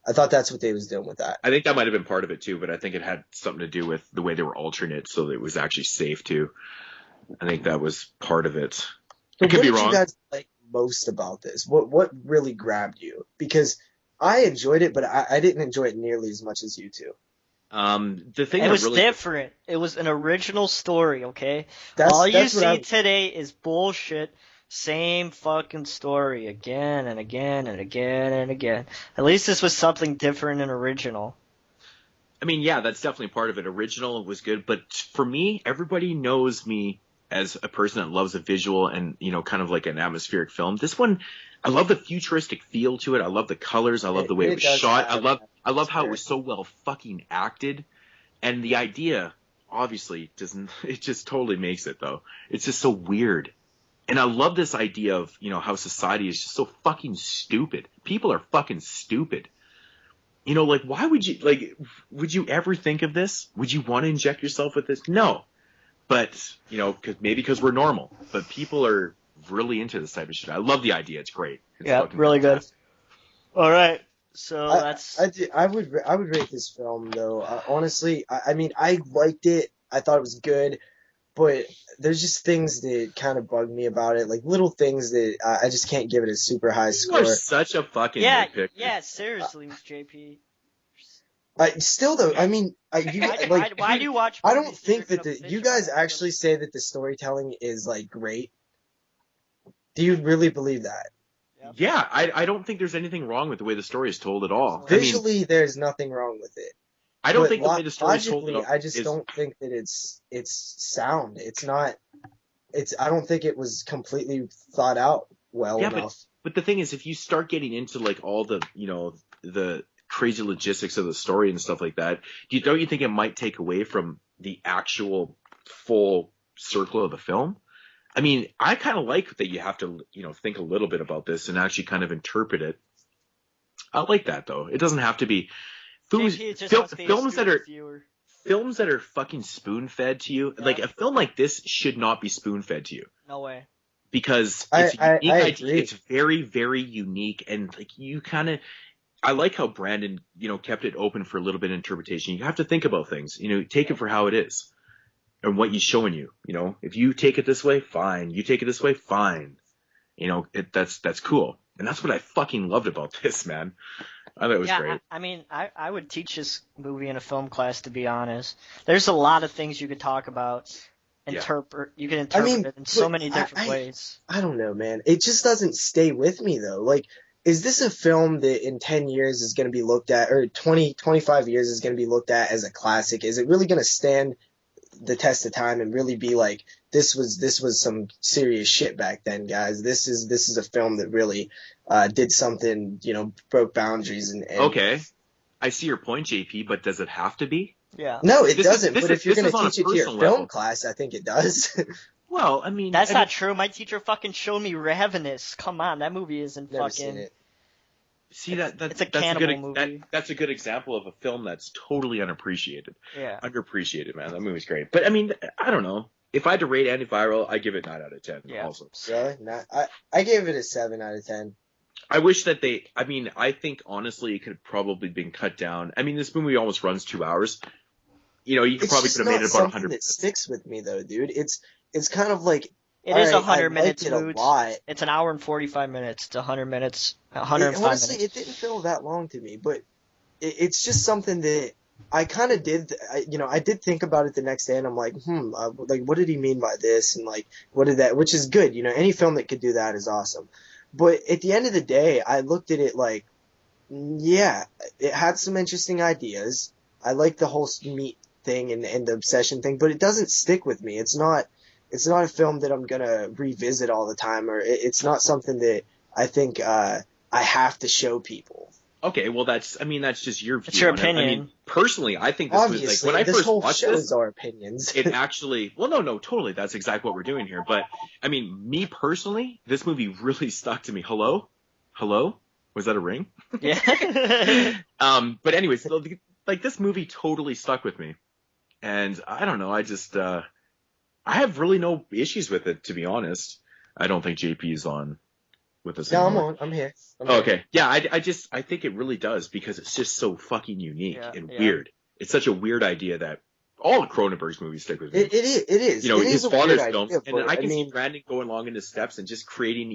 I thought that's what they was doing with that. I think that might have been part of it too, but I think it had something to do with the way they were altering it so that it was actually safe too. I think that was part of it. I could be wrong. What did you guys like most about this? What really grabbed you? Because I enjoyed it, but I didn't enjoy it nearly as much as you two. The thing it was different. It was an original story, okay? All you see today is bullshit. Same fucking story again and again and again and again. At least this was something different and original. I mean, yeah, that's definitely part of it. Original was good, but for me, everybody knows me as a person that loves a visual and, kind of like an atmospheric film. This one, I love the futuristic feel to it. I love the colors. I love the way it was shot. I love how it was so well fucking acted. And the idea, obviously, it just totally makes it, though. It's just so weird. And I love this idea of, how society is just so fucking stupid. People are fucking stupid. Like, why would you ever think of this? Would you want to inject yourself with this? No. But, because we're normal. But people are really into this type of shit. I love the idea. It's great. It's really fantastic. Good. All right. So I would rate this film, though. Honestly, I mean, I liked it. I thought it was good. But there's just things that kind of bug me about it, like little things that I just can't give it a super high score. You are such a fucking nitpicker. Yeah, seriously, JP. Still though, I mean, why do you watch? I don't think that you guys actually say that the storytelling is like great. Do you really believe that? Yeah, I don't think there's anything wrong with the way the story is told at all. Visually, there's nothing wrong with it. I don't think the way the story is told. I just don't think that it's sound. It's not. I don't think it was completely thought out well enough. But the thing is, if you start getting into like all the the crazy logistics of the story and stuff like that, don't you think it might take away from the actual full circle of the film? I mean, I kind of like that you have to think a little bit about this and actually kind of interpret it. I like that though. It doesn't have to be. Films that are fucking spoon-fed to you, like a film like this should not be spoon-fed to you. No way. Because it's I agree. It's very, very unique, and like you kind of, I like how Brandon, kept it open for a little bit of interpretation. You have to think about things, take it for how it is and what he's showing you. If you take it this way, fine. You take it this way, fine. That's cool. And that's what I fucking loved about this, man. I thought it was great. I mean, I would teach this movie in a film class, to be honest. There's a lot of things you could talk about, you can interpret it in so many different ways. I don't know, man. It just doesn't stay with me, though. Like, is this a film that in 10 years is going to be looked at, or 20, 25 years is going to be looked at as a classic? Is it really going to stand the test of time and really be like, this was some serious shit back then, guys. This is a film that really did something, broke boundaries and Okay. I see your point, JP, but does it have to be? Yeah. No, it doesn't. But if you're going to teach it to your film class, I think it does. Well, I mean, that's not true. My teacher fucking showed me Ravenous. Come on, that movie isn't Never fucking. Seen it. See, it's a cannibal movie. That's a good example of a film that's totally unappreciated. Yeah. Underappreciated, man. That movie's great. But I mean, I don't know. If I had to rate AntiViral, I give it 9 out of 10. Yeah. Also. Really? I gave it a 7 out of 10. I wish that I think honestly it could have probably been cut down. I mean, this movie almost runs 2 hours. You could probably could have made it about 100 minutes. It sticks with me though, dude. It's kind of like it is 100 minutes. Moodz. It's an hour and 45 minutes. It's 100 minutes. 105 honestly, minutes. It didn't feel that long to me, but it's just something that I kind of did. I did think about it the next day, and I'm like, like what did he mean by this, and like what did that? Which is good. Any film that could do that is awesome. But at the end of the day, I looked at it like, yeah, it had some interesting ideas. I like the whole meat thing and the obsession thing, but it doesn't stick with me. It's not a film that I'm gonna revisit all the time, or it's not something that I think I have to show people. Okay, well that's just your view. It's your opinion. I mean, personally, I think this Obviously, was like when I first watched this. Our opinions. It actually, well, no, totally. That's exactly what we're doing here. But I mean, me personally, this movie really stuck to me. Hello, was that a ring? Yeah. But anyways, like this movie totally stuck with me, and I don't know. I just I have really no issues with it, to be honest. I don't think JP's on with us. No, anymore. I'm here. Okay. Yeah, I think it really does because it's just so fucking unique and weird. It's such a weird idea that all Cronenberg's movies stick with me. It is. His father's films, and I can see Brandon going along in his steps and just creating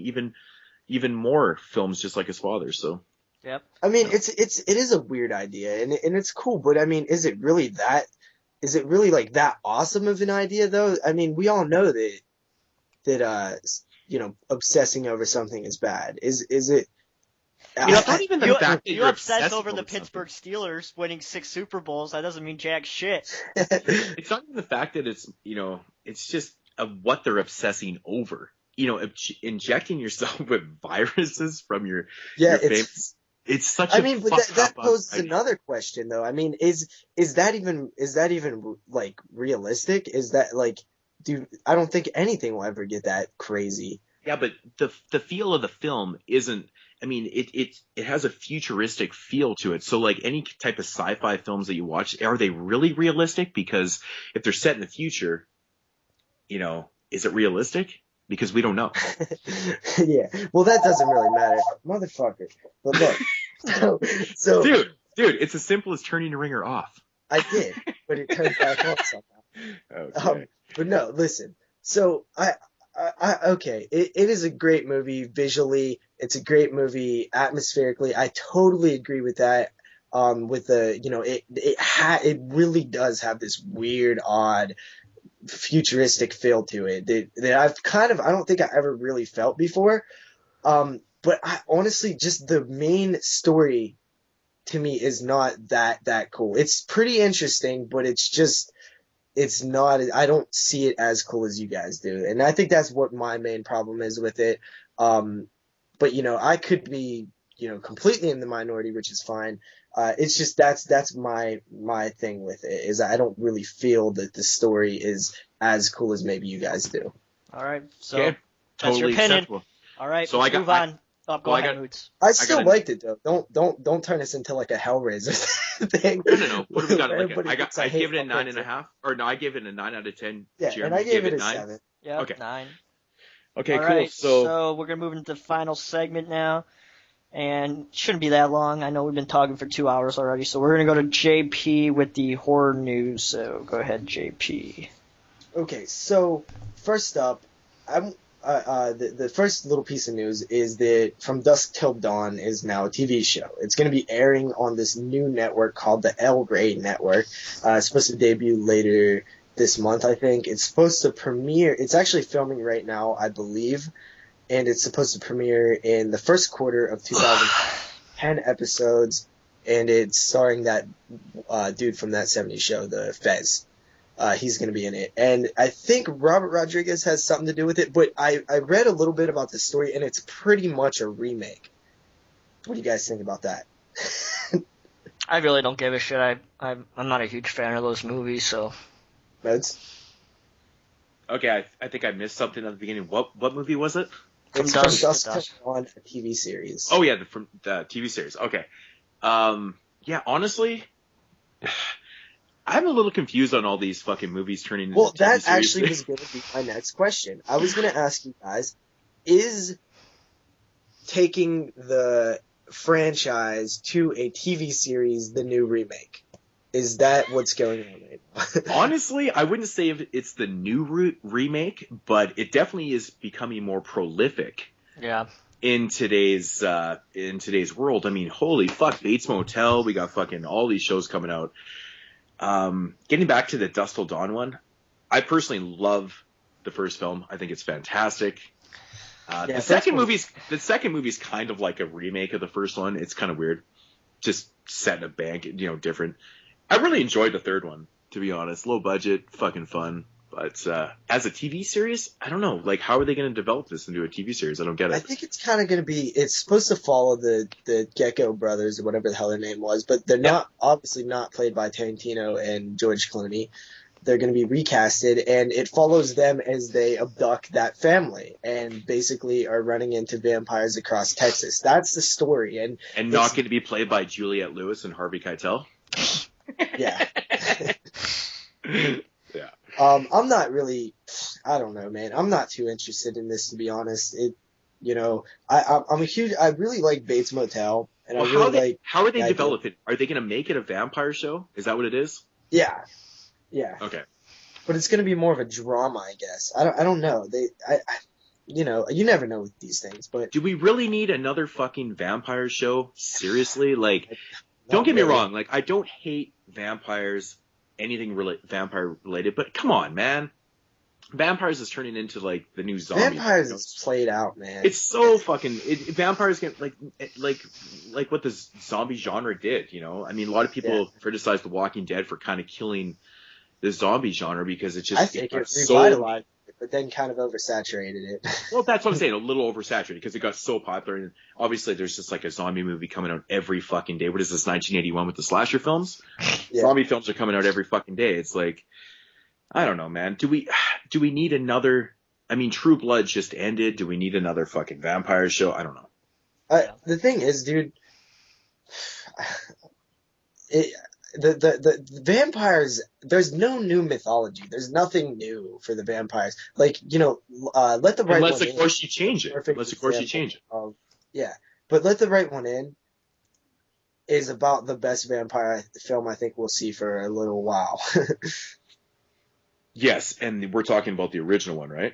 even more films just like his father. So. Yep. I mean, it is a weird idea, and it's cool, but I mean, is it really like that awesome of an idea though? I mean, we all know that obsessing over something is bad. Is it? It's not even the fact that you're obsessed obsessed over the something. Pittsburgh Steelers winning 6 Super Bowls. That doesn't mean jack shit. It's not even the fact that it's just what they're obsessing over. Injecting yourself with viruses from your it's such a but that poses another question though. I mean, is that even like realistic? Is that like, I don't think anything will ever get that crazy. Yeah, but the feel of the film isn't. I mean, it has a futuristic feel to it. So like any type of sci-fi films that you watch, are they really realistic? Because if they're set in the future, is it realistic? Because we don't know. Yeah. Well, that doesn't really matter, motherfucker. But look, so dude, it's as simple as turning the ringer off. I did, but it turned back on somehow. Okay. But no, listen. So okay, it is a great movie visually. It's a great movie atmospherically. I totally agree with that. With the it really does have this weird, odd, futuristic feel to it that I don't think I ever really felt before. But I honestly, just the main story to me is not that cool. It's pretty interesting, but it's not, I don't see it as cool as you guys do. And I think that's what my main problem is with it. But I could be, completely in the minority, which is fine. It's just, that's my thing with it, is I don't really feel that the story is as cool as maybe you guys do. All right. So okay. That's your opinion. Acceptable. All right. So move on. Go ahead, Moodz. I still liked it though. Don't turn us into like a Hellraiser thing. No. What have we got? I gave it a 9.5, or no, I gave it a 9 out of 10. Yeah, Jeremy, and I gave it a 9? 7. Yeah. Okay. 9. Okay, All cool. right, so we're gonna move into the final segment now, and it shouldn't be that long. I know we've been talking for 2 hours already, so we're going to go to JP with the horror news. So go ahead, JP. Okay, so first up, the first little piece of news is that From Dusk Till Dawn is now a TV show. It's going to be airing on this new network called the El Rey Network. It's supposed to debut later this month, I think. It's supposed to premiere. It's actually filming right now, I believe, and it's supposed to premiere in the first quarter of 2010 episodes, and it's starring that dude from that 70s show, the Fez. He's going to be in it. And I think Robert Rodriguez has something to do with it, but I read a little bit about the story, and it's pretty much a remake. What do you guys think about that? I really don't give a shit. I'm not a huge fan of those movies, so... Moodz? Okay, I think I missed something at the beginning. What movie was it? It's From Dusk Till Dawn, a TV series. Oh, yeah, from the TV series. Okay. Yeah, honestly... I'm a little confused on all these fucking movies turning into TV series. Well, that actually was going to be my next question. I was going to ask you guys, is taking the franchise to a TV series the new remake? Is that what's going on right now? Honestly, I wouldn't say if it's the new remake, but it definitely is becoming more prolific. Yeah. In today's world. I mean, holy fuck, Bates Motel, we got fucking all these shows coming out. Getting back to the Dusk Till Dawn one, I personally love the first film. I think it's fantastic. The second movie's kind of like a remake of the first one. It's kind of weird, just set in a bank, different. I really enjoyed the third one, to be honest. Low budget, fucking fun. But as a TV series, I don't know. Like, how are they going to develop this into a TV series? I don't get it. I think it's kind of going to be. It's supposed to follow the Gecko brothers or whatever the hell their name was, but they're not obviously not played by Tarantino and George Clooney. They're going to be recasted, and it follows them as they abduct that family and basically are running into vampires across Texas. That's the story, and not going to be played by Juliette Lewis and Harvey Keitel. Yeah. Yeah. I'm not really, I don't know, man. I'm not too interested in this, to be honest. I'm a huge, I really like Bates Motel, and well, how are they developing? Are they going to make it a vampire show? Is that what it is? Yeah. Okay. But it's going to be more of a drama, I guess. I don't know. You never know with these things, but. Do we really need another fucking vampire show? Seriously? Like, don't get me wrong. Like, I don't hate vampires. Anything vampire related, but come on, man. Vampires is turning into like the new zombie. Vampires is played out, man. It's so fucking vampires get like what the zombie genre did, I mean, a lot of people criticize The Walking Dead for kind of killing the zombie genre because it's just I think it revitalized it, but then kind of oversaturated it. Well, that's what I'm saying, a little oversaturated because it got so popular, and obviously there's just like a zombie movie coming out every fucking day. What is this, 1981 with the slasher films? Yeah. Zombie films are coming out every fucking day. It's like, I don't know, man. Do we need another? I mean, True Blood just ended. Do we need another fucking vampire show? I don't know. The thing is, dude, the vampires, there's no new mythology. There's nothing new for the vampires. Like, let the right Unless, one of course, you change it. Yeah, but Let the Right One In is about the best vampire film I think we'll see for a little while. Yes, and we're talking about the original one, right?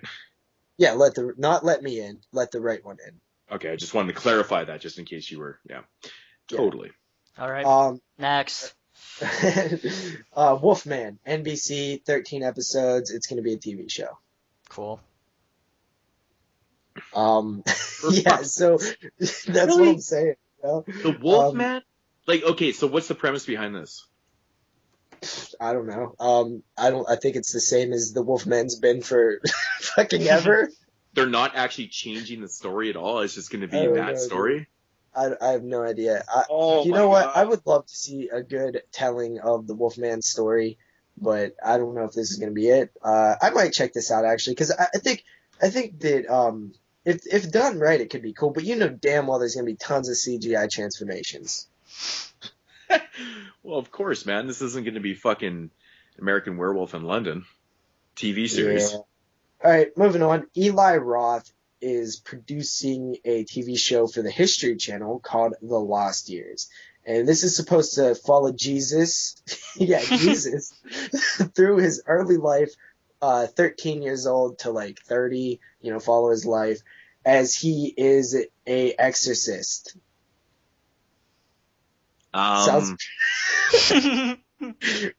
Yeah, not Let Me In, Let the Right One In. Okay, I just wanted to clarify that just in case you were, totally. All right, next. WolfMan, NBC, 13 episodes. It's going to be a TV show. Cool. Yeah, so that's really? What I'm saying. The WolfMan? Okay, so what's the premise behind this? I don't know. I think it's the same as the WolfMan's been for fucking ever. They're not actually changing the story at all. It's just going to be that story. I have no idea. You know what? I would love to see a good telling of the Wolfman story, but I don't know if this is going to be it. I might check this out actually, because I think that if done right, it could be cool. But damn well there's going to be tons of CGI transformations. Well, of course, man. This isn't going to be fucking American Werewolf in London TV series. Yeah. All right, moving on. Eli Roth is producing a TV show for the History Channel called The Lost Years. And this is supposed to follow Jesus, Jesus, through his early life, 13 years old to like 30, follow his life as he is a exorcist. Sounds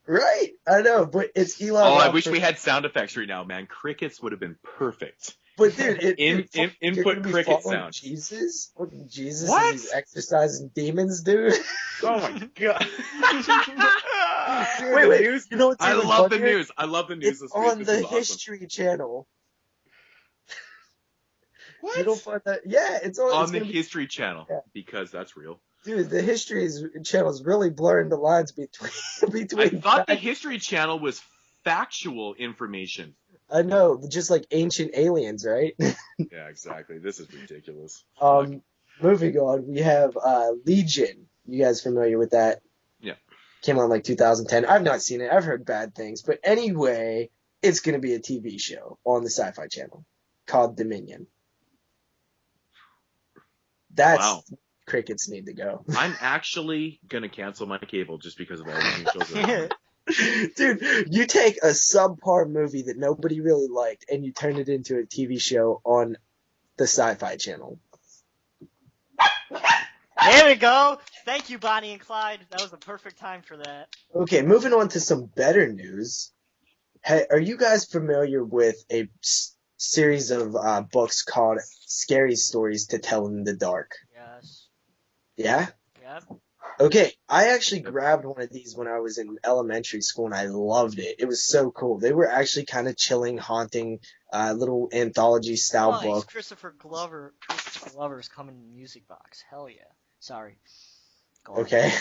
right, I know, but it's Eli. I wish we had sound effects right now, man. Crickets would have been perfect. But dude, input cricket sound. Jesus, Jesus, what? Is exorcising demons, dude? Oh my god! Dude, wait, news? You know what's I even love funnier? the news. I love the news. It's on the History Channel. What? You don't find that? Yeah, it's on the History Channel because that's real. Dude, the History Channel is really blurring the lines between. I thought the History Channel was factual information. I know, just like ancient aliens, right? Yeah, exactly. This is ridiculous. Moving on, we have Legion. You guys familiar with that? Yeah. Came on like 2010. I've not seen it. I've heard bad things. But anyway, it's going to be a TV show on the Sci-Fi Channel called Dominion. That's crickets need to go. I'm actually going to cancel my cable just because of all the new shows that are Dude, you take a subpar movie that nobody really liked and you turn it into a TV show on the Sci-Fi Channel. There we go. Thank you, Bonnie and Clyde. That was the perfect time for that. Okay, moving on to some better news. Hey, are you guys familiar with a series of books called Scary Stories to Tell in the Dark? Yes. Yeah? Yep. Okay, I actually grabbed one of these when I was in elementary school, and I loved it. It was so cool. They were actually kind of chilling, haunting, little anthology-style book. Christopher Glover's coming in the music box. Hell yeah. Sorry. Okay.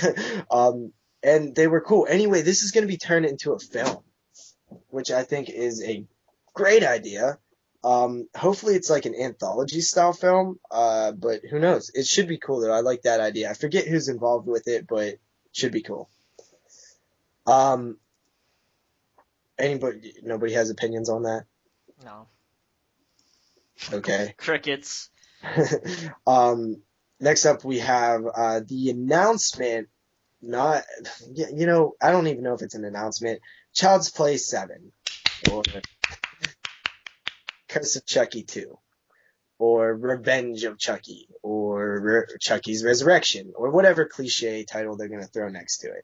And they were cool. Anyway, this is going to be turned into a film, which I think is a great idea. Hopefully it's like an anthology-style film, but who knows? It should be cool, though. I like that idea. I forget who's involved with it, but it should be cool. Nobody has opinions on that? No. Okay. Crickets. Next up, we have the announcement. I don't even know if it's an announcement. Child's Play 7, or Curse of Chucky 2, or Revenge of Chucky, or Chucky's Resurrection, or whatever cliche title they're going to throw next to it.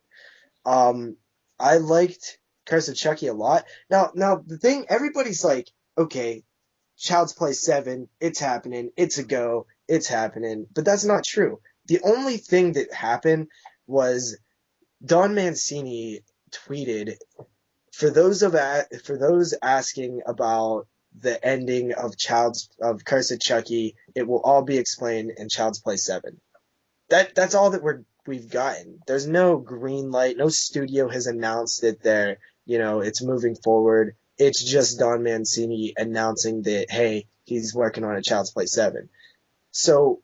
I liked Curse of Chucky a lot. Now the thing, everybody's like, okay, Child's Play 7, it's happening, it's a go, it's happening, but that's not true. The only thing that happened was Don Mancini tweeted, for those asking about the ending of Curse of Chucky, it will all be explained in Child's Play 7. That's all that we've gotten. There's no green light. No studio has announced that it's moving forward. It's just Don Mancini announcing that, hey, he's working on a Child's Play 7. So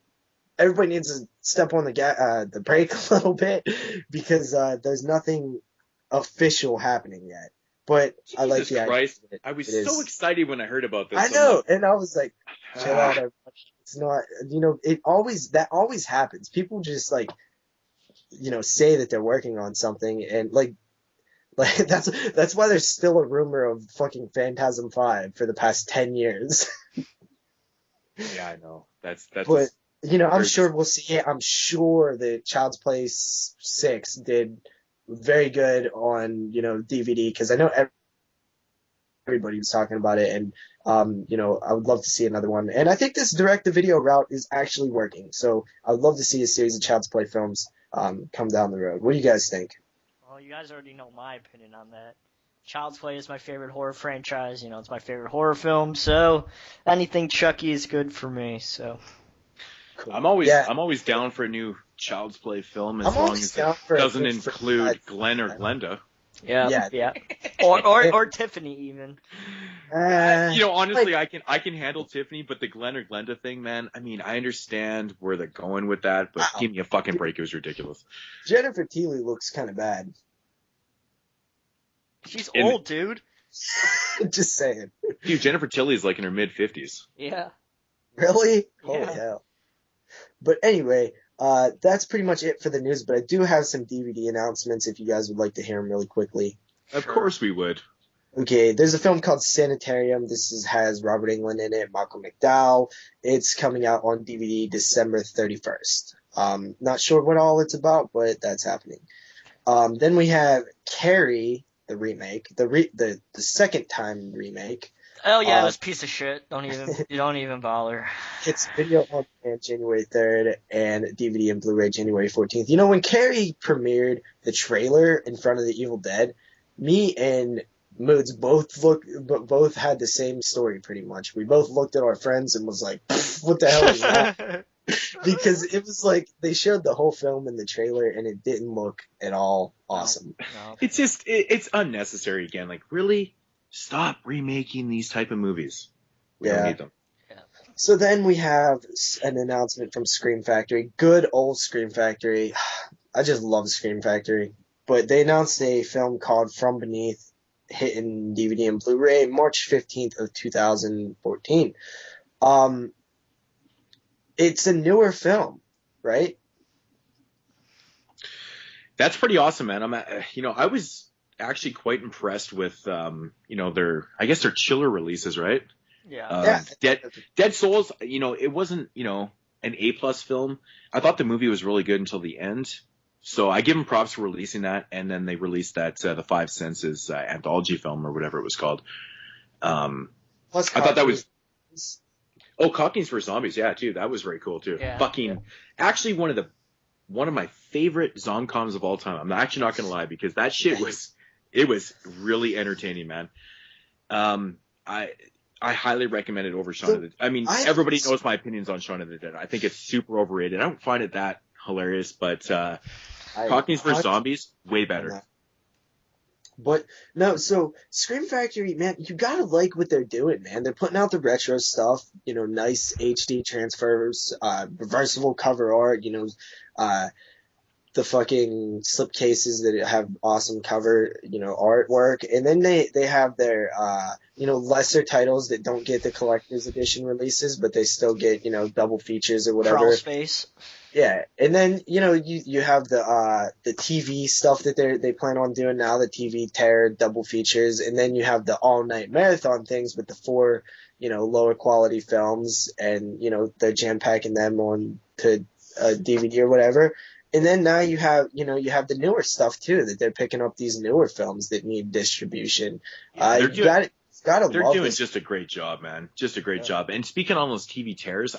everybody needs to step on the brake a little bit, because there's nothing official happening yet. But Jesus I like the idea. Christ. I was so excited when I heard about this. I know, and I was like, chill out, everybody. It's not, that always happens. People just say that they're working on something, and like that's why there's still a rumor of fucking Phantasm 5 for the past 10 years. Yeah, I know. That's. But I'm sure we'll see it. I'm sure that Child's Play 6 did very good on DVD, because I know everybody was talking about it, and I would love to see another one. And I think this direct-to-video route is actually working, so I would love to see a series of Child's Play films come down the road. What do you guys think? Well, you guys already know my opinion on that. Child's Play is my favorite horror franchise. It's my favorite horror film, so anything Chucky is good for me. So Cool. I'm always down for a new Child's Play film, as long as it doesn't include Glenn or Glenda. Yeah. Or Tiffany even. Honestly, I can handle Tiffany, but the Glenn or Glenda thing, man. I mean, I understand where they're going with that, but give me a fucking break. It was ridiculous. Jennifer Tilly looks kind of bad. She's old, dude. Just saying. Dude, Jennifer Tilly is like in her mid-50s. Yeah. Really? Yeah. Holy hell. But anyway, that's pretty much it for the news, but I do have some DVD announcements if you guys would like to hear them really quickly. Of course we would. Okay, there's a film called Sanitarium. Has Robert Englund in it, Malcolm McDowell. It's coming out on DVD December 31st. Not sure what all it's about, but that's happening. Then we have Carrie, the remake, the second time remake. Oh yeah, it was a piece of shit. You don't even bother. It's video on demand January 3rd and DVD and Blu-ray January 14th. You know, when Carrie premiered the trailer in front of the Evil Dead, me and Moodz both had the same story pretty much. We both looked at our friends and was like, what the hell is that? Because it was like they showed the whole film in the trailer and it didn't look at all awesome. No. It's just it's unnecessary again. Like, really, stop remaking these type of movies. We don't need them. So then we have an announcement from Scream Factory. Good old Scream Factory. I just love Scream Factory. But they announced a film called From Beneath, hitting DVD and Blu-ray March 15th of 2014. It's a newer film, right? That's pretty awesome, man. I was actually quite impressed with, their chiller releases, right? Yeah. Dead Souls, it wasn't, an A+ film. I thought the movie was really good until the end. So I give them props for releasing that. And then they released that, The Five Senses anthology film or whatever it was called. I thought that was... Oh, Cockneys vs. Zombies, yeah, too. That was very cool too. Yeah. Actually one of my favorite zomcoms of all time. I'm actually not gonna lie because that shit was really entertaining, man. I highly recommend it over Shaun of the Dead. I mean, everybody knows my opinions on Shaun of the Dead. I think it's super overrated. I don't find it that hilarious, but Cockneys vs. Zombies, way better. But no, so Scream Factory, man, you gotta like what they're doing, man. They're putting out the retro stuff, nice HD transfers, reversible cover art, the fucking slipcases that have awesome cover, artwork. And then they have their, lesser titles that don't get the collector's edition releases, but they still get, double features or whatever. Crawlspace. Yeah, and then you have the TV stuff that they plan on doing now, the TV tear double features, and then you have the all night marathon things with the 4 lower quality films, and they're jam packing them on to DVD or whatever. And then now you have the newer stuff too, that they're picking up these newer films that need distribution. They're doing just a great job, man. Just a great job. And speaking on those TV tears,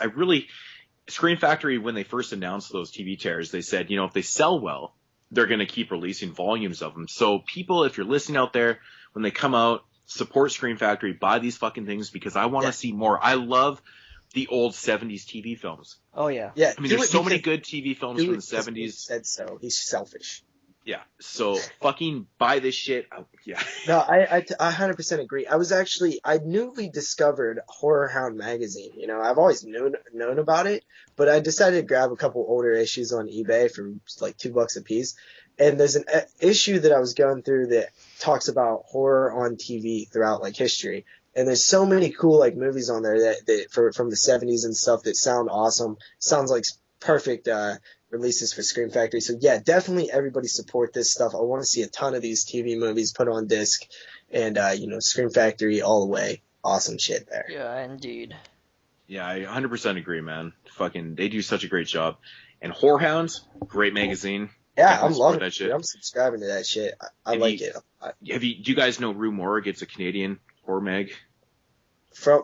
Scream Factory, when they first announced those TV tears, they said, if they sell well, they're going to keep releasing volumes of them. So people, if you're listening out there, when they come out, support Scream Factory, buy these fucking things because I want to see more. I love the old 70s TV films. Oh, yeah. Yeah. I mean, there's so many good TV films from the 70s. He said so. He's selfish. Yeah. So fucking buy this shit. Oh, yeah. No, I 100% agree. I newly discovered Horror Hound magazine. I've always known about it, but I decided to grab a couple older issues on eBay for like $2 a piece. And there's an issue that I was going through that talks about horror on TV throughout like history. And there's so many cool like movies on there that from the 70s and stuff that sound awesome. Sounds like perfect releases for Scream Factory. So yeah, definitely everybody support this stuff. I want to see a ton of these TV movies put on disc, and Scream Factory all the way. Awesome shit there. Yeah, indeed. Yeah, I 100% agree, man. Fucking, they do such a great job. And Whorehounds, great magazine. Yeah, I'm loving that shit. I'm subscribing to that shit. I like it. Do you guys know Rue Morgue? It's a Canadian horror mag. From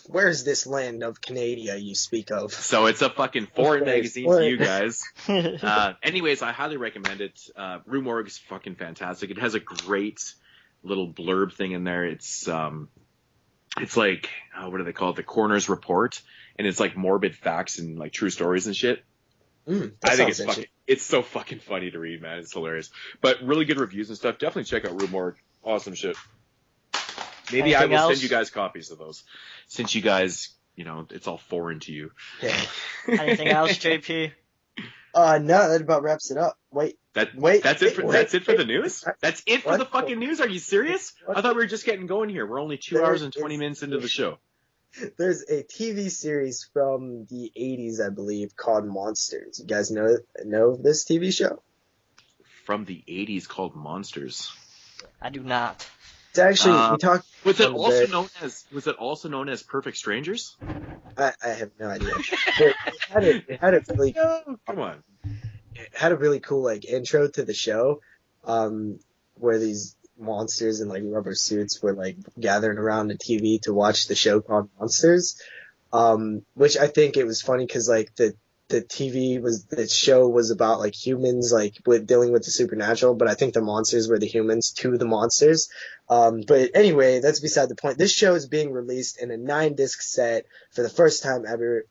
where is this land of Canada you speak of? So it's a fucking foreign magazine for you guys. Anyways, I highly recommend it. Rue Morgue is fucking fantastic. It has a great little blurb thing in there. It's like, what do they call it? The Coroner's Report. And it's like morbid facts and like true stories and shit. I think it's so fucking funny to read, man. It's hilarious. But really good reviews and stuff. Definitely check out Rue Morgue. Awesome shit. Maybe I will send you guys copies of those, since you guys, it's all foreign to you. Yeah. Anything else, JP? No, that about wraps it up. That's it for the news? That's it for the fucking news? Are you serious? I thought we were just getting going here. We're only 2 hours and 20 minutes into the show. There's a TV series from the 80s, I believe, called Monsters. You guys know this TV show? From the 80s called Monsters. I do not. It's actually, we talked. Was it also known as Perfect Strangers? I have no idea. But it had a really No, come on. it had a really cool like intro to the show, where these monsters in like rubber suits were like gathering around the TV to watch the show called Monsters, which I think it was funny because like the show was about like humans like dealing with the supernatural, but I think the monsters were the humans to the monsters. But anyway, that's beside the point. This show is being released in a 9-disc set for the first time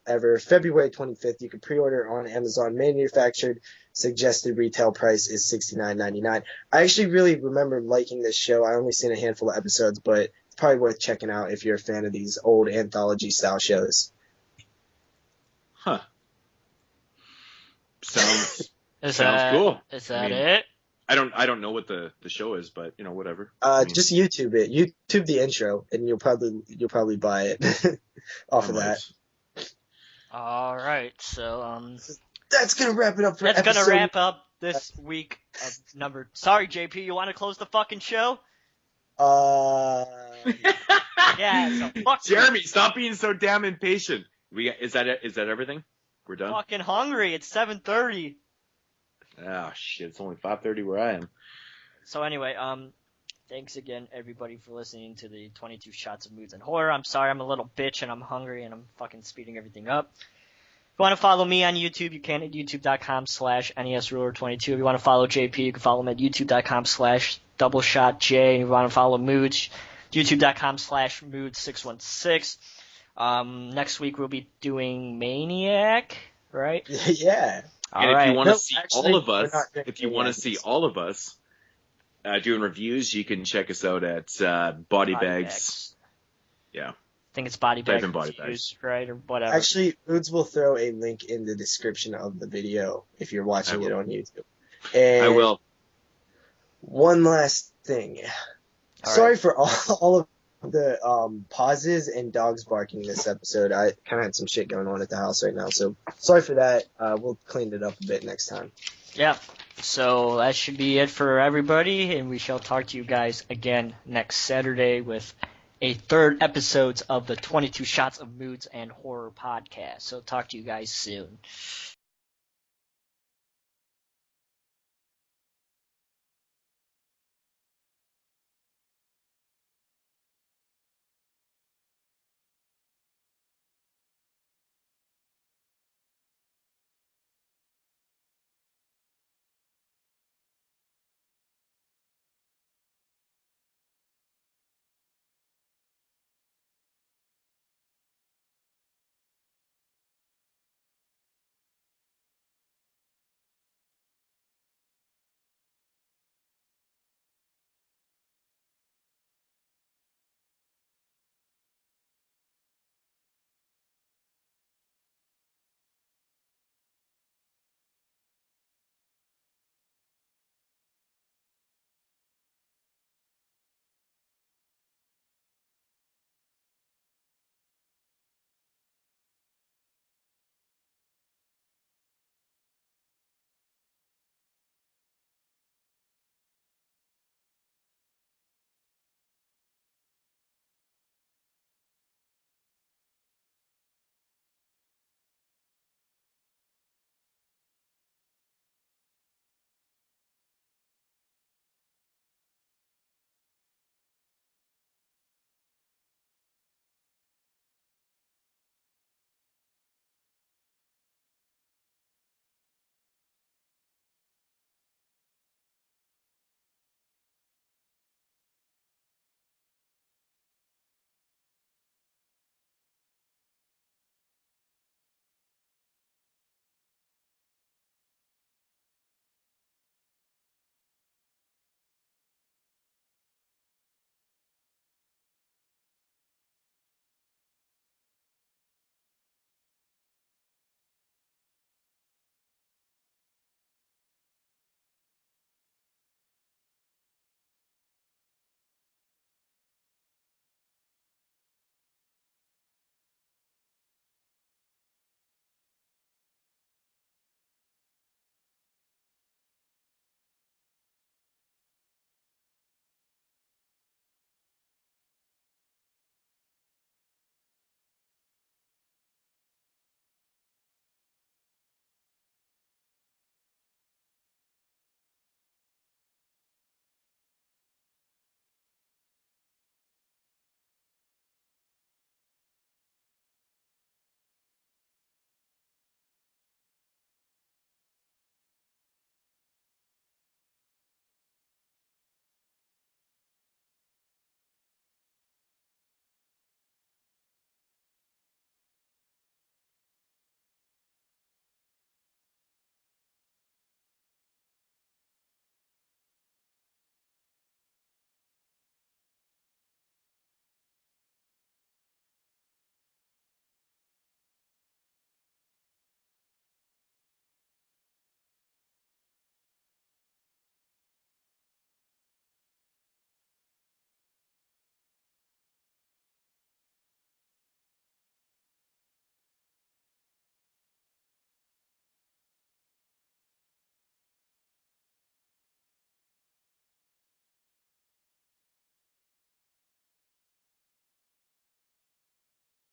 ever, February 25th. You can pre-order on Amazon. Manufactured suggested retail price is $69.99. I actually really remember liking this show. I only seen a handful of episodes, but it's probably worth checking out if you're a fan of these old anthology style shows. Huh. Sounds cool. Is that it? I don't know what the show is, but whatever. Just YouTube it. YouTube the intro, and you'll probably buy it off of that. All right, so that's gonna wrap it up for that's episode. gonna wrap up this week of number. Sorry, JP, you want to close the fucking show? Yeah. So fuck Jeremy, stop being so damn impatient. Is that everything? We're done. Fucking hungry. It's 7:30. Oh shit! It's only 5:30 where I am. So anyway, thanks again everybody for listening to the 22 Shots of Moods and Horror. I'm sorry I'm a little bitch and I'm hungry and I'm fucking speeding everything up. If you want to follow me on YouTube, you can at youtube.com/NESRuler22. If you want to follow JP, you can follow him at youtube.com/doubleshotj. And if you want to follow Moodz, youtube.com/Moodz616. Next week we'll be doing Maniac, right? Yeah. And if you want to see all of us, doing reviews, you can check us out at Body Bags. Yeah. I think it's Body Bags, Bags, right, or whatever. Actually, Moodz will throw a link in the description of the video if you're watching it on YouTube. And I will. One last thing. Sorry for all of the pauses and dogs barking this episode. I kind of had some shit going on at the house right now, so sorry for that. We'll clean it up a bit next time. Yeah. So that should be it for everybody, and we shall talk to you guys again next Saturday with a third episode of the 22 Shots of Moods and Horror podcast. So talk to you guys soon.